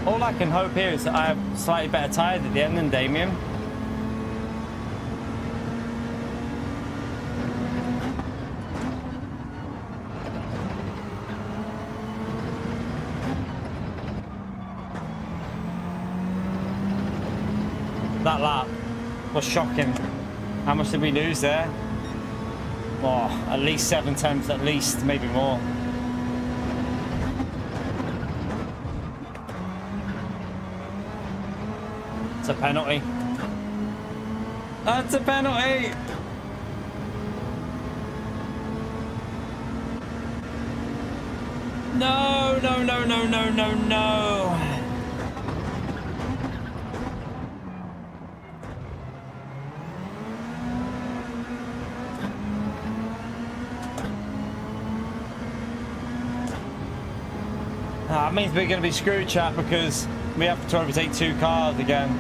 [SPEAKER 2] All I can hope here is that I have slightly better tyres at the end than Damien. That lap was shocking. How much did we lose there? Oh, at least 7 tenths, at least, maybe more. It's a penalty. That's a penalty. No, no, no, no, no, no, no. That means we're going to be screwed, chat, because we have to overtake 2 cars again.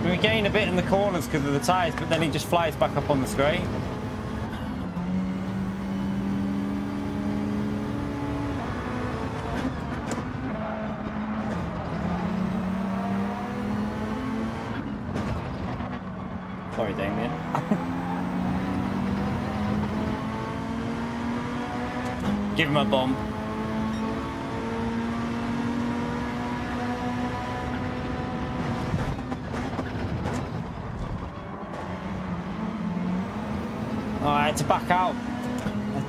[SPEAKER 2] We gain a bit in the corners because of the tyres, but then he just flies back up on the straight. Sorry, Damien. Give him a bump. Oh, I had to back out.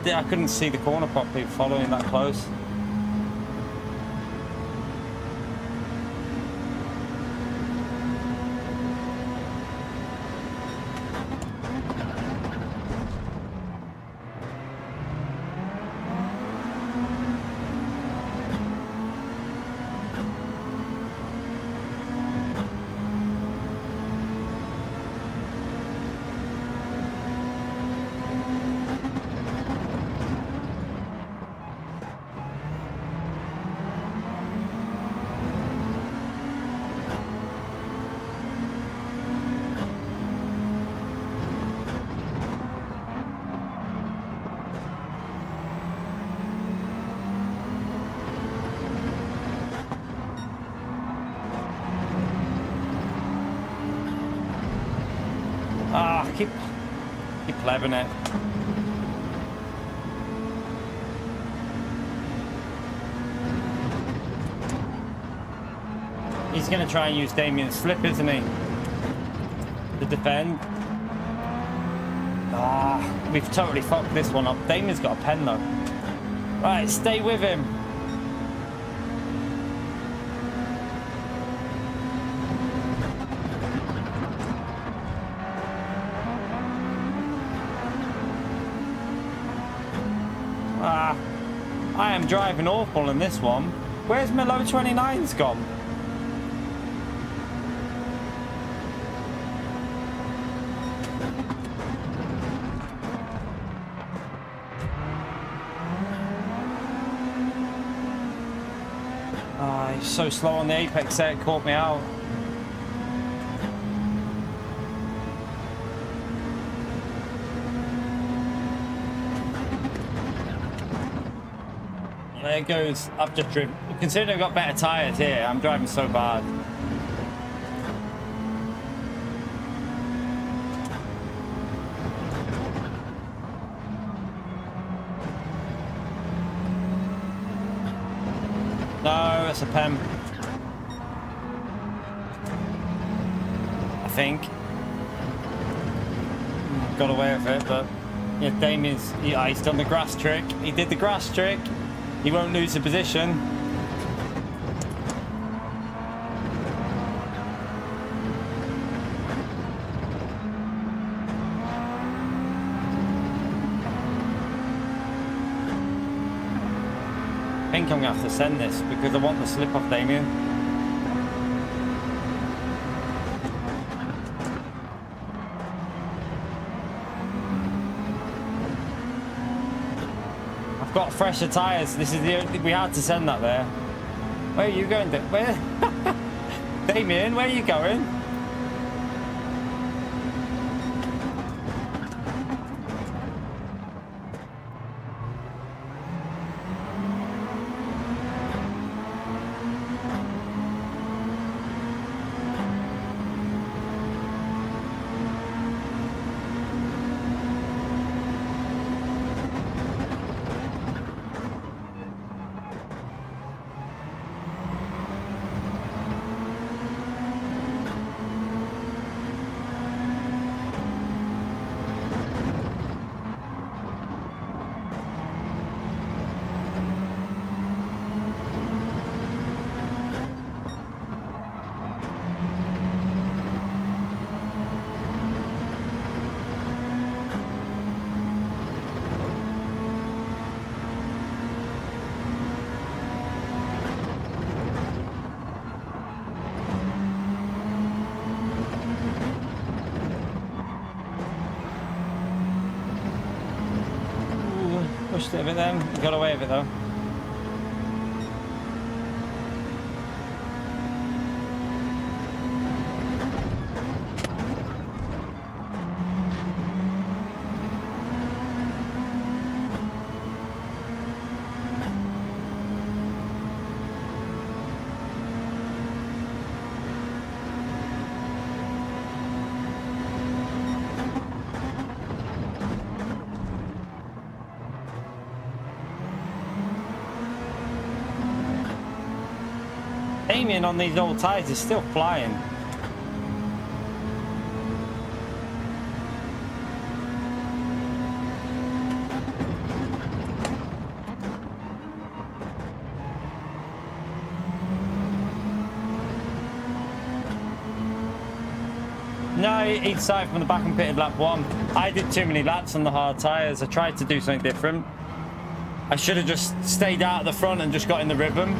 [SPEAKER 2] I couldn't see the corner properly following that close. keep plebing it. He's going to try and use Damien's slip, isn't he? To defend. Ah, we've totally fucked this one up. Damien's got a pen though. Right, stay with him. Ah, I am driving awful in this one. Where's my low 29s gone? He's so slow on the apex there, it caught me out. There goes. I've just driven. Considering I've got better tyres here, I'm driving so bad. No, it's a pen. I think. Got away with it, but yeah, Damien's he's done the grass trick. He did the grass trick. He won't lose the position. I think I'm gonna have to send this because I want the slip off Damien. I've got fresher tyres. This is the we had to send that there. Where are you going? Where? Damien, where are you going? Pushed it a bit then, got away with it though. Damien on these old tyres is still flying. No, he started from the back and pitted lap 1. I did too many laps on the hard tyres. I tried to do something different. I should have just stayed out at the front and just got in the rhythm.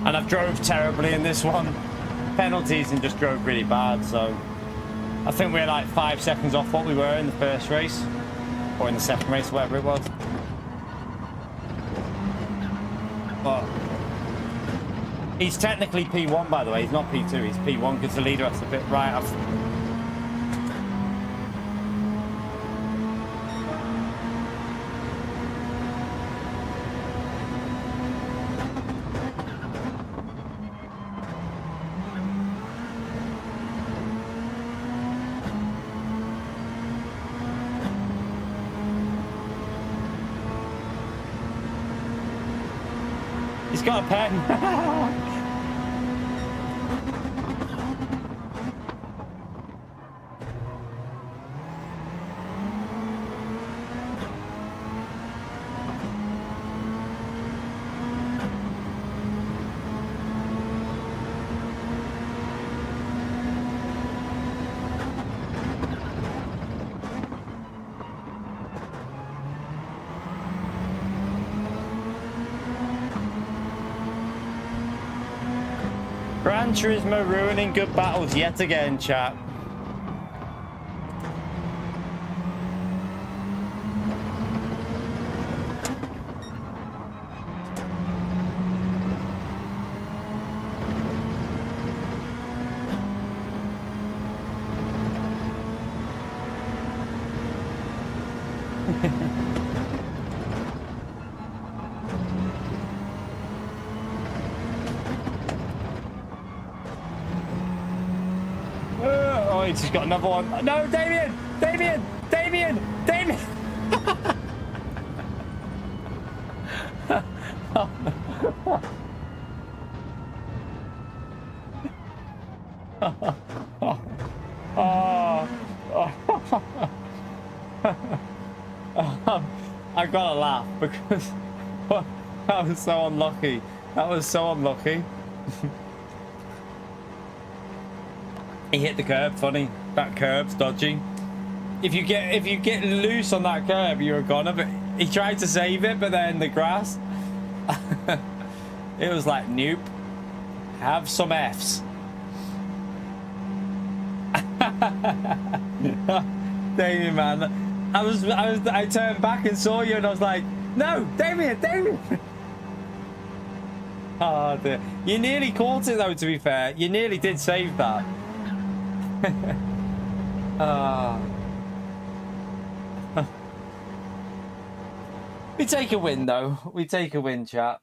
[SPEAKER 2] And I've drove terribly in this one. Penalties and just drove really bad, so I think we're like 5 seconds off what we were in the first race. Or in the second race, whatever it was. But he's technically P1, by the way. He's not P2, he's P1 because the leader has to pit right off. He's got a pen. Gran Turismo ruining good battles yet again, chat. Oh, he's just got another one. No, Damien! Damien! Damien! Damien! I gotta laugh because that was so unlucky. That was so unlucky. He hit the curb, funny. That curb's dodgy. If you get loose on that curb, you're a goner. But he tried to save it, but then the grass. It was like, nope. Have some Fs. Damien, man. I turned back and saw you, and I was like, no, Damien. Oh dear. You nearly caught it though, to be fair. You nearly did save that. We take a win though. We take a win, chat.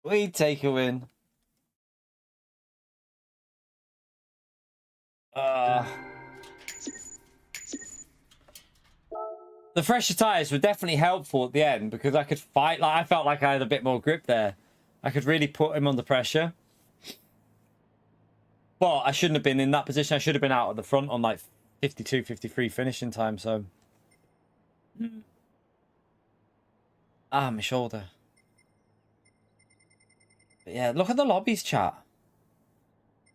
[SPEAKER 2] We take a win. The fresher tires were definitely helpful at the end because I could fight. Like I felt like I had a bit more grip there. I could really put him under pressure. But I shouldn't have been in that position. I should have been out at the front on like 52, 53 finishing time. So, my shoulder. But yeah, look at the lobbies, chat.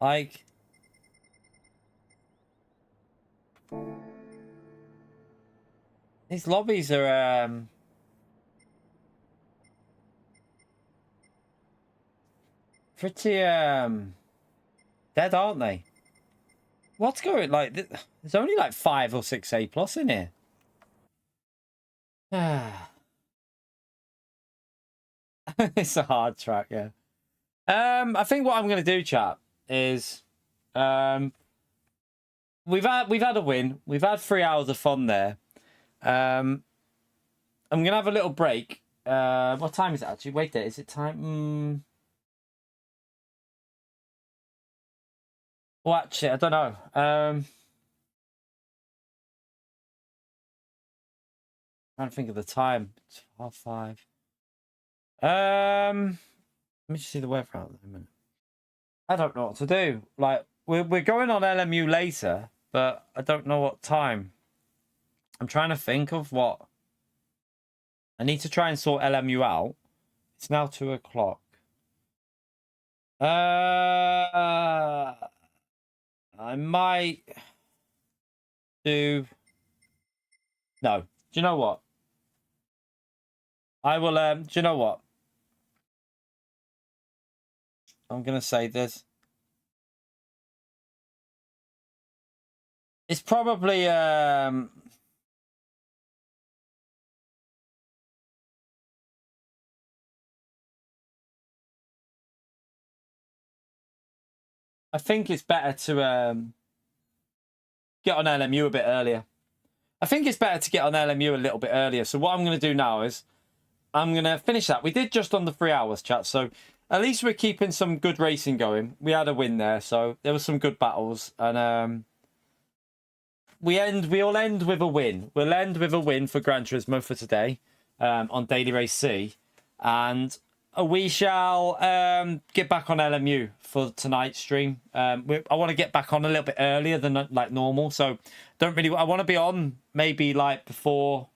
[SPEAKER 2] Like, these lobbies are pretty dead, aren't they? What's going like? There's only like 5 or 6 A+ in here. It's a hard track, yeah. I think what I'm gonna do, chat, is we've had a win. We've had 3 hours of fun there. I'm gonna have a little break. What time is it actually? Wait there, is it time? Well, actually, I don't know. Trying to think of the time. It's 5:30. Let me just see the weather out there a minute. I don't know what to do. Like, we're going on LMU later, but I don't know what time. I'm trying to think of what. I need to try and sort LMU out. It's now 2 o'clock. I might do. No. Do you know what? I will. Do you know what? I'm gonna say this. It's probably I think it's better to get on LMU a bit earlier. I think it's better to get on LMU a little bit earlier. So what I'm going to do now is I'm going to finish that. We did just under 3 hours, chat. So at least we're keeping some good racing going. We had a win there. So there were some good battles. And we'll end with a win. We'll end with a win for Gran Turismo for today on Daily Race C. And we shall get back on LMU for tonight's stream. I want to get back on a little bit earlier than like normal, so I want to be on maybe like before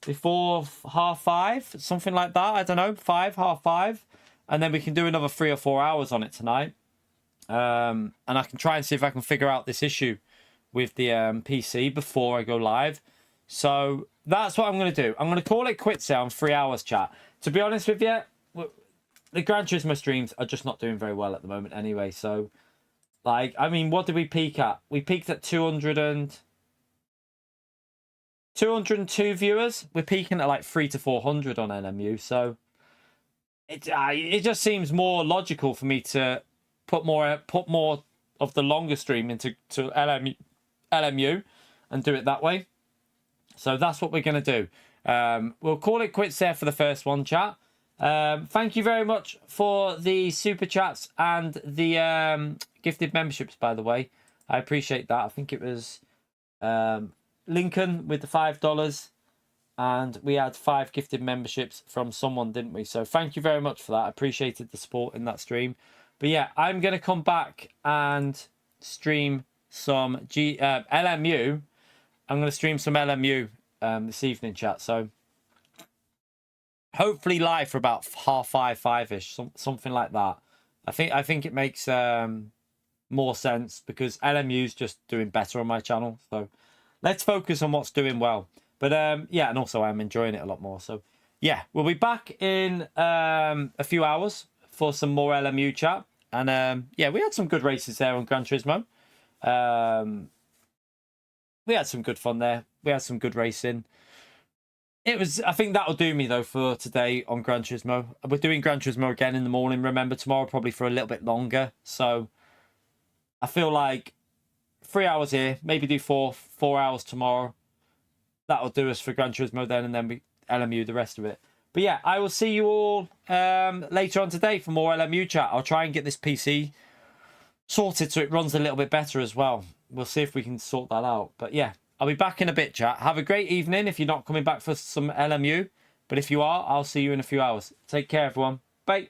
[SPEAKER 2] 5:30, something like that. I don't know, 5:30, and then we can do another 3 or 4 hours on it tonight. And I can try and see if I can figure out this issue with the PC before I go live. So that's what I'm going to do. I'm going to call it quits there on 3 hours, chat. To be honest with you, the Gran Turismo streams are just not doing very well at the moment anyway. So, like, I mean, what did we peak at? We peaked at 202 viewers. We're peaking at like 300 to 400 on LMU. So it just seems more logical for me to put more of the longer stream into LMU and do it that way. So that's what we're going to do. We'll call it quits there for the first one, chat. Thank you very much for the super chats and the gifted memberships, by the way. I appreciate that. I think it was Lincoln with the $5, and we had 5 gifted memberships from someone, didn't we? So thank you very much for that. I appreciated the support in that stream. But yeah, I'm going to come back and stream some LMU. I'm going to stream some LMU this evening, chat. So hopefully live for about 5:30, 5-ish, something like that. I think it makes more sense because LMU's just doing better on my channel. So let's focus on what's doing well. But yeah, and also I'm enjoying it a lot more. So yeah, we'll be back in a few hours for some more LMU chat. And yeah, we had some good races there on Gran Turismo. We had some good fun there. We had some good racing. I think that'll do me though for today on Gran Turismo. We're doing Gran Turismo again in the morning. Remember, tomorrow probably for a little bit longer. So I feel like 3 hours here, maybe do 4 hours tomorrow. That'll do us for Gran Turismo then, and then we LMU the rest of it. But yeah, I will see you all later on today for more LMU chat. I'll try and get this PC sorted so it runs a little bit better as well. We'll see if we can sort that out. But yeah, I'll be back in a bit, chat. Have a great evening if you're not coming back for some LMU. But if you are, I'll see you in a few hours. Take care, everyone. Bye.